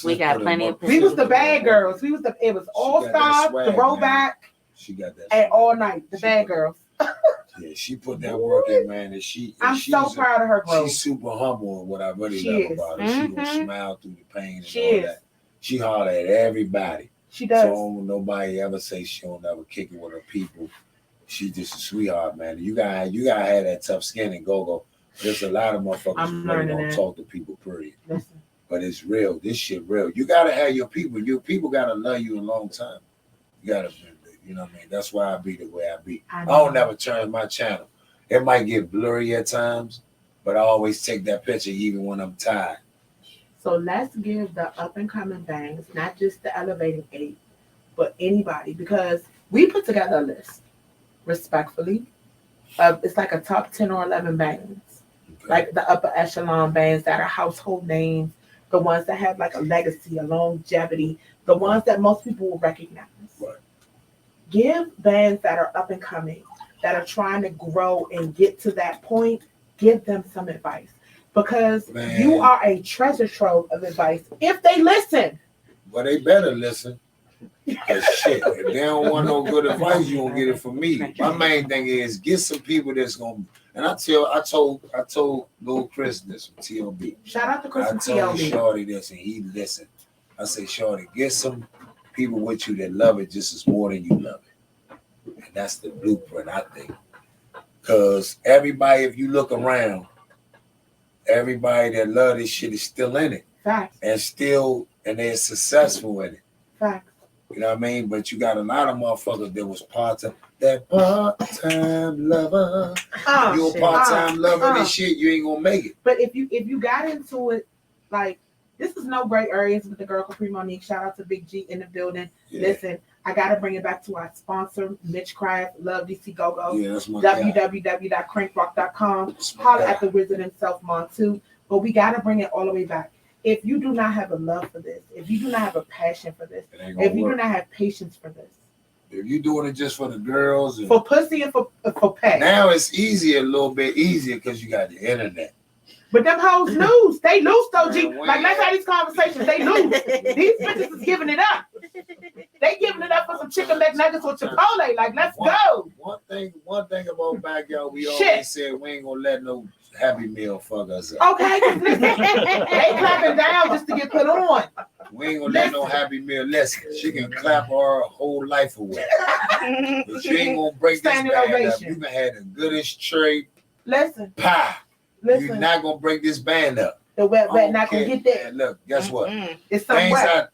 We got plenty of We was the bad girls. It was all-star, throwback, she got that and all night. The bad girls. Yeah, she put that work in, man. I'm so proud of her growth. She's super humble, and what I really She love is. about her. She gonna smile through the pain and She all is. that. She holler at everybody. She does. So nobody ever say she don't ever kick it with her people. She just a sweetheart, man. You gotta have that tough skin and go. There's a lot of motherfuckers who really don't talk to people, period. Listen. But it's real. This shit real. You gotta have your people. Your people gotta love you a long time. You gotta, you know what I mean? That's why I be the way I be. I don't never turn my channel. It might get blurry at times, but I always take that picture even when I'm tired. So let's give the up and coming bands, not just the Elevating 8, but anybody, because we put together a list, respectfully. It's like a top 10 or 11 bands, like the upper echelon bands that are household names, the ones that have like a legacy, a longevity, the ones that most people will recognize. Right. Give bands that are up and coming, that are trying to grow and get to that point, give them some advice. Because you are a treasure trove of advice if they listen. Well, they better listen. Cause shit, if they don't want no good advice, you won't get it from me. My main thing is get some people that's gonna. And I told Lil Chris this from TLB. Shout out to Chris from TLB. I told Shorty this, and he listened. I say, Shorty, get some people with you that love it just as more than you love it. And that's the blueprint, I think. Cause everybody, if you look around, everybody that love this shit is still in it. Facts. And they're successful in it. Facts. You know what I mean? But you got a lot of motherfuckers that was part-time lover. You a part-time lover and shit, you ain't gonna make it. But if you got into it, like, this is no gray areas with the girl Kapri Monique. Shout out to Big G in the building. Yeah. Listen, I gotta bring it back to our sponsor, Mitch Craft, Love DC Go Go. Yeah, that's my www.crankrock.com. Holler at the wizard himself, Montu. But we gotta bring it all the way back. If you do not have a love for this, if you do not have a passion for this, if you do not have patience for this, if you're doing it just for the girls, and for pussy and for pay. Now it's easier, a little bit easier, because you got the internet. But them hoes lose. They lose, though, G. Like, let's have these conversations. They lose. These bitches is giving it up. They giving it up for some chicken McNuggets or Chipotle. Like, let's go. One thing about backyard, we always said we ain't gonna let no Happy Meal fuck us up. Okay, listen, they clapping down just to get put on. We ain't gonna let no Happy Meal. Listen, she can clap her whole life away. But she ain't gonna break this band up. You can have the goodest tray. Listen. Pie. You're not gonna break this band up. The wet not gonna get there. Man, look, guess what? It's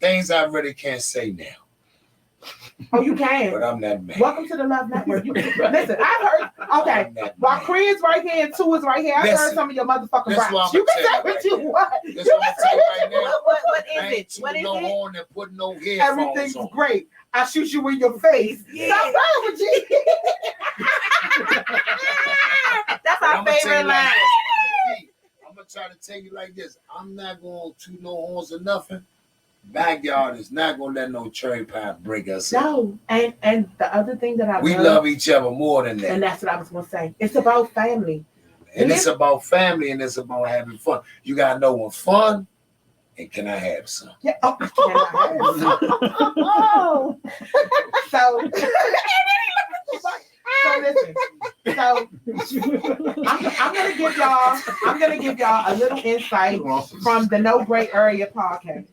things I really can't say now. Oh, you can. But I'm that man. Welcome to the Love Network. Listen, I've heard. Okay, while Chris right here and Two is right here, I've heard some of your motherfucking raps. You can say what you want. You can say what you want. What is it? What is no it? horn and put no headphones Everything's on. great. I shoot you in your face. Yeah. Stop playing with you. That's our favorite line. I'm gonna try to tell you like this. I'm not gonna toot no horns or nothing. Backyard is not gonna let no cherry pie break us up. No, and the other thing that we love each other more than that. And that's what I was gonna say. It's about family. And it's about family, and it's about having fun. You gotta know when fun, and can I have some? Yeah. Oh, can I have some? So listen. So I'm gonna give y'all a little insight from the No Gray Area podcast.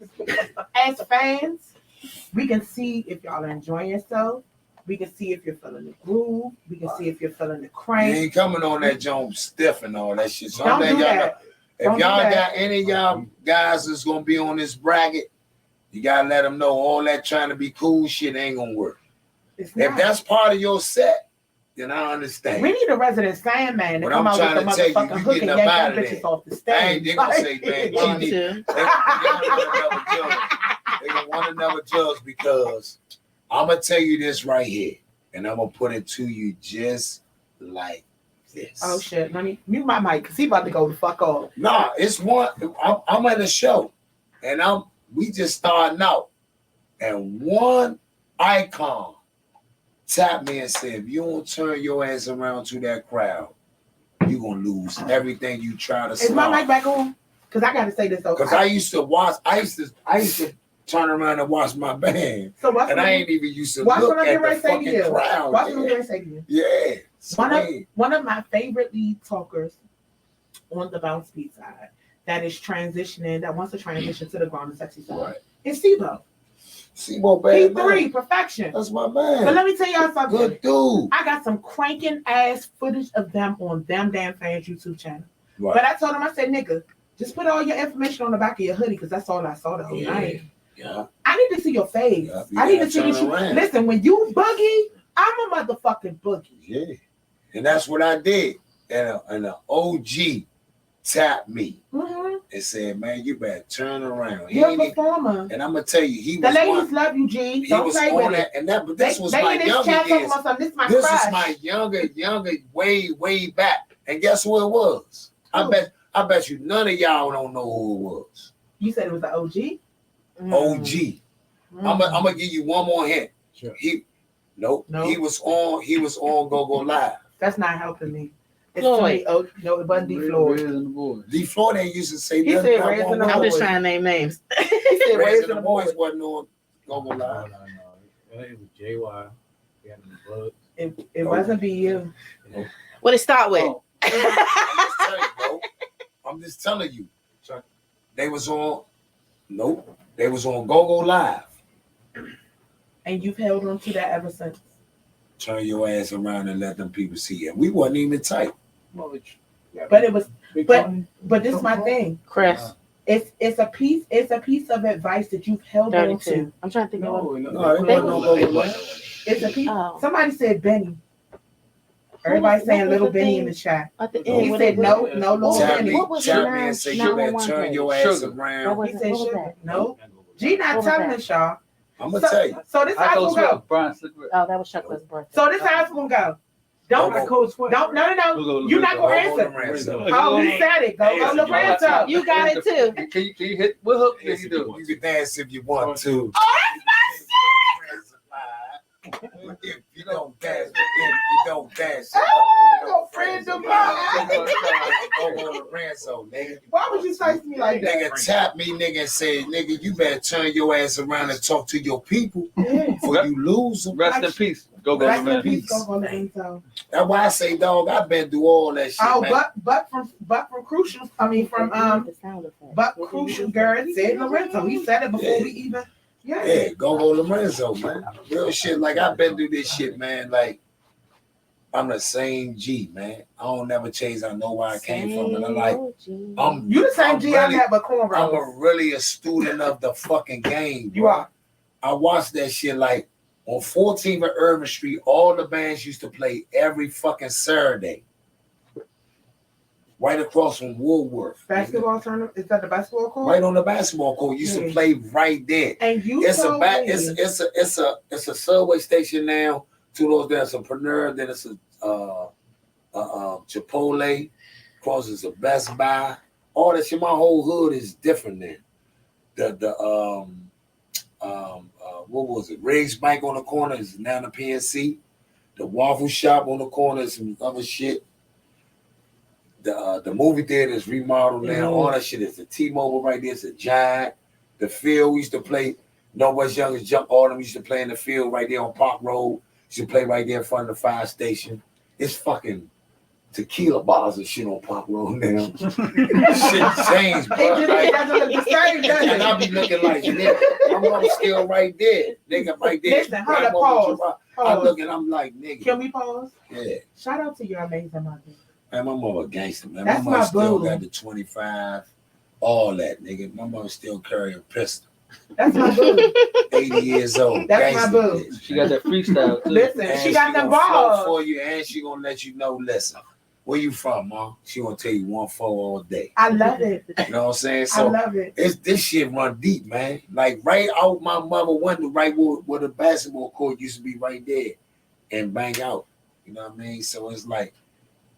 As fans, we can see if y'all are enjoying yourself. We can see if you're feeling the groove. We can see if you're feeling the crank. You ain't coming on that joint stiff and all that shit. So Don't do that. If y'all got any of y'all guys that's gonna be on this bracket, you gotta let them know all that trying to be cool shit ain't gonna work. If that's part of your set, then I understand. We need a resident Sandman to come out with the motherfucking hook and yank them bitches off the stage. I ain't gonna say, man, they gonna want another judge because I'm gonna tell you this right here, and I'm gonna put it to you just like this. Oh shit! Let me mute my mic because he about to go the fuck off. Nah, it's one. I'm at a show, and we just starting out, and one icon tapped me and said, "If you don't turn your ass around to that crowd, you gonna lose everything you try to." Is my mic back on? Because I got to say this though. Because I used to turn around and watch my band, So and I ain't even used to watch look what I'm at the getting ready to say to fucking you. crowd. Watch what I'm getting ready to say to you. Yeah. One of my favorite lead talkers on the bounce beat side that is transitioning, that wants to transition to the grown and sexy side. Right. It's Sibo. Sibo, bad P3, man. perfection. That's my man. But let me tell y'all something. Good dude. I got some cranking ass footage of them on Them Damn Fans YouTube channel. Right. But I told him, I said, nigga, just put all your information on the back of your hoodie because that's all I saw the whole night. Yeah. I need to see your face. Yeah, I need to see turn you. around. Listen, when you boogie, I'm a motherfucking boogie. Yeah. And that's what I did. And an OG tapped me and said, man, you better turn around. You're a performer. And I'm going to tell you, he The was ladies love you, G. He Don't was play on with that. it. And that, but this was my in this younger chat years. talking about something. This This crush. is my younger, way back. And guess who it was? Who? I bet you none of y'all don't know who it was. You said it was an OG? OG. I'm gonna give you one more hint. Sure. Nope. He was on Go Go Live. That's not helping me. It's Floyd. Oh, no, it wasn't D. Floyd. D. Floyd ain't used to say He nothing. said Raising the I'm just Boys. trying to name names. He said Raising the Boys wasn't on Go Go Live. No. It was JY. We had the blood. It wasn't be you. What did it start with? Oh. I'm just telling you. They was on. Nope. They was on Go Go Live. And you've held on to that ever since. Turn your ass around and let them people see it. We wasn't even tight. But it was. But this is my thing. Chris. It's a piece of advice that you've held on 32. to. I'm trying to think of what. No, they wasn't on Go Go Live. It's a piece. Oh. Somebody said Benny. Everybody saying little Benny in the chat. At the He end, said no little Tap Benny. me, What was tap the me and say you better 911 turn your page? ass Sugar. around. He said What was sugar. that? No. G not What was telling that? us, y'all. I'm gonna tell you. So this I how go it's gonna go. to Brian Slicker. Oh, that was Chuck's birthday. So this how it's gonna go. Don't no. You're not gonna answer. Oh, he said it. Go Lorenzo. You got it too. Can you hit what hook can you do? You can dance if you want to. Oh, that's If you don't dance, if you don't dance, Oh, friend of mine. go on Lorenzo, nigga. Why would you say to me like that? Nigga tap me, nigga, and say, nigga, you better turn your ass around and talk to your people before you lose them. Rest in peace. Go Rest in man. peace, go Lorenzo. That's why I say, dog, I've been through all that shit, Oh, man. but from Crucial, I mean from but Crucial Girl said Lorenzo. He said it before we even Yeah, go Lorenzo, man. Real shit. Like, I've been through this shit, man. Like, I'm the same G, man. I don't never change. I know where I came from. And I'm like, You the same G I have, but cornrows. I'm really a student of the fucking game. You bro. are. I watched that shit like on 14th and Irvin Street. All the bands used to play every fucking Saturday. Right across from Woolworth. Basketball tournament? Is that the basketball court? Right on the basketball court. Used to play right there. And you It's told me. it's a subway station now. To those there's a Panera, then it's a Chipotle, crosses a Best Buy. All that shit. My whole hood is different then. What was it? Riggs Bank on the corner is now the PNC. The Waffle Shop on the corner is some other shit. The movie theater is remodeled now. All that shit is the T-Mobile right there. It's a Giant. The field we used to play. Nobody's Young as Jump. All them used to play in the field right there on Park Road. Used to play right there in front of the fire station. It's fucking tequila bars and shit on Park Road now. Shit changed, bro. It doesn't look the same, does And I it? be looking like, nigga, my mama's still right there. Nigga, right there. Listen, hold up, pause. I look and I'm like, nigga. Can we pause? Yeah. Shout out to your amazing mother. Man, my mama a gangster, man. That's my mama my still boo. got the 25, all that, nigga. My mama still carry a pistol. That's my boo. 80 years old. That's my gangster boo. bitch, She got that freestyle too. Listen, And she got them gonna flow balls. for you, and she gonna let you know, listen, where you from, mom? She gonna tell you 1-4 all day. I love it. You know what I'm saying? I So love it. it's this shit run deep, man. Like right out my mother window, right where the basketball court used to be right there, and bang out. You know what I mean? So it's like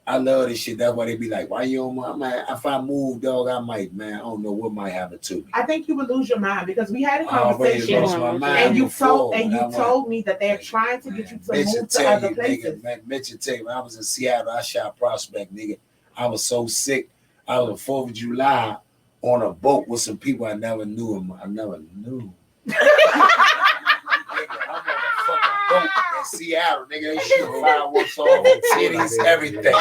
I love this shit. That's why they be like, why you on my, if I move, dog, I might, man, I don't know what might happen to me. I think you would lose your mind because we had a I already conversation lost my mind and you before, told me that they're trying to get you to move to other places. Mitch will tell you, when I was in Seattle, I shot Prospect, nigga. I was so sick. I was on 4th of July on a boat with some people I never knew. I never knew. Nigga, I'm on a fucking boat in Seattle, nigga. They shoot fireworks off, titties, everything.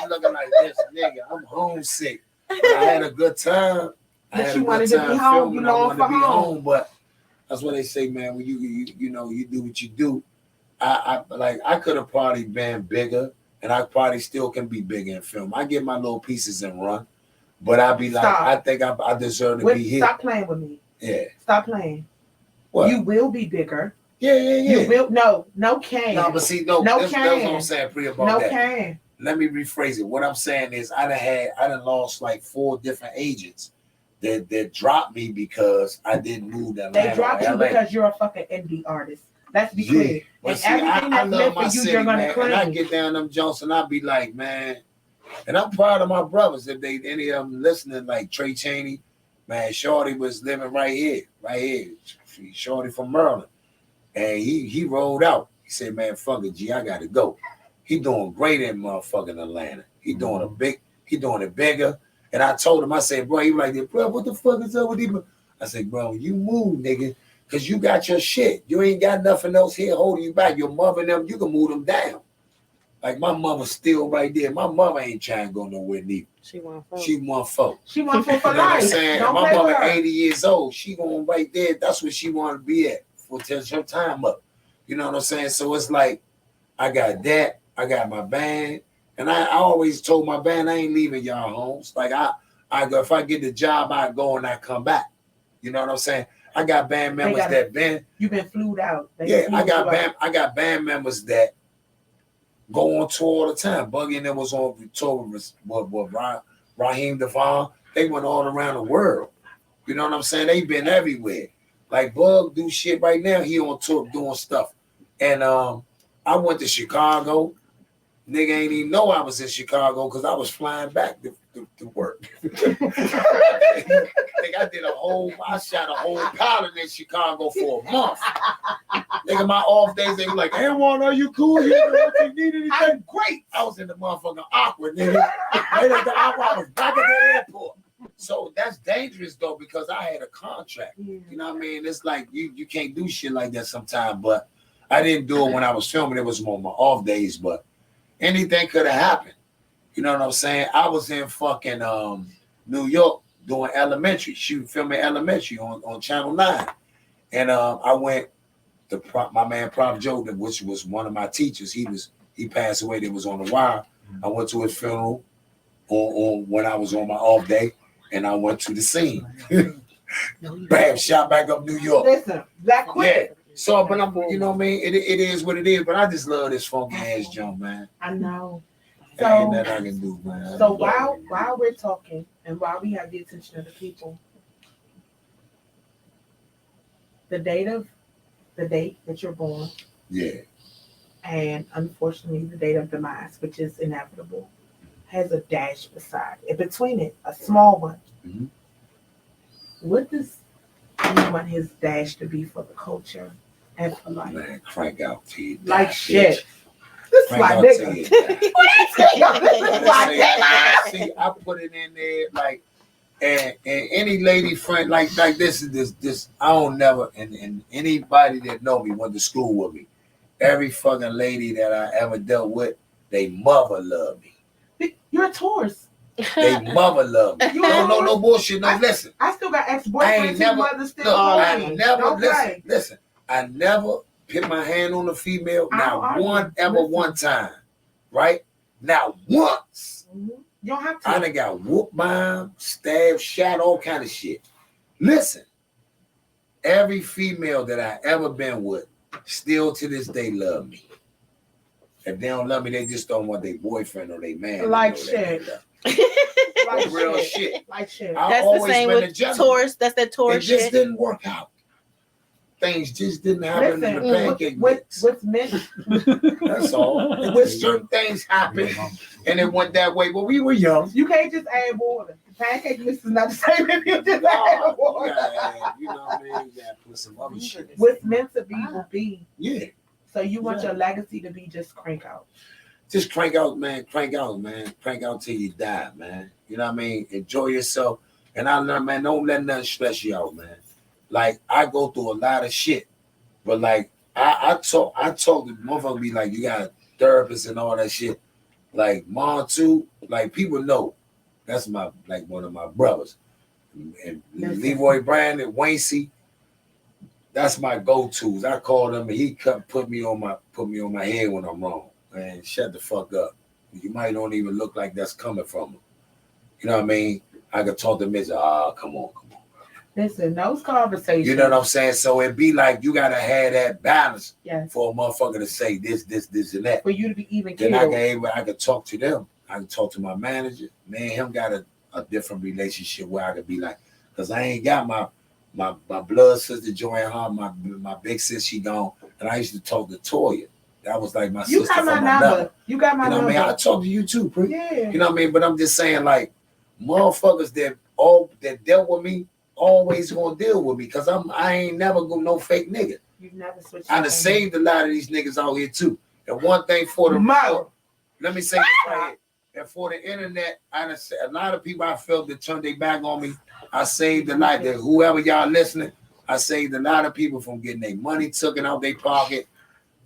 I'm looking like this, nigga. I'm homesick. But I had a good time. But you wanted to be home. You long for home. But that's what they say, man. When you know, you do what you do. I could have probably been bigger, and I probably still can be bigger in film. I get my little pieces and run, but I be like, I think I deserve to be here. Stop playing with me. Yeah. Stop playing. What? You will be bigger. Yeah. You will. No can. No, but see, that's what I'm saying, Pri, about no that. Can. Let me rephrase it. What I'm saying is, I done lost like 4 different agents that dropped me because I didn't move to Atlanta. They dropped you because you're a fucking indie artist. Let's be clear. And see, everything that's meant for you, city, you're gonna man. claim. And I get down them jumps and I be like, man, and I'm proud of my brothers. If any of them listening, like Trey Chaney, man, Shorty was living right here. Shorty from Maryland. And he rolled out. He said, man, fuck it, G, I gotta go. He doing great in motherfucking Atlanta. He doing it bigger. And I told him, I said, bro, he was like, bro, what the fuck is up with you? I said, bro, you move, nigga, because you got your shit. You ain't got nothing else here holding you back. Your mother and them, you can move them down. Like my mother's still right there. My mother ain't trying to go nowhere neither. She want folk. She want folk for You know what I'm life. saying? Don't My play mother with her. 80 years old. She going right there. That's where she want to be at for till her time up. You know what I'm saying? So it's like, I got that. I got my band. And I always told my band, I ain't leaving y'all homes. Like I go, if I get the job, I go and I come back. You know what I'm saying? I got band members You've been flued out. I got band members that go on tour all the time. Buggy and them was on tour with Raheem Devon. They went all around the world. You know what I'm saying? They been everywhere. Like Bug do shit right now. He on tour doing stuff. And I went to Chicago. Nigga ain't even know I was in Chicago because I was flying back to work. I shot a whole pilot in Chicago for a month. Nigga, my off days, they were like, Anwar, are you cool? You need anything? I'm great. I was in the motherfucking awkward, nigga. Right at the awkward, I was back at the airport. So that's dangerous though, because I had a contract. You know what I mean? It's like you can't do shit like that sometimes, but I didn't do it when I was filming. It was more my off days, but anything could have happened. You know what I'm saying? I was in fucking New York doing elementary, filming elementary on Channel 9. And I went to my man Prof Joe, which was one of my teachers. He passed away. That was on the wire. I went to his funeral on when I was on my off day, and I went to the scene. Bam, shot back up New York. Listen, that quick. Yeah. So, but I'm, you know what I mean? It is what it is. But I just love this funky ass jump, man. I know. So, ain't that I can do, man. So while we're talking and while we have the attention of the people, the date that you're born, and unfortunately the date of demise, which is inevitable, has a dash beside it. Between it, a small one. Mm-hmm. What does he want his dash to be for the culture and for life? Man, crank out to you. Like shit. Bitch. This is my nigga. See, I put it in there like, and any lady friend like this is this. I don't never and anybody that know me went to school with me. Every fucking lady that I ever dealt with, they mother love me. You're a Taurus. They mother love me. No bullshit. No, listen. I still got ex-boyfriends whose mother still Listen. I never put my hand on a female. Not one time. Right? Not once. Mm-hmm. You don't have to. I done got whooped by him, stabbed, shot, all kind of shit. Listen. Every female that I ever been with still to this day love me. If they don't love me, they just don't want their boyfriend or their man. Like shit. Like real shit. Like shit. That's the same with Taurus. That's that Taurus shit. It just didn't work out. things just didn't happen Listen, in the pancake with mix. mint, That's all. With certain things happen, and it went that way. But we were young. you can't just add water. The pancake mix is not the same if you just add water. You know what I mean? You gotta put some other shit. What's meant to be will be. Yeah. So you want your legacy to be just crank out. Just crank out, man. Crank out, man. Crank out till you die, man. You know what I mean? Enjoy yourself. And I learned, man, don't let nothing stress you out, man. Like, I go through a lot of shit. But like, I talk to motherfuckers be like, you got a therapist and all that shit. Like, Mom too, like, people know. That's my, like, one of my brothers. And Leroy Brandon, Wacy, that's my go-tos. I call him and he put me on my head when I'm wrong. Man, shut the fuck up. You might don't even look like that's coming from him. You know what I mean? I could talk to him and say, come on. Listen, those conversations. You know what I'm saying? So it'd be like you gotta have that balance for a motherfucker to say this, and that. For you to be even then killed. I could talk to them. I could talk to my manager. Man, him got a different relationship where I could be like, because I ain't got my blood sister Joanne Hart, my big sis, she gone. And I used to talk to Toya. That was like my sister from another. You got my number. You know what I mean? I talk to you too, Pre. Yeah. You know what I mean? But I'm just saying, like, motherfuckers that dealt with me always gonna deal with me because I ain't never go no fake nigga. You've never switched. I done saved a lot of these niggas out here too. And one thing for the let me say this right here. And for the internet, I done a lot of people I felt that turned their back on me. I saved a lot. That whoever y'all listening, I saved a lot of people from getting their money taken out their pocket,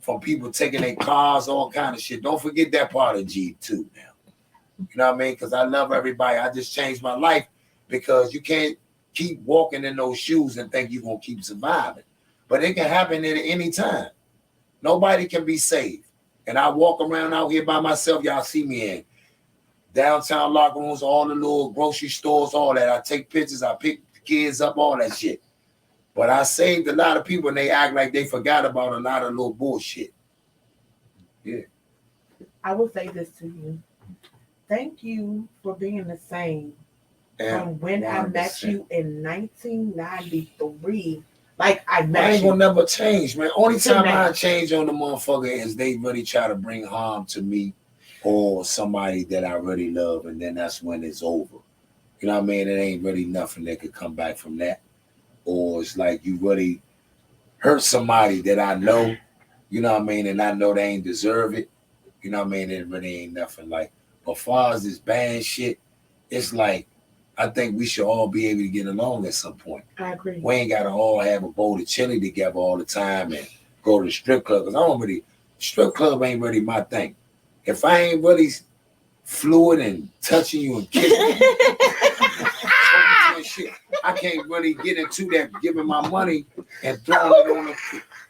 from people taking their cars, all kind of shit. Don't forget that part of G2 now. You know what I mean? Because I love everybody. I just changed my life because you can't keep walking in those shoes and think you're going to keep surviving. But it can happen at any time. Nobody can be saved. And I walk around out here by myself. Y'all see me in downtown locker rooms, all the little grocery stores, all that. I take pictures. I pick the kids up, all that shit. But I saved a lot of people and they act like they forgot about a lot of little bullshit. Yeah. I will say this to you. Thank you for being the same. From when 100%. I met you in 1993. Like I ain't gonna never change, man. Only time I change on the motherfucker is they really try to bring harm to me or somebody that I really love, and then that's when it's over. You know what I mean? It ain't really nothing that could come back from that. Or it's like you really hurt somebody that I know, you know what I mean, and I know they ain't deserve it. You know what I mean? It really ain't nothing like. But far as this bad shit, it's like I think we should all be able to get along at some point. I agree. We ain't gotta all have a bowl of chili together all the time and go to the strip club. Cause I don't really, strip club ain't really my thing. If I ain't really fluid and touching you and kissing you and shit, I can't really get into that giving my money and throwing it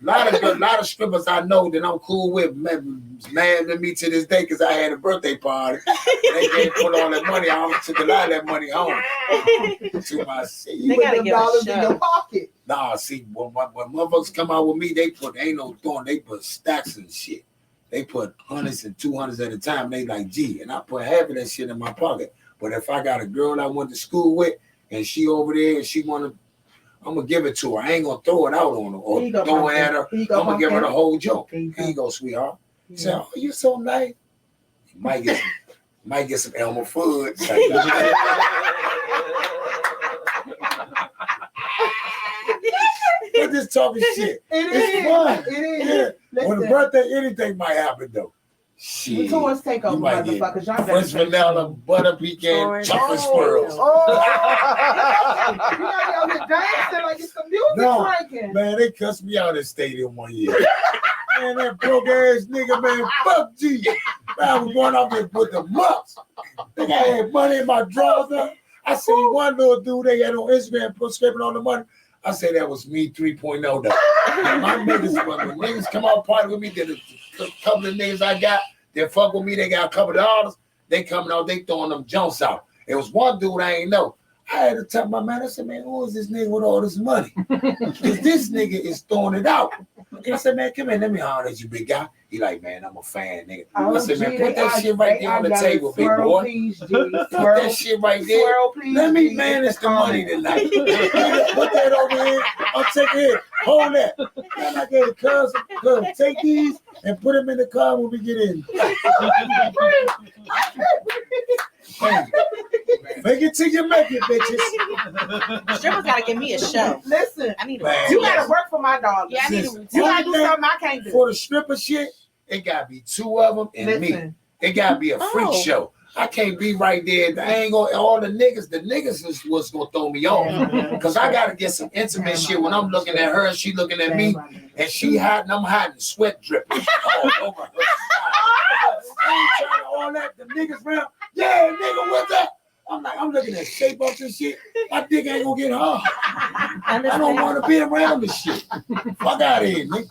on a lot of strippers I know that I'm cool with mad at me to this day because I had a birthday party. They can't put all that money. I took a lot of that money home to my seat. They gotta get dollars in your pocket. Nah, see, when motherfuckers come out with me, they put stacks and shit. They put hundreds and 200s at a time. They like, gee, and I put half of that shit in my pocket. But if I got a girl I went to school with and she over there and she I'm gonna give it to her. I ain't gonna throw it out on her or throw it at her. I'm gonna give her the whole joke. Here you go, sweetheart. Yeah. Say, oh, you're so nice. You might get some Elmer Fudd. We're just talking shit. It's fun. It is. Yeah. On the birthday, anything might happen though. Shit. The tours take over, motherfuckers. Y'all French vanilla, butter pecan, chocolate swirls. You gotta be dancing like it's some music breaking. Man, they cussed me out at stadium one year. Man, that broke ass nigga, man, fuck G. Man, I was going out there with the mucks. Think I had money in my drawers. I seen one little dude they had on Instagram scraping on the money. I said that was me 3.0 though. My niggas, when niggas come out party with me, there's a couple of niggas I got that fuck with me, they got a couple of dollars, they coming out, they throwing them junks out. It was one dude I ain't know. I had to tell my man, I said, man, who is this nigga with all this money? Because this nigga is throwing it out. And I said, man, come here, let me holler at you, big guy. He like, man, I'm a fan, nigga. I said, man, put that shit right there on the table, big boy. Put that shit right there. Let me manage the money tonight. Put that over here. I'll take it here. hold that. Then I gave cuz, take these and put them in the car when we get in. Hey, make it till you make it, bitches. Strippers gotta give me a show. Listen, I need Man. you gotta work for my dog. Yeah, I need Listen, You gotta do only thing something I can't do. for the stripper shit, it gotta be 2 of them and me. Listen, It gotta be a freak Oh. show. I can't be right there. I ain't gonna all the niggas is what's gonna throw me off. Because I gotta get some intimate shit when I'm looking at her, she looking at me, and she hiding, I'm hiding, sweat dripping all over her. I ain't trying to all that. The niggas round, yeah, nigga, what's up? I'm like, I'm looking at shape ups and shit. My dick ain't gonna get hard. I don't want to be around this shit. Fuck out of here, nigga.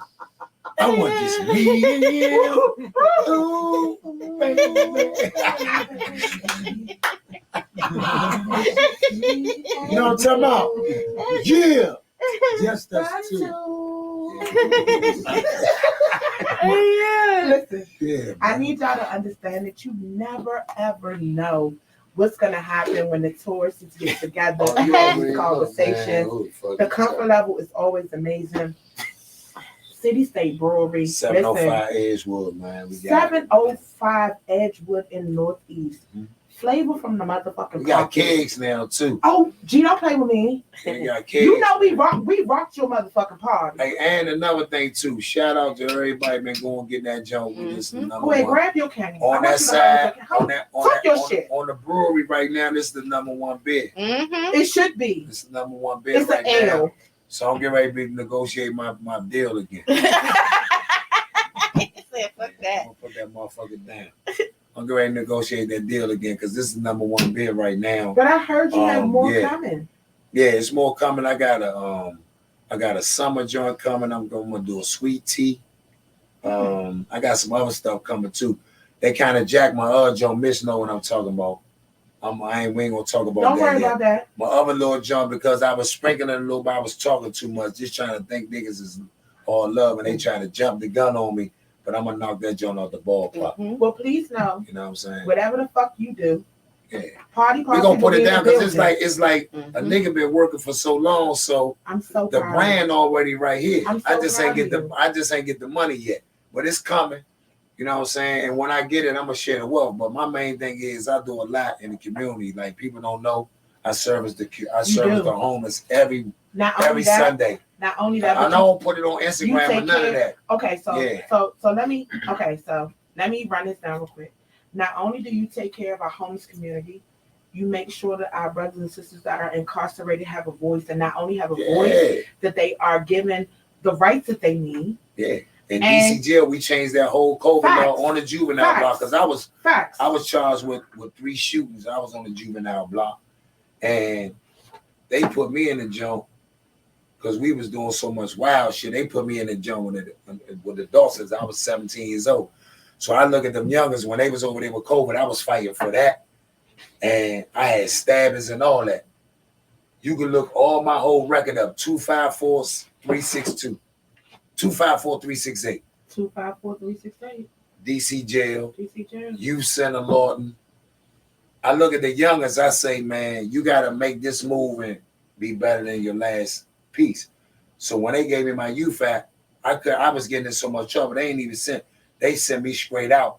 I want just me and you. Ooh, baby. You know what I'm talking about? Yeah. Just us two. listen. Yeah. I need y'all to understand that you never ever know what's gonna happen when the tourists get together Oh, and you have already these know, conversations. man. Who fuck The is comfort that? level is always amazing. City State Brewery. 705 Edgewood, man. We got 705 Edgewood in Northeast. Mhm. Flavor from the motherfucking We got pumpkin. kegs now too. Oh, G, don't play with me. We got kegs. You know we rocked your motherfucking party. Hey, and another thing too. Shout out to everybody been going getting that junk. We just the number Go ahead, one. grab your candy. On that side, Talk your shit. on the brewery right now, this is the number one beer. Mm-hmm. It should be. This is the number one beer It's right an now. ale. So I'm getting ready to negotiate my deal again. Fuck that. I'm gonna put that motherfucker down. I'm getting ready to negotiate that deal again because this is the number one beer right now. But I heard you have more yeah. coming. Yeah, it's more coming. I got a summer joint coming. I'm gonna do a sweet tea. I got some other stuff coming too. They kind of jacked my other joint. Miss know what I'm talking about. We ain't gonna talk about Don't that worry yet. about that. My other little jump because I was sprinkling a little bit. I was talking too much, just trying to think niggas is all love, and they trying to jump the gun on me. But I'm gonna knock that joint off the ballpark. Mm-hmm. Well, please know, You know what I'm saying? whatever the fuck you do, Yeah. party. We gonna put it down because it's building. like Mm-hmm. a nigga been working for so long, so I'm so the proud. brand already right here. I'm so I just ain't proud get of the money yet, but it's coming. You know what I'm saying? And when I get it, I'm gonna share the wealth. But my main thing is I do a lot in the community. Like people don't know, I service the homeless every Not only that, Sunday. not only that, I but don't put it on Instagram or take none of care- that. Okay, so Yeah. so let me run this down real quick. Not only do you take care of our homeless community, you make sure that our brothers and sisters that are incarcerated have a voice, and not only have a voice, Yeah, that they are given the rights that they need. yeah. In And- DC jail, we changed that whole COVID Facts. law on the juvenile Facts. block because I Facts. was charged with 3 shootings. I was on the juvenile block, and they put me in the joint because we was doing so much wild shit. They put me in the joint with the adults since I was 17 years old. So I look at them youngers when they was over there with COVID. I was fighting for that, and I had stabbings and all that. You can look all my whole record up: 254-362, 254-368. 254-368. DC jail. DC jail. Youth Center Lawton. I look at the youngers, I say, man, you got to make this move and be better than your last piece. So when they gave me my youth act, I was getting in so much trouble. They ain't even sent. They sent me straight out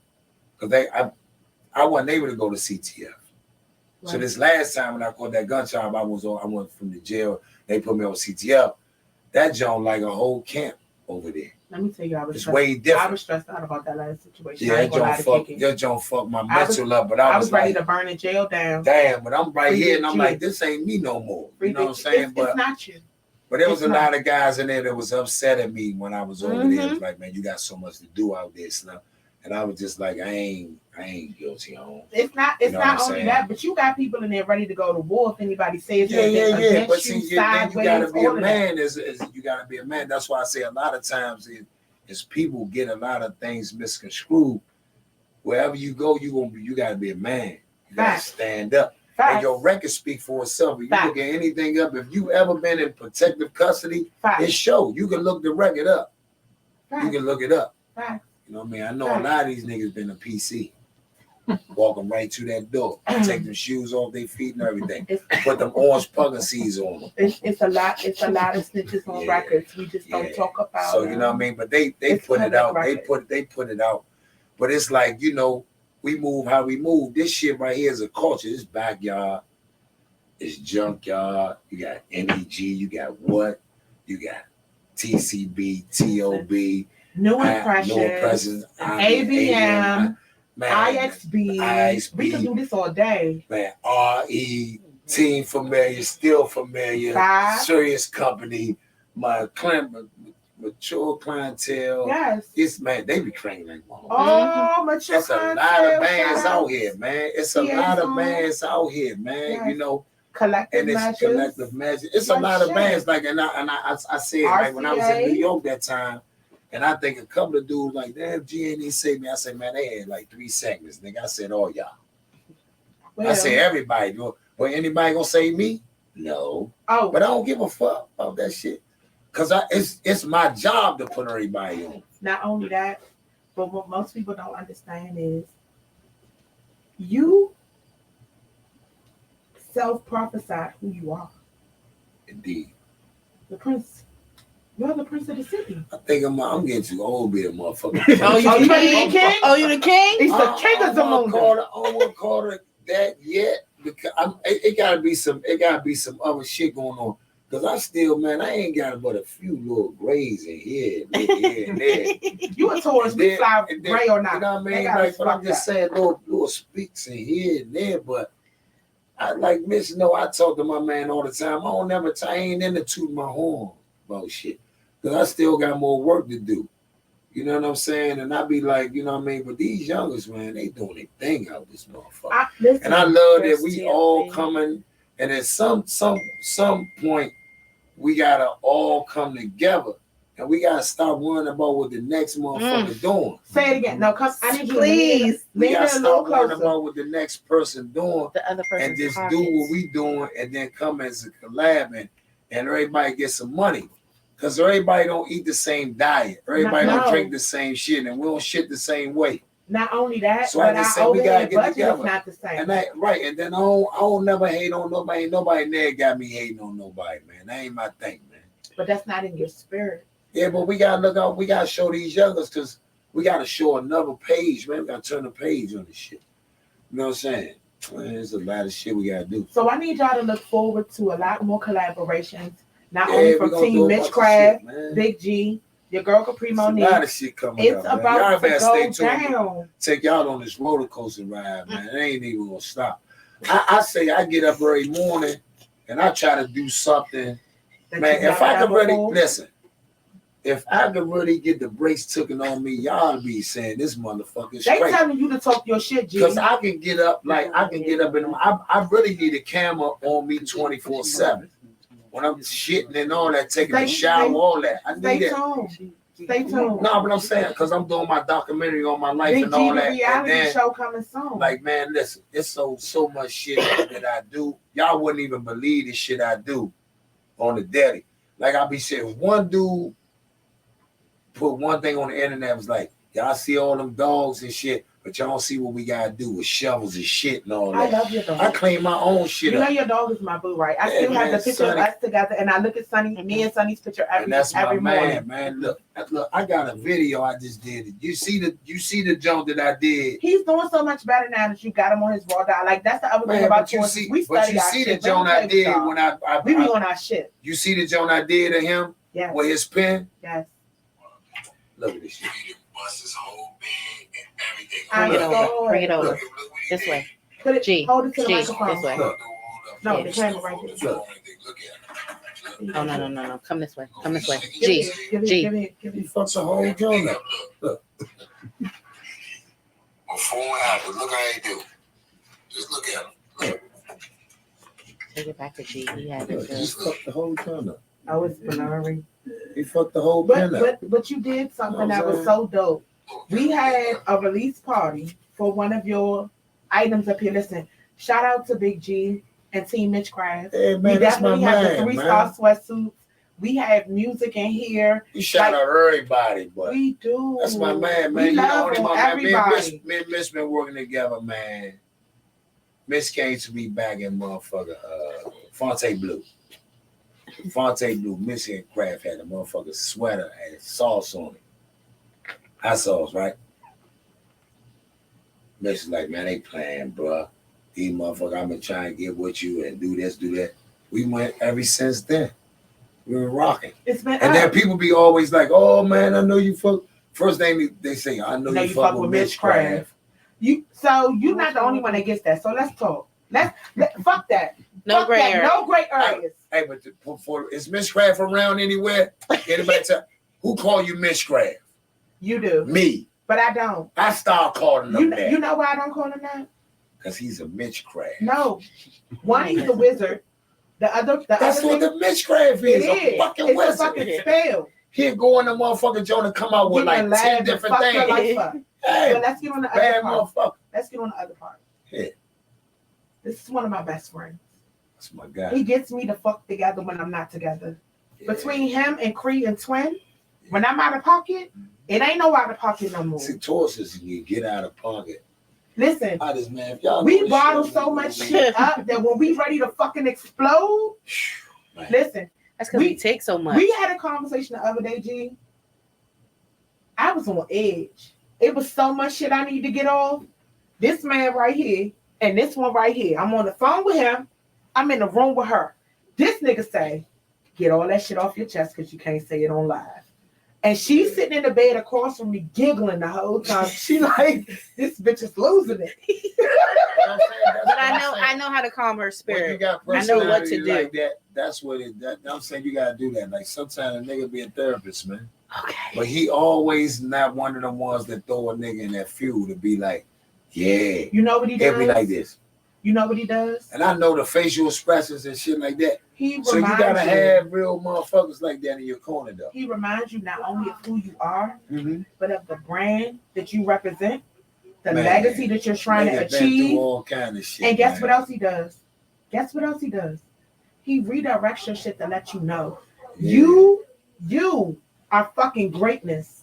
because I wasn't able to go to CTF. So Right. this last time when I caught that gun charge, I went from the jail. They put me on CTF. That joint like a whole camp over there. Let me tell you, It's way I different. was stressed out about that last situation. Yeah, I ain't gonna lie to kick it. that joint fucked my I was- mental up. But I I was was ready like, to burn the jail down. damn, but I'm right Free here, and I'm you. like, this ain't me no more. You know what I'm saying? It's not you. But there was it's a not. lot of guys in there that was upset at me when I was over there. It Mm-hmm. was like, man, you got so much to do out there, Slim. And I was just like, I ain't guilty on. It's not. You It's know what not I'm only saying? that, but you got people in there ready to go to war if anybody says Yeah. against But you, see, then you gotta sideways, be a all of that. man. Is you gotta be a man. That's why I say a lot of times is people get a lot of things misconstrued. Wherever you go, you gotta be a man. You gotta Facts. stand up. Facts. And your record speak for itself. If you Facts. look at anything up, if you ever been in protective custody, Facts. it show. You can look the record up. You Facts. can look it up. Facts. You know what I mean? I know Facts. a lot of these niggas been a PC. walk them right to that door, take them shoes off their feet and everything, put them orange pugging seeds on them. It's a lot of snitches on records. We just don't talk about. So you know what I mean. But they put it out. Record. They put it out. But it's like, you know, we move how we move. This shit right here is a culture. It's backyard. It's junkyard. You got NEG. You got what? You got TCB, TOB. New Impressions. ABM. IXB. We can do this all day. Man, RE, Team Familiar, Still Familiar, Serious Company, my mature clientele. Yes. It's, man, they be cranking like one. Oh, mature It's a lot of bands out here, man. It's a lot of bands out here, man. Yes. You know, collective matches. It's a lot of bands. Like, and I said, like, when I was in New York that time, and I think a couple of dudes like, damn, G ain't even say me. I said, man, they had like 3 segments, nigga. I said, oh, y'all. Well, I said, everybody. But anybody gonna say me? No. Oh. But I don't give a fuck about that shit. Because it's my job to put everybody on. Not only that, but what most people don't understand is you self-prophesied who you are. Indeed. The prince. You're the prince of the city. I think I'm getting too old to be a motherfucker. Oh, you the king? Oh, you the king? He's the king of the moon. I don't want to call it that yet because it gotta be some other shit going on. Cause I still, man, I ain't got but a few little grays in here and there. You a Taurus, we fly gray or not. You know what I mean? Like, but I'm just saying little speaks in here and there, but I like Miss I talk to my man all the time. I ain't into tooting my horn about shit. Cause I still got more work to do. You know what I'm saying? And I be like, you know what I mean? But these youngers, man, they doing their thing out this motherfucker. And I love that we all coming, and at some point, we gotta all come together. And we gotta stop worrying about what the next motherfucker doing. Say it again. No, I need you please. We gotta stop worrying about what the next person doing. The other person. And just do what we doing and then come as a collab and everybody get some money. Because everybody don't eat the same diet. Everybody don't drink the same shit, and we don't shit the same way. Not only that, so I just say we gotta get together. Not the same. And and then I don't never hate on nobody. Nobody there got me hating on nobody, man. That ain't my thing, man. But that's not in your spirit. Yeah, but we gotta look out. We gotta show these youngers because we gotta show another page, man. We gotta turn the page on this shit. You know what I'm saying? Man, there's a lot of shit we gotta do. So I need y'all to look forward to a lot more collaborations. Not only from Team Mitchcraft, Big G, your girl Kapri Monique. A lot of shit coming it's up, about man. Y'all better stay tuned. Down. Take y'all on this roller coaster ride, man. It ain't even gonna stop. I say I get up every morning and I try to do something. Man, if I could really listen, if I could really get the brakes taken on me, y'all be saying this motherfucker straight. They telling you to talk your shit, G. Because I can get up, and I really need a camera on me 24/7. When I'm shitting and all that, taking a shower, all that. I need it. Stay tuned. No, but I'm saying, because I'm doing my documentary on my life and all that. Reality and then, show coming soon. Like, man, listen, it's so much shit that I do. Y'all wouldn't even believe the shit I do on the daily. Like, I be saying, one dude put one thing on the internet, was like, y'all see all them dogs and shit, but y'all don't see what we gotta do with shovels and shit and all that. I love your dog. I clean my own shit up. You know your dog is my boo, right? I still have the picture of us together, and I look at Sonny, me and Sonny's picture every morning. Man, look, I got a video I just did. You see the jump that I did. He's doing so much better now that you got him on his raw diet. Like, that's the other thing about you. We see the jump I did when we be on our shit. You see the jump I did to him? Yes. With his pen? Yes. Look at this shit. Bust his whole bag and everything. Bring it over. This way. Put it. G. Hold it to the G. microphone. This way. No, the camera right here. Oh no. Come this way. Come this way. G. G. You fucked the whole joint up. Look. Before and after, look how he do. Just look at him. Look. Take it back to G. He had it. He fucked the whole joint up. I was blurry. He fucked the whole pen up. But you did something that was so dope. We had a release party for one of your items up here. Listen, shout out to Big G and Team Mitchcraft. Hey, man, we definitely have the 3-star sweatsuits. We have music in here. You shout Like, out everybody, but we do. that's my man, We man. You know, love only on my man. everybody. Me and Miss been working together, man. Miss came to me back in motherfucker Fonte Blue. Fonte Blue, Miss and Craft had a motherfucker sweater and sauce on it. Hot sauce, right? Miss is like, man, they playing, bro. These motherfuckers, I've been trying to get with you and do this, do that. We went ever since then. We were rocking. It's been And then people be always like, oh man, I know you fuck. First thing they say, I know you fuck with Mitch Craft. So you're not the only one that gets that. So let's talk. Fuck that. No Fuck gray that. area. No gray areas. Hey, but is Mitch Craft around anywhere? Anybody tell who call you Mitch Craft? You do. Me. But I don't. I start calling him that. You know why I don't call him that? Because he's a Mitch Craft. No. One, he's a wizard. That's what the Mitch Craft is. A fucking it's wizard. a fucking spell. He'll go in the motherfucking joint and come out with like 10 different things. Hey, but let's get on the bad other part. motherfucker. Let's get on the other part. Yeah. This is one of my best friends. That's my guy. He gets me to fuck together when I'm not together. Yeah. Between him and Cree and Twin, when I'm out of pocket, it ain't no out of pocket no more. See, Taurus is you get out of pocket. Listen, man, we bottle so much shit up that when we ready to fucking explode, man. Listen. That's because we take so much. We had a conversation the other day, G. I was on edge. It was so much shit I need to get off. This man right here and this one right here. I'm on the phone with him. I'm in the room with her. This nigga say, get all that shit off your chest because you can't say it on live. And she's sitting in the bed across from me giggling the whole time. She like, this bitch is losing it. But I know how to calm her spirit. You got I know what to do. like that. That's what I'm saying. You gotta do that. Like sometimes a nigga be a therapist, man. Okay. But he always not one of them ones that throw a nigga in that fuel to be like, yeah. You know what he does? He'll be like this. You know what he does? And I know the facial expressions and shit like that. So you reminds gotta have real motherfuckers like that in your corner, though. He reminds you not only of who you are, but of the brand that you represent, the legacy that you're trying to achieve. All kind of shit. And guess what else he does? Guess what else he does? He redirects your shit to let you know you are fucking greatness.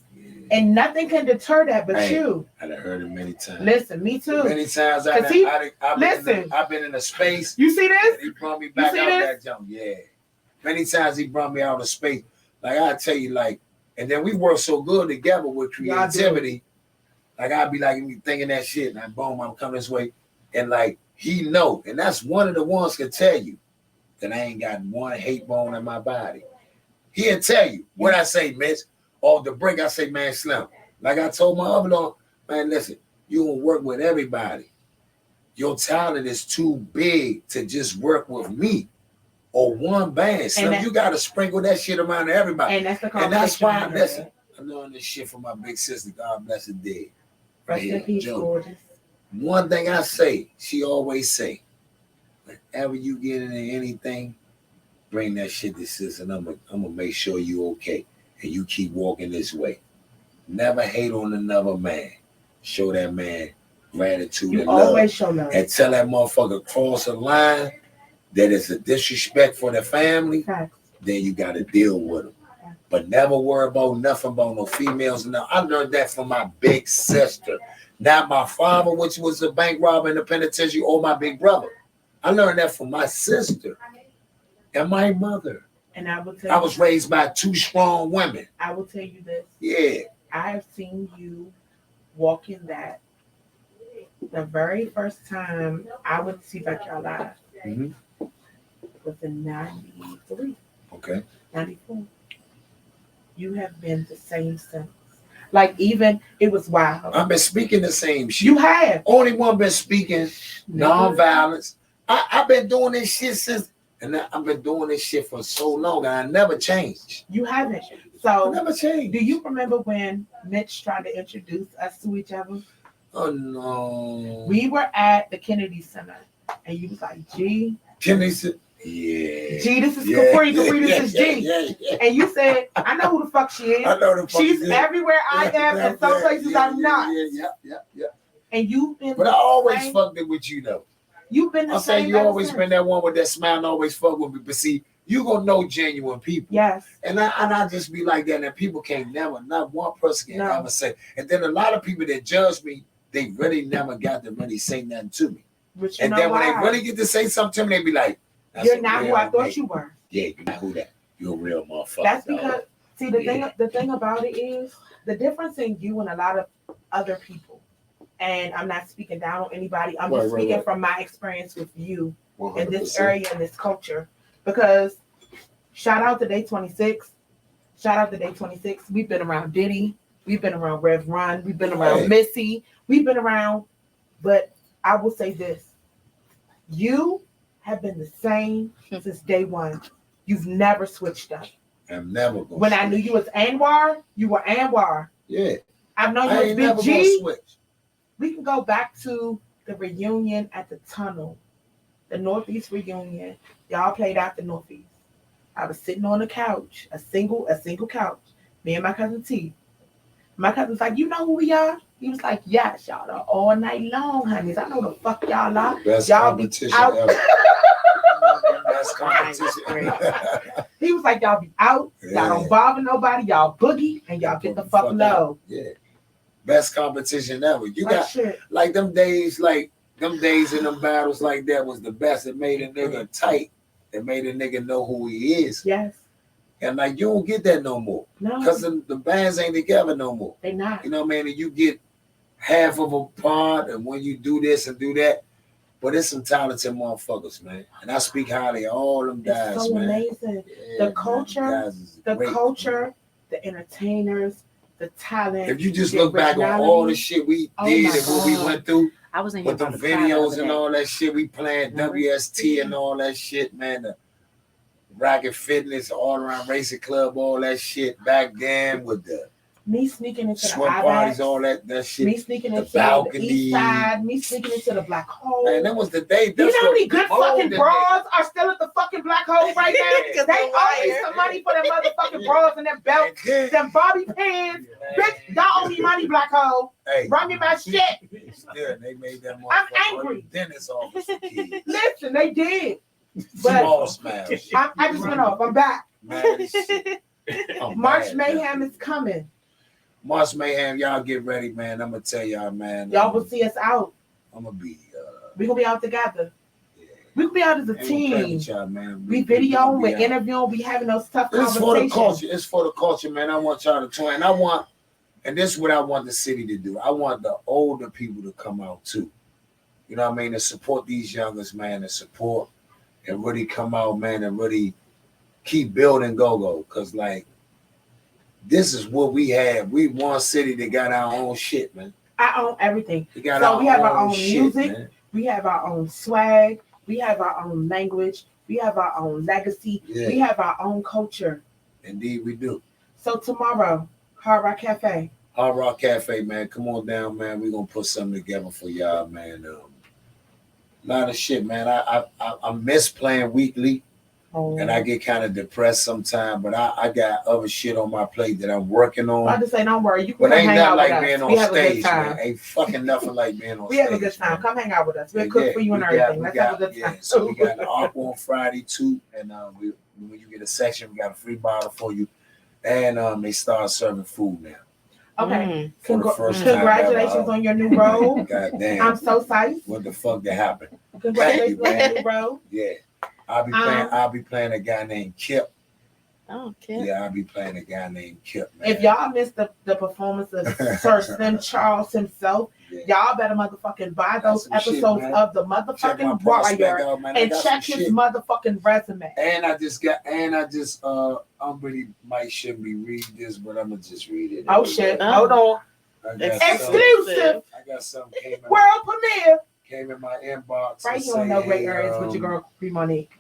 And nothing can deter that but you. I've heard it many times. Listen, me too. Many times I've been in a space. You see this? He brought me back out that jump. Yeah. Many times he brought me out of space. Like I tell you, like, and then we work so good together with creativity. Like I'd be like thinking that shit, and I boom, I'm coming this way. And like he know, and that's one of the ones can tell you that I ain't got one hate bone in my body. He'll tell you what I say, Mitch. Or the break, I say, man, Slim. Like I told my other one, man, listen, you gonna work with everybody. Your talent is too big to just work with me or one band. Slim, you gotta sprinkle that shit around to everybody. And that's the conversation. And that's why, listen, I learned this shit from my big sister. God bless her dead. Rest in peace, gorgeous. One thing I say, she always say, whenever you get into anything, bring that shit to sis, and I'm gonna make sure you okay. And you keep walking this way. Never hate on another man. Show that man gratitude and love. Always show love. And tell that motherfucker cross the line that it's a disrespect for the family. Then you got to deal with them. But never worry about nothing about no females. Now I learned that from my big sister. Not my father, which was a bank robber in the penitentiary, or my big brother. I learned that from my sister and my mother. And I will tell you, I was raised by two strong women. I will tell you this. Yeah. I have seen you walk in that the very first time I went to see Backyard Live was in 93. Okay. 94. You have been the same since. Like even it was wild. I've been speaking the same shit. You have. Only one been speaking nonviolence. I've been doing this shit since. And I've been doing this shit for so long, and I never changed. You haven't. So I never changed. Do you remember when Mitch tried to introduce us to each other? Oh no. We were at the Kennedy Center, and you was like, "G." Kennedy Center. Yeah. G, this is Kapri. Kapri, this is G. Yeah. And you said, "I know who the fuck she is. I know the fuck she's everywhere I am, and some places I'm not." Yeah. And you've been. But I always fucked it with you though. You've been the I'm same. saying you always been that one with that smile and always fuck with me. But see, you gonna know genuine people. Yes. And I just be like that, and people can't never, not one person can ever say. And then a lot of people that judge me, they really never got to really say nothing to me. But and then when they really get to say something to me, they be like, "You're not who I thought you were." Yeah, you're not who that. You're a real motherfucker. That's because see the thing about it is the difference in you and a lot of other people. And I'm not speaking down on anybody. I'm just speaking from my experience with you 100%. In this area and this culture. Because shout out to Day 26. Shout out to Day 26. We've been around Diddy. We've been around Rev Run. We've been around Missy. We've been around. But I will say this. You have been the same since day one. You've never switched up. I'm never going When I knew you as Anwar, you were Anwar. Yeah. I've known you as Big G. We can go back to the reunion at the tunnel. The Northeast reunion. Y'all played out the Northeast. I was sitting on a couch, a single couch. Me and my cousin T. My cousin's like, "You know who we are?" He was like, "Yes, y'all are all night long, honeys. I know the fuck y'all are. Best y'all competition be out." ever. Best competition. He was like, "Y'all be out. Y'all don't bother nobody. Y'all boogie and y'all get the fuck low." Yeah. Best competition ever. You got shit. like them days in them battles like that was the best. It made a nigga tight. It made a nigga know who he is. Yes. And like you don't get that no more. No. Because the bands ain't together no more. They not. You know what I mean? And you get half of a part, and when you do this and do that, but it's some talented motherfuckers, man. And I speak highly of all them guys, it's so man. amazing. Yeah, the culture, the entertainers, the talent. If you just look back on all the shit we did and what we went through, I was in with them videos and all that shit, we playing WST and all that shit, man. The Rocket Fitness, all around racing club, all that shit back then with the me sneaking into swim the parties, all that shit. Me sneaking the into balcony. the east side. Me sneaking into the black hole. Man, that was the day. You know how many good fucking bras are still at the fucking black hole right now? They owe me some money for them motherfucking bras and them belts, them bobby pins. Bitch, y'all owe me money, black hole. Hey, run me my shit. Still, they made that motherfucker. I'm angry. Dentist office kids. Listen, they did. But small smash. I just went off. I'm back. March mad, Mayhem is coming. March Mayhem, y'all get ready, man. I'm gonna tell y'all, man. Y'all will see us out. I'm gonna be. We're gonna be out together. Yeah. We're gonna be out as a team. Y'all, man. We videoing, we're interviewing, we having those tough conversations. It's for the culture. It's for the culture, man. I want y'all to join. And this is what I want the city to do. I want the older people to come out too. You know what I mean? To support these youngers, man. To support and really come out, man, and really keep building go-go. Cause like this is what we have. We one city that got our own shit, man. I own everything. We have our own music, man. We have our own swag, we have our own language, we have our own legacy, we have our own culture. Indeed we do. So tomorrow, Hard Rock Cafe. Hard Rock Cafe, man. Come on down, man. We're gonna put something together for y'all, man. A lot of shit, man. I miss playing weekly. And I get kind of depressed sometimes, but I got other shit on my plate that I'm working on. I just say, don't worry, you can come hang out with us. But ain't nothing like being on stage, man. Ain't fucking nothing like being on stage. We have a good time. Man. Come hang out with us. We'll cook for you and everything. Let's have a good time. So we got the Aqua on Friday too, and when you get a section, we got a free bottle for you, and they start serving food now. Okay. Congratulations on your new role. God damn. I'm so psyched. What the fuck that happened? Congratulations on your new role. Yeah. I'll be playing a guy named Kip. Oh, Kip. Yeah, I'll be playing a guy named Kip, man. If y'all missed the performance of Sir Sim Charles himself, y'all better motherfucking buy those episodes shit, of the motherfucking Warrior and check his motherfucking resume. And I'm really shouldn't be reading this, but I'm gonna just read it. Oh shit! Hold on. Exclusive. I got something world premiere. Came in my inbox. Right here on No Great Areas with your girl Kapri Monique.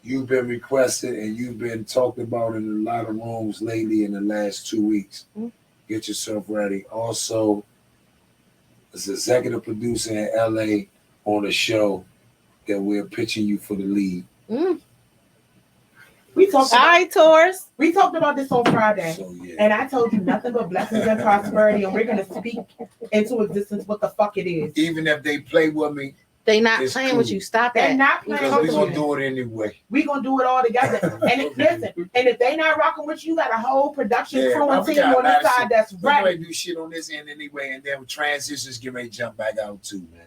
You've been requested and you've been talked about in a lot of rooms lately in the last 2 weeks. Get yourself ready. Also, as executive producer in LA on a show that we're pitching you for the lead. We talked about this on Friday, so, and I told you nothing but blessings and prosperity, and we're gonna speak into existence what the fuck it is. Even if they play with me, They not It's playing cool. with you. Stop They're that. not playing Because with we're gonna you. do it anyway. We gonna do it all together. And listen, and if they not rocking with you, got a whole production crew and we team got a on lot the of side shit. that's We're gonna ready. do shit on this end anyway, and then transitions get ready to jump back out too, man.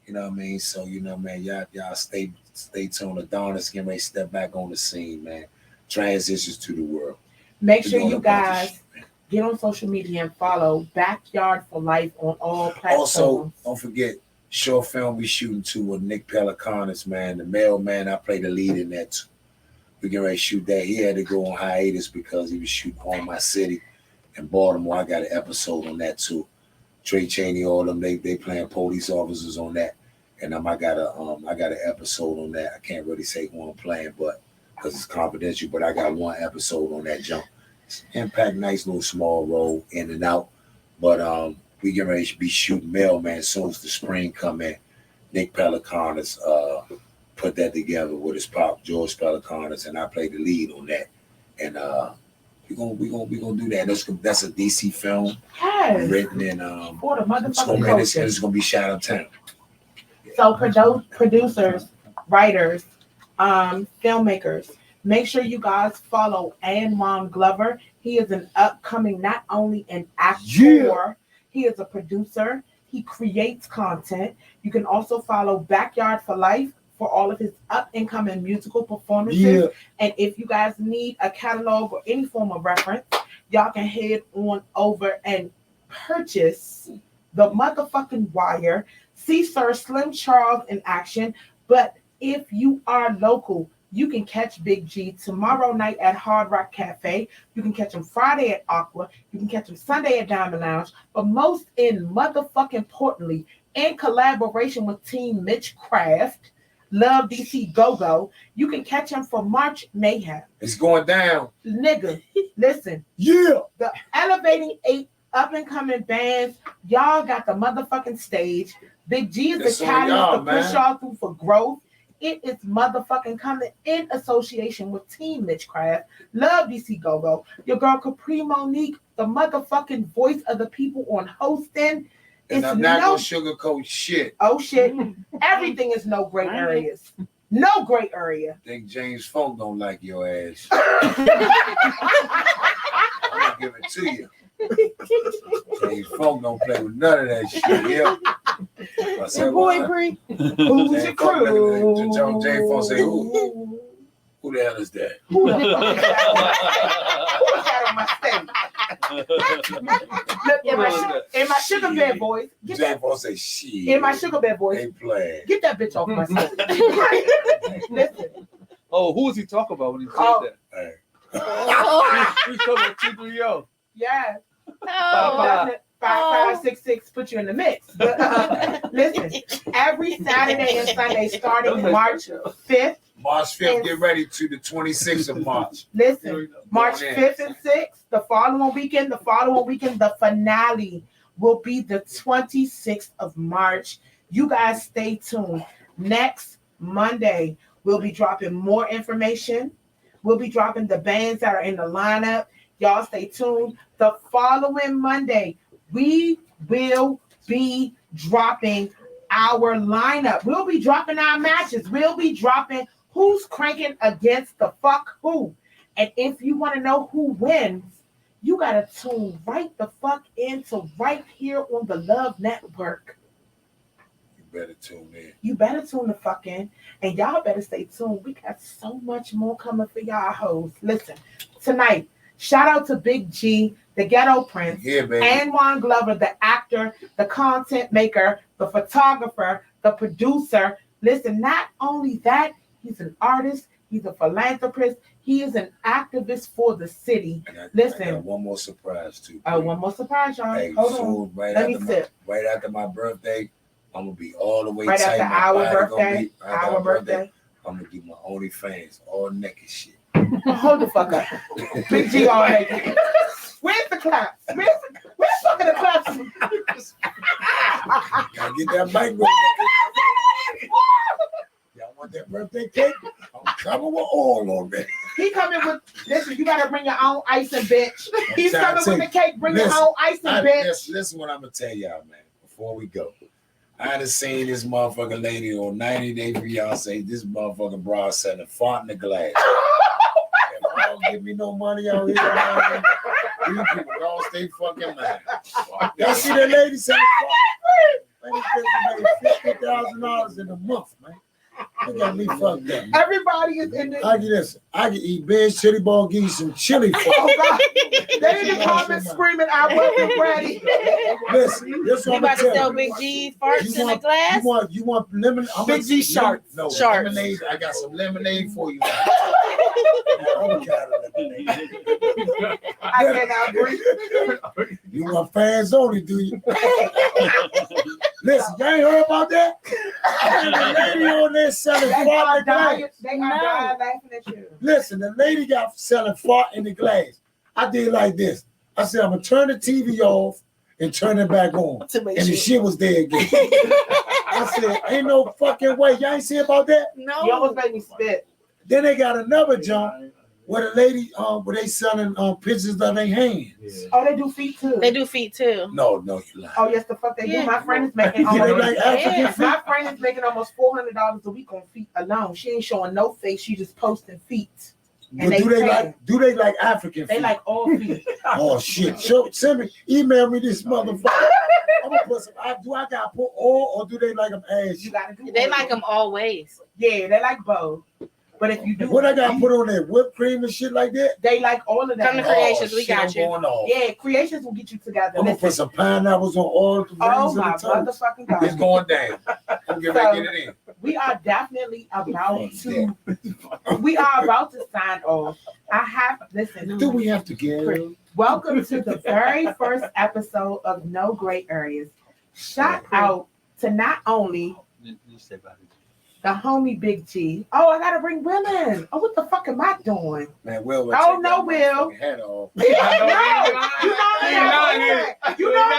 You know what I mean? So man, y'all stay tuned. Adonis getting ready to step back on the scene, man. Transitions to the world. Make We're sure doing you a bunch of guys shit, man. get on social media and follow Backyard for Life on all platforms. Also, don't forget short film we shooting too with Nick Pelicanis, man. The mailman, I play the lead in that too. We getting ready to shoot that. He had to go on hiatus because he was shooting Home My City in Baltimore. I got an episode on that too. Trey Cheney, all them, they playing police officers on that. And I got an episode on that. I can't really say who I'm playing, but because it's confidential, but I got one episode on that jump. Impact, nice little small role in and out. But we get ready to be shooting Mailman as soon as the spring come in. Nick Pelicanis put that together with his pop, George Pelicanis, and I played the lead on that. And we gonna do that. That's a DC film Yes. written in For the it's motherfucking gonna be shot uptown. So producers, writers, filmmakers, make sure you guys follow Anwar Glover. He is an upcoming, not only an actor, he is a producer. He creates content. You can also follow Backyard for Life for all of his up-and-coming musical performances. Yeah. And if you guys need a catalog or any form of reference, y'all can head on over and purchase The Motherfucking Wire. See Sir Slim Charles in action. But if you are local, you can catch Big G tomorrow night at Hard Rock Cafe. You can catch him Friday at Aqua. You can catch him Sunday at Diamond Lounge. But most motherfucking importantly, in collaboration with Team Mitch Craft, Love DC Go-Go, you can catch him for March Mayhem. It's going down. Nigga, listen. Yeah. The Elevating 8 up-and-coming bands, y'all got the motherfucking stage. Big G is It's the on y'all, catalyst to push man. y'all through for growth. It is motherfucking coming in association with Team Mitchcraft, Love DC Go-Go, your girl Kapri Monique, the motherfucking voice of the people on hosting. And It's I'm not no gonna sugarcoat shit. oh shit. Everything is no gray areas. No gray area. Think James Funk don't like your ass. I'm gonna give it to you. James Funk don't play with none of that shit. Yeah. I said, Boy, what? Bree. Who's your James Funk crew? looking at James Funk say, who the hell is that? Who the fuck is that? Who is that on my stage? Look, in my sugar bear voice, get James that, Funk say, shit. in my sugar bear voice, They play. get that bitch off my stage. Listen, Oh, who was he talking about when he said Oh. that? Hey. He was talking about 230. yeah, Oh. 5566 put you in the mix. But, listen, every Saturday and Sunday starting March 5th. March 5th, get ready to the 26th of March. Listen, March Going in. 5th and 6th, the following weekend, the finale will be the 26th of March. You guys stay tuned. Next Monday, we'll be dropping more information. We'll be dropping the bands that are in the lineup. Y'all stay tuned. The following Monday, we will be dropping our lineup. We'll be dropping our matches. We'll be dropping who's cranking against the fuck who. And if you want to know who wins, you got to tune right the fuck into right here on the Love Network. You better tune in. You better tune the fuck in. And y'all better stay tuned. We got so much more coming for y'all hoes. Listen, tonight, shout out to Big G, the Ghetto Prince, Yeah, baby. Anwar Glover, the actor, the content maker, the photographer, the producer. Listen, not only that, he's an artist, he's a philanthropist, he is an activist for the city. And I Listen. got one more surprise too. Oh, one more surprise, y'all. Hey, Hold on. soon, Let me sip. right after my birthday, I'm gonna be all the way Right tight. after My our body gonna birthday, be- after our birthday. I'm gonna do my OnlyFans, all naked shit. Hold the fuck up. Big G all naked. Where's the claps? Where's fucking the claps? Gotta get that mic rolling. Y'all want that birthday cake? I'm coming with oil on that. He coming with, listen, you gotta bring your own icing, bitch. He's trying coming to with the cake, bring your listen, own icing, bitch. Listen what I'm gonna tell y'all, man, before we go. I done seen this motherfucking lady on 90 Day Fiancé. This motherfucking bra selling fart in the glass. If I don't give me no money out here, man, these people lost their fucking mind. Y'all see that lady selling fart? Lady made $50,000 in a month, man. They got me fucked up. Man. Everybody is in the. I get this. I can eat Ben's chili ball, give you some chili. Oh God. They in the comments screaming, I wasn't ready. Listen, this You one about to sell Big G farts in a glass? You want lemon? Big G sharks. No, Sharks. lemonade. I got some lemonade for you. I cannot breathe. You want fans only, do you? Listen, you ain't heard about that? The lady on there selling fart in the glass. They got dying laughing at you. Listen, the lady got selling fart in the glass. I did like this. I said, I'm gonna turn the TV off and turn it back on. And the shit was there again. I said, ain't no fucking way. Y'all ain't see about that? No. You almost made me spit. Then they got another jump where the lady, where they selling pictures of their hands. Oh, they do feet too. They do feet too. No, you lying. Oh yes, the fuck they do. Yeah. My friend is making Yeah, they almost. like African feet. My friend is making almost $400 a week on feet alone. She ain't showing no face. She just posting feet. And But do they like African They feet? like all feet. Oh shit! Send me, email me this motherfucker. I'm gonna put some. Do I gotta put all, or do they like them ass? You gotta do. They all. like them always. Yeah, they like both. But if you do, What I gotta put on there? Whipped cream and shit like that? they like all of that. Come to Creations, we got shit, you. I'm going off. Yeah, Creations will get you together. I'm gonna Listen. put some pineapples on all the Oh rings my of the toast. motherfucking It's God. going down. I'm getting ready to get it in. We are definitely about to. We are about to sign off. Listen. Do we have to get? Welcome to the very first episode of No Gray Areas. Shout out to not only the homie Big G. Oh, I gotta bring Will in. Oh, what the fuck am I doing? Man, Will. Oh, no, Will. Hat off. No, you know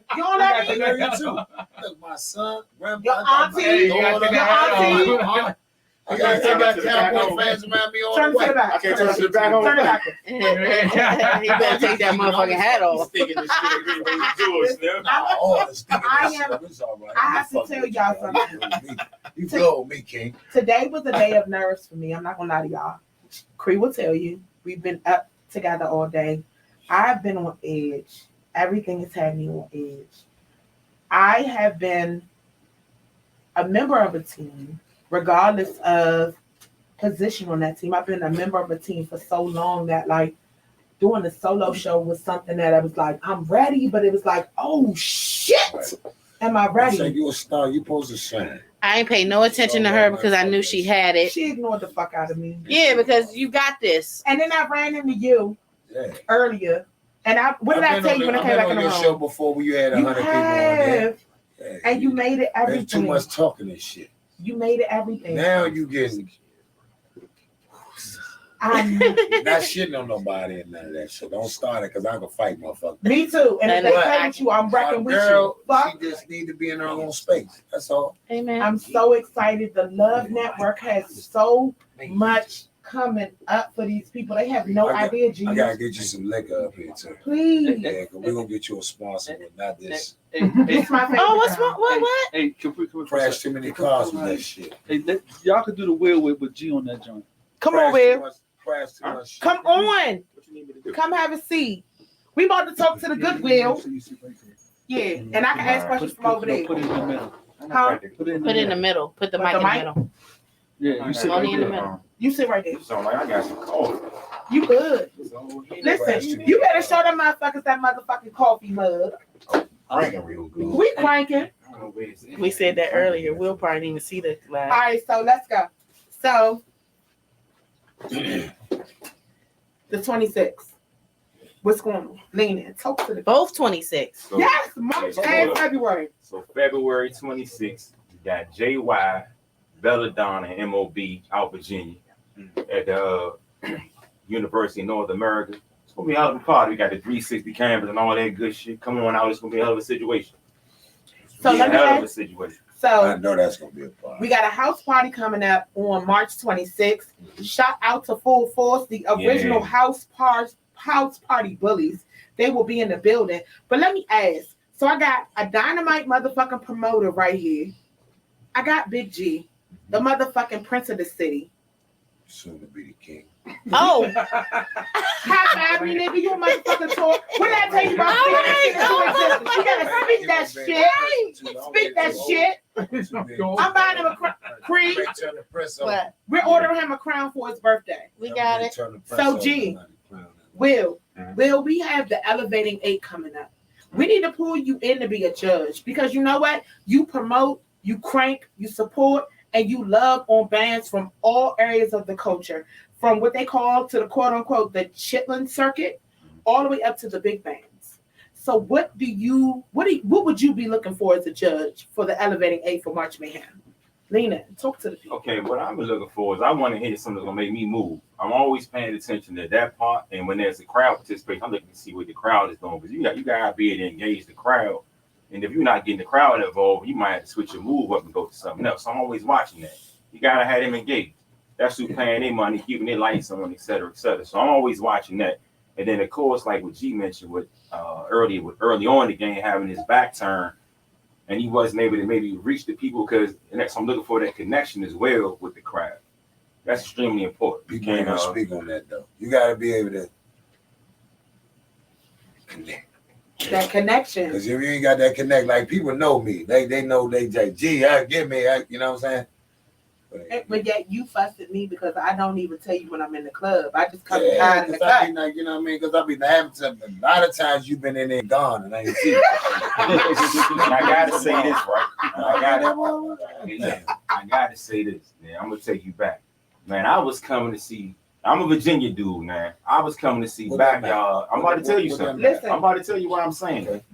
you don't let me. Look, my son, grandma, Your auntie. I got cowboy fans around me all Turn the to the way. back. I can't turn it back on. Turn it back. You better take that motherfucking hat off. I have to tell y'all something. You blow me, King. Today was a day of nerves for me. I'm not gonna lie to y'all. Cree will tell you. We've been up together all day. I've been on edge. Everything has had me on edge. I have been a member of a team, regardless of position on that team. I've been a member of a team for so long that like doing the solo show was something that I was like, I'm ready, but it was like, oh shit, am I ready? Say you a star, you supposed to sing. I ain't paid no attention to her because I knew she had it. She ignored the fuck out of me. Yeah, because you got this. And then I ran into you earlier. And what did I tell you when I came back in the room? room? Show before when you had 100 people on there. Yeah, and you made it everything. There's too much talking and shit. You made it everything. Now you getting I'm not shitting on nobody and none of that shit. Don't start it because I can fight, motherfucker. Me too. And if they play with you, I'm wrecking with you. She just need to be in her own space. That's all. Amen. I'm so excited. The Love Network has so much coming up for these people. They have no idea, G. I gotta get you some liquor up here too. Please. Yeah, because we're gonna get you a sponsor, but not this. It's my favorite. Oh, what's wrong? What? Hey, Kapri, Crash too many cars with that shit. Hey, y'all could do the wheel with G on that joint. Come on, Will. Crash too much shit. Come on. Come have a seat. We about to talk to the Goodwill. Yeah, and I can ask questions from over there. Put it in the middle. Huh? Put it in Put it in the middle. Put the mic in the middle. Yeah, you sit Only right in the there. middle. You sit right there. So like I got some coffee. You good. Listen, you better show them motherfuckers that motherfucking coffee mug. Cranking real good. We cranking. We said that earlier. We'll probably didn't even see the All live. right, so let's go. So the 26th. What's going on? Lean in. Talk to the Both 26. So, Yes, March and February. so February 26th, you got JY, Belladonna, and MOB out Virginia at the University of North America. It's gonna be a hell of a party. We got the 360 cameras and all that good shit. Come on out, it's gonna be a hell of a situation. So It's let a me hell of a ask, situation. so I know that's gonna be a problem. we got a house party coming up on March 26th. Shout out to Full Force, the original house party bullies. They will be in the building. But let me ask, So I got a dynamite motherfucking promoter right here. I got Big G, the motherfucking prince of the city. Soon to be the king. Oh, High five me, nigga. You a motherfucking talk. What did I tell you about speaking? You gotta speak that shit. Speak that shit. I'm buying him a Creed. what? We're ordering him a crown for his birthday. We got it. So, G, Will we have the Elevating 8 coming up? We need to pull you in to be a judge because you know what? You promote, you crank, you support, and you love on bands from all areas of the culture, from what they call to the quote unquote the chitlin circuit, all the way up to the big bands. So what would you be looking for as a judge for the Elevating 8 for March Mayhem? Lena, talk to the people. Okay, what I'm looking for is I want to hear something that's gonna make me move. I'm always paying attention to that part, and when there's a crowd participation, I'm looking to see what the crowd is doing because you gotta be able to engage the crowd. And if you're not getting the crowd involved, you might have to switch your move up and go to something else. So I'm always watching that. You gotta have them engaged. That's who paying their money, keeping their lights on, et cetera, et cetera. So I'm always watching that. And then of course, like what G mentioned with early on in the game having his back turn, and he wasn't able to maybe reach the people because I'm looking for that connection as well with the crowd. That's extremely important. You can't speak on that though. You gotta be able to connect. That connection. Because if you ain't got that connect, like people know me, they know they say, gee, get me, you know what I'm saying? But yet you fuss at me because I don't even tell you when I'm in the club. I just come Yeah, behind the cut. like, you know what I mean? Because I be having a lot of times you've been in there gone and I ain't see you. I gotta say this, right? I gotta say this, man. I'm gonna take you back. Man, I was coming to see. I'm a Virginia dude, man. I was coming to see backyard. I'm about to tell you something. Listen. I'm about to tell you why I'm saying that.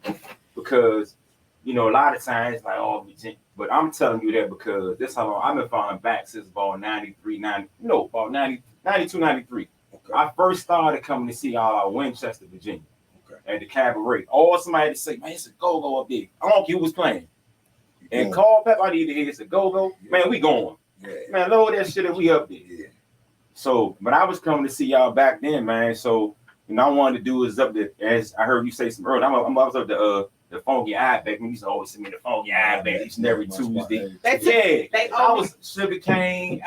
Because, you know, a lot of times, like, oh, Virginia. But I'm telling you that because this how long I've been falling back since about 93, 90, no, about 90, 92, 93. Okay. I first started coming to see Winchester, Virginia, at the Cabaret. All somebody had to say, man, it's a go-go up there. I don't care who was playing. And Carl Pep, I need to hear it's a go-go. Yeah. Man, we going. Yeah. Man, load that shit and we up there. Yeah. So, but I was coming to see y'all back then, man. So, you know, I wanted to do is up there, as I heard you say some earlier. I was up the Funky Eye back. We used to always send me the Funky Eye back each and every Tuesday. I was Sugar Cane.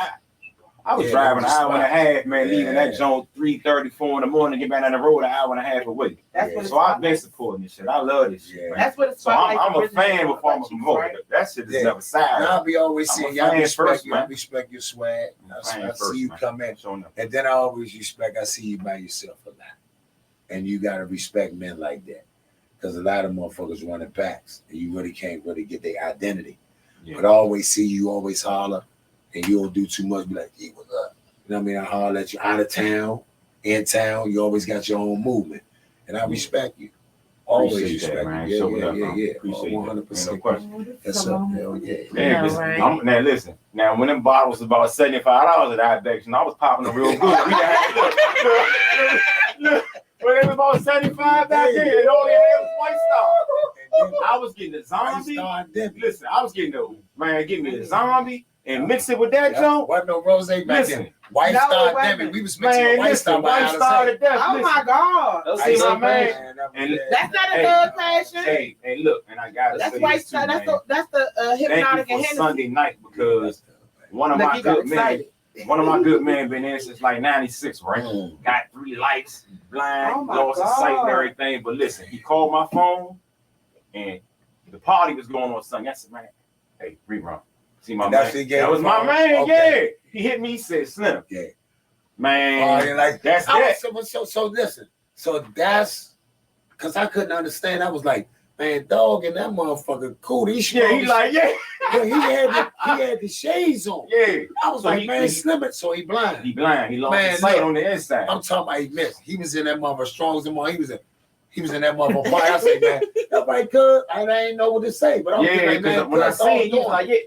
I was driving an hour and a half, man, leaving that joint 3:34 in the morning, get back on the road an hour and a half away. So I've been supporting this shit. I love this shit. Man. That's what it's so I'm a fan before I'm a promoter. Right? That shit is never sad. I'll be always saying, y'all respect you. I respect your swag. I see you come in. And then I always respect, I see you by yourself a lot. And you got to respect men like that. Because a lot of motherfuckers running packs. And you really can't really get their identity. Yeah. But I always see you, always holler. And you don't do too much, be like, hey, what's up? You know what I mean? I holler at you out of town, in town, you always got your own movement. And I respect you. Always respect you. Yeah. Appreciate 100%. No question. That's up. Hell yeah. Now listen, now when them bottles was about $75 at Ibex, and I was popping them real good. Look, when it was about 75 back then, it only had White Star. I was getting a zombie. Listen, I was getting give me a zombie. And mix it with that joint. Wasn't no rose back then. White Star Demi. We was mixing with White Star. White Star to death. Oh my God. See my man. And that's not a thug passion. Hey, look, and I got to say White Star. That's the Hypnotic and Hennessy. Sunday night because one of my good men been in since like 96, right? Got 3 lights, blind, lost his sight and everything. But listen, he called my phone and the party was going on Sunday. I said, man, hey, rerun. See my man. That was my man. Okay. Yeah, he hit me. He said, "Slim, man, like that's that." So listen. So that's because I couldn't understand. I was like, man, dog, and that motherfucker cool. He like, he had the shades on. Yeah, I was like, man, Slim it. So he blind. He lost his sight on the inside. I'm talking about he missed. He was in that motherfucker strong as the more. He was in that motherfucker fight. I said, man, nobody could. I ain't know what to say. But I'm like, man, when I seen, he was like, yeah,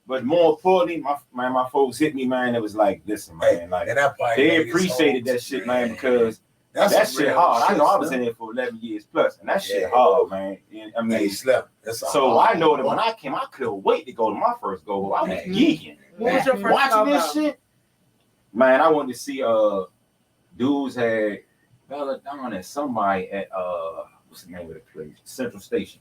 but more importantly, my folks hit me, man. It was like, listen, man, like they appreciated that shit, man, because that shit hard. I know I was in there for 11 years plus, and that shit hard, man. I mean, so I know that when I came, I couldn't wait to go to my first go. I was geeking. What was your first watching this shit? Man, I wanted to see dudes had Belladonna and somebody at what's the name of the place? Central Station.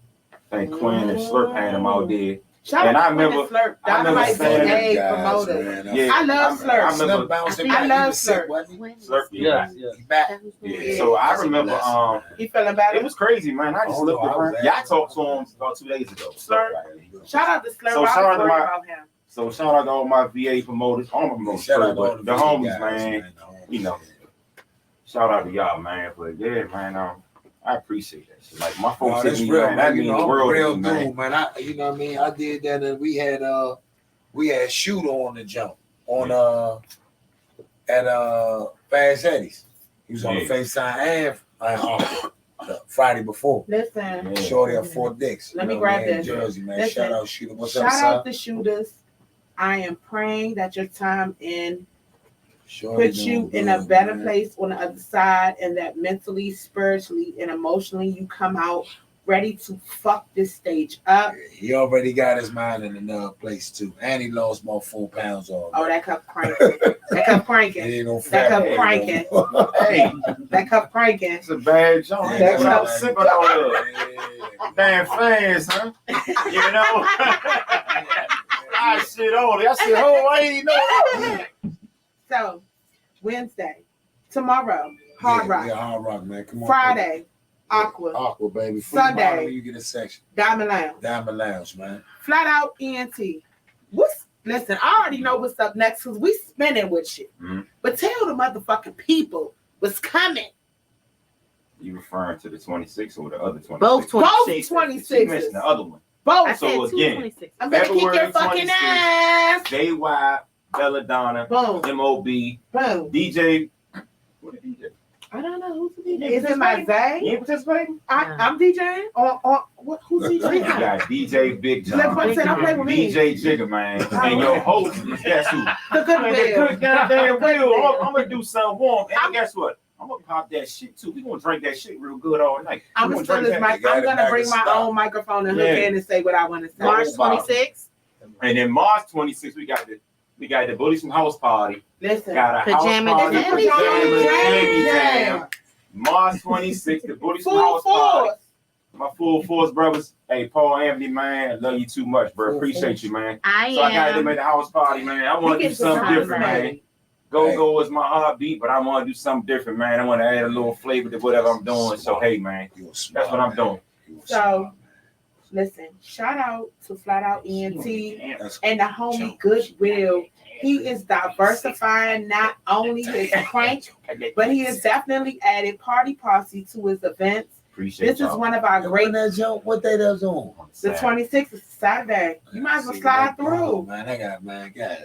Thank Quinn and Slurp had them out there. Shout And out I to Quinn remember- and Slurp. I remember Dynamite saying BA guys, promoter. man. Yeah, I love Slurp. I Slurp remember bouncing I back. He love was sick, Slurp. wasn't he? Slurp. Yes, yes. He back. Yeah. So I That's a remember blessing. He feeling better? it was crazy, man. I just Oh, looked no, at I was him. Yeah, I asking. talked to him about 2 days ago. Slurp. Shout out to Slurp. So I shout out was to worried my- about him. So shout out to all my VA promoters, all my promoters, Shout out to all but the VA homies, guys, man. the homies. You know, shout out to y'all, man. But yeah, man, I appreciate that shit. Like my No, folks that's said, me, real, man, that man. You means know, the I'm world real to me, man. dude, man. You know what I mean? I did that, and we had Shooter on the jump on at Fast Eddie's. He was on the Yeah. FaceTime and the Friday before. Listen, Yeah. Shorty at Fort Dix. Let me know, grab man, this. Jersey, man. Listen. Shout out Shooter. What's shout up, out son? the shooters. I am praying that your time in Shorty put you doing in a good, better man. place on the other side, and that mentally, spiritually, and emotionally you come out ready to fuck this stage up. He already got his mind in another place too, and he lost about 4 pounds Oh, already. that cup cranking. That cup It cranking. ain't no That fat cup boy cranking. no more. Hey, That cup cranking. it's a bad joint. Yeah, That's what I that's was right. sipping on the Yeah. damn fast, huh? You know? I shit on it. I said, oh, I ain't know. So, Wednesday, tomorrow, Hard Rock. Yeah, Hard Rock, man. Come on. Friday, Aqua, Aqua, baby. Free Sunday. bottle when you get a section. Diamond Lounge. Diamond Lounge, man. Flat Out ENT. Listen, I already know what's up next because we spinning with shit. Mhm. But tell the motherfucking people what's coming. You referring to the 26th or the other 26th? Both Both 26. You 26. missing the other one. Both. I said So again, 226. I'm gonna kick your February fucking 26th. ass. JY, Belladonna, Boom. MOB, Boom. DJ. What a DJ? I don't know who's the You DJ. ain't Is it my You Zay? ain't participating? I'm DJing. Or what? Who's You DJing? got DJ Big Let John, me say, don't play with me. DJ Jigger, man, and your host is guess who? The good Man, the will. good goddamn The good will. will. I'm gonna do something warm, and guess what? I'm gonna pop that shit too. We gonna drink that shit real good all night. I'm We gonna gonna steal drink this that. mic. You got I'm it gonna back bring in my stock. own microphone and hook Yeah. in and say what I want to say. March Wow. 26th. And then March 26th, we got the Bullies from House Party. Listen. Got a Pajama house party, Jam. Jammy Jam. March 26th, the Bullies from Full House Party. force. My full force brothers. Hey, Paul Anthony, man, I love you too much, bro. Full Appreciate force. you, man. I So I got them am. at the house party, man. I want to do something different, man. Go is my heartbeat, but I want to do something different, man. I want to add a little flavor to whatever I'm doing. So hey, man, You a that's smart what I'm man. doing. You a So- smart man. Listen, shout out to Flat Out ENT That's and the homie Goodwill. He is diversifying not only his crank, but he has definitely added Party Posse to his events. Appreciate This is y'all. one of our great. When that jump, what day that's on? The 26th is Saturday. You might as well slide through. Man, I got, man, God.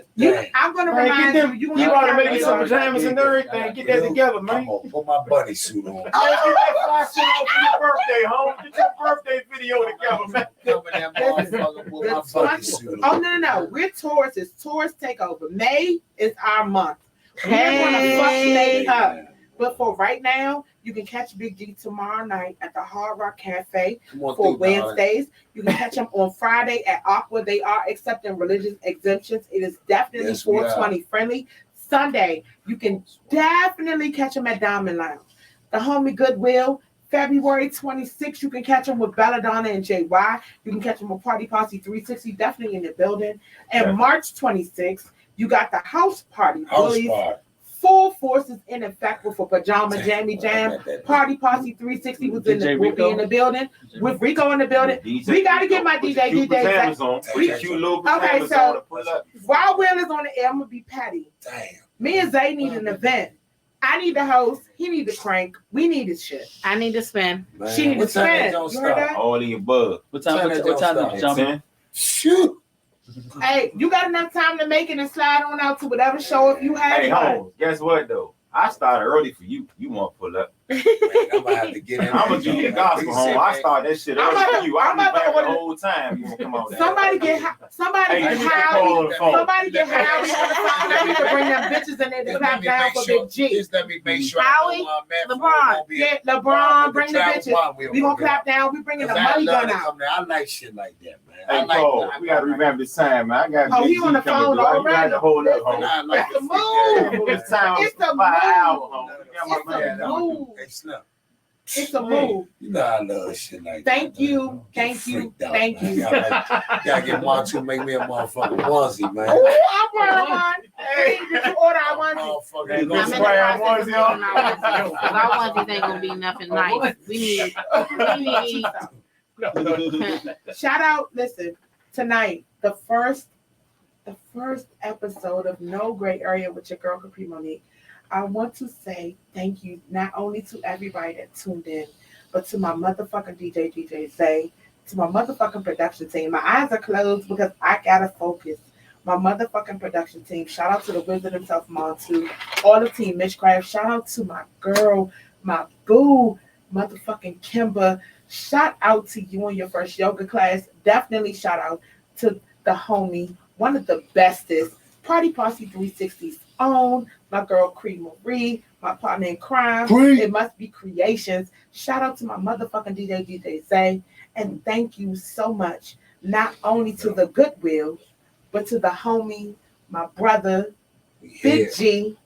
I'm gonna Man, remind get them. you. You ought to make me That's some all pajamas I and did. everything. Get that together, I'm man. gonna put my bunny suit on. Let's get that fly shit on for your birthday, home. Get your birthday video together, man. Coming that motherfucker with my bunny suit Oh on. no. We're Taurus. It's Taurus takeover. May is our month. We're gonna fuck May up. But for right now, you can catch Big G tomorrow night at the Hard Rock Cafe Come on for through, darling. Wednesdays. You can catch them on Friday at Aqua. They are accepting religious exemptions. It is definitely Yes, we are. 420 friendly. Sunday, you can definitely catch them at Diamond Lounge. The homie Goodwill, February 26th, you can catch them with Belladonna and JY. You can catch them with Party Posse 360, definitely in the building. And Yeah. March 26th, you got the house party. House Bullies, party. full forces in effect with a Pajama Jammy Jam. Party Posse 360 was in the, DJ will be in Rico? the building. With Rico in the building. DJ We gotta get my Put DJ your cute DJ pajamas on. Put your cute little Okay, pajamas so- on to pull up. While Will is on the air, I'm gonna be petty. Damn. Me and Zay need an event. I need the host. He need the crank. We need his shit. I need to spend. Man, She need to what time that spend. don't You heard start? that? All the above. What time? Turn What that time down, to stop. jump? 10. Shoot. Hey, you got enough time to make it and slide on out to whatever show if you have Hey, one. home. Guess what though? I started early for you. You want to pull up? Man, I'm gonna have to get in. I'm gonna give you the gospel home. I started that shit I'm early about for to- you. I'm I'll be about to back the order- whole time. You gonna come out there? Somebody get Hey, give me that call Howie. on the phone. Somebody get Howie on the phone. I need to bring them bitches in there to Just clap let me down make for sure. Big G. Just let me make sure. Howie, I know, man, LeBron. won't be Yeah, a- LeBron, bring the Travel bitches. One, We gonna clap down. We bringing the money gun out. I like shit like that, man. Hey, I like. Paul, we gotta revamp this time, man. I got Oh, Big he G on the coming phone through. I- You already. got to hold up, home. I like It's the to move. This time It's the by an hour, move. home. Yeah, It's the my man. move. Hey, Slim. It's a move. You know I love shit like Thank that. you. Thank you. Thank you. Gotta get Mark to make me a motherfucking onesie, man. Oh, I'm wearing one. Hey, did you order our onesie? Motherfucker, I'm in the gonna process of ordering our onesies, because our onesies ain't gonna be nothing nice. We need. Shout out, listen, tonight, the first episode of No Gray Area with your girl Kapri Monique. I want to say thank you not only to everybody that tuned in, but to my motherfucking DJ Zay, to my motherfucking production team. My eyes are closed because I gotta focus. My motherfucking production team. Shout out to the wizard himself, Montu. All the team, Mitchcraft. Shout out to my girl, my boo, motherfucking Kimba. Shout out to you in your first yoga class. Definitely shout out to the homie, one of the bestest, Party Posse 360's own, my girl Cree Marie, my partner in crime. It must be creations. Shout out to my motherfucking DJ Zay. And thank you so much, not only to the Goodwill, but to the homie, my brother, Big G.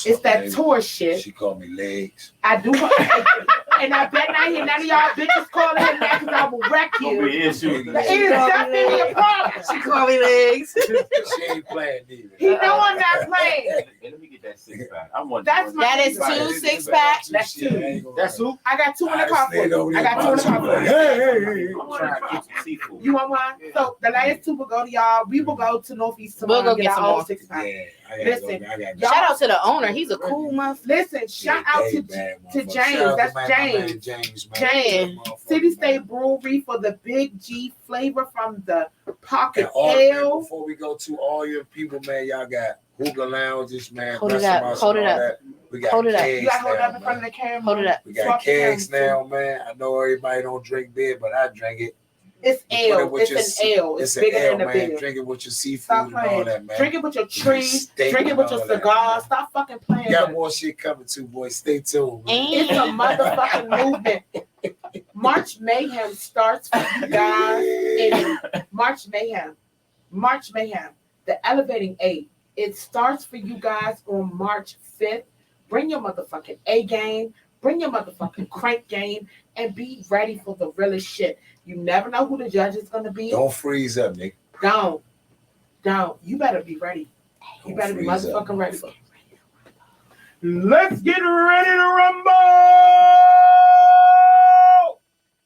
It's that tour shit. She called me legs. I do. And I bet not hear none of y'all bitches calling him that because I will wreck you. It is definitely a problem. She called me legs. She ain't playing either. He know I'm not playing. Let me get that 6-pack. I want That's That is 2 6-pack. That's 2. That's who? I got 2 in the car for you. I got 2 in the car for you. Hey. I'm trying to get some seafood. You want one? So the last 2 will go to y'all. We will go to Northeast tomorrow. We'll go get some more. 6-pack. Yeah, Listen, Shout out to the owner. He's a cool motherfucker. Listen, shout out to James. That's James. James. City State Brewery for the Big G flavor from the Pocket Ale. Before we go to all your people, man, y'all got hookah lounges, man. Hold it up. Hold it up. We got Hold it up. You got to hold it up in front of the camera. Hold it up. We got kegs now, man. I know everybody don't drink beer, but I drink it. It's ale. It's an ale. It's bigger ale, than a beer. Drink it with your seafood Stop and all playing. that, man. Drink it with your trees. Drink it with your cigar. Stop fucking playing. You got more shit coming too, boy. Stay tuned. Man. It's a motherfucking movement. March Mayhem starts for you guys in March Mayhem. The Elevating 8. It starts for you guys on March 5th. Bring your motherfucking A game. Bring your motherfucking crank game and be ready for the realest shit. You never know who the judge is going to be. Don't freeze up, Nick. Don't. You better be ready. You better be motherfucking ready. Let's get ready to rumble!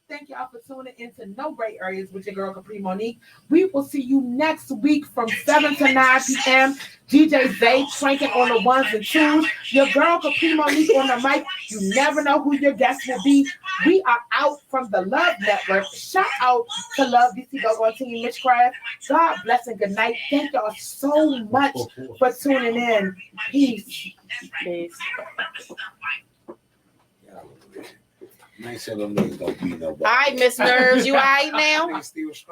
Thank y'all for tuning into No Gray Areas with your girl Kapri Monique. We will see you next week from 7 to 9 p.m. DJ Zay cranking on the 1s and 2s. Your girl Kapri Monique on the mic. You never know who your guest will be. We are out from the Love Network. Shout out to Love DC Go Team Mitchcraft. God bless and good night. Thank y'all so much for tuning in. Peace. Man said them niggas don't beat nobody. All right, Miss Nerves, you all right now?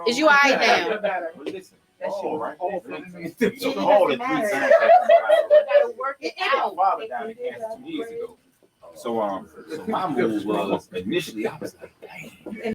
Is you all right now? Listen, That shit all was right. awful. You took all the 3 times. Gotta work it My out. father died of cancer 2 years ago. So my move was initially I was like, damn.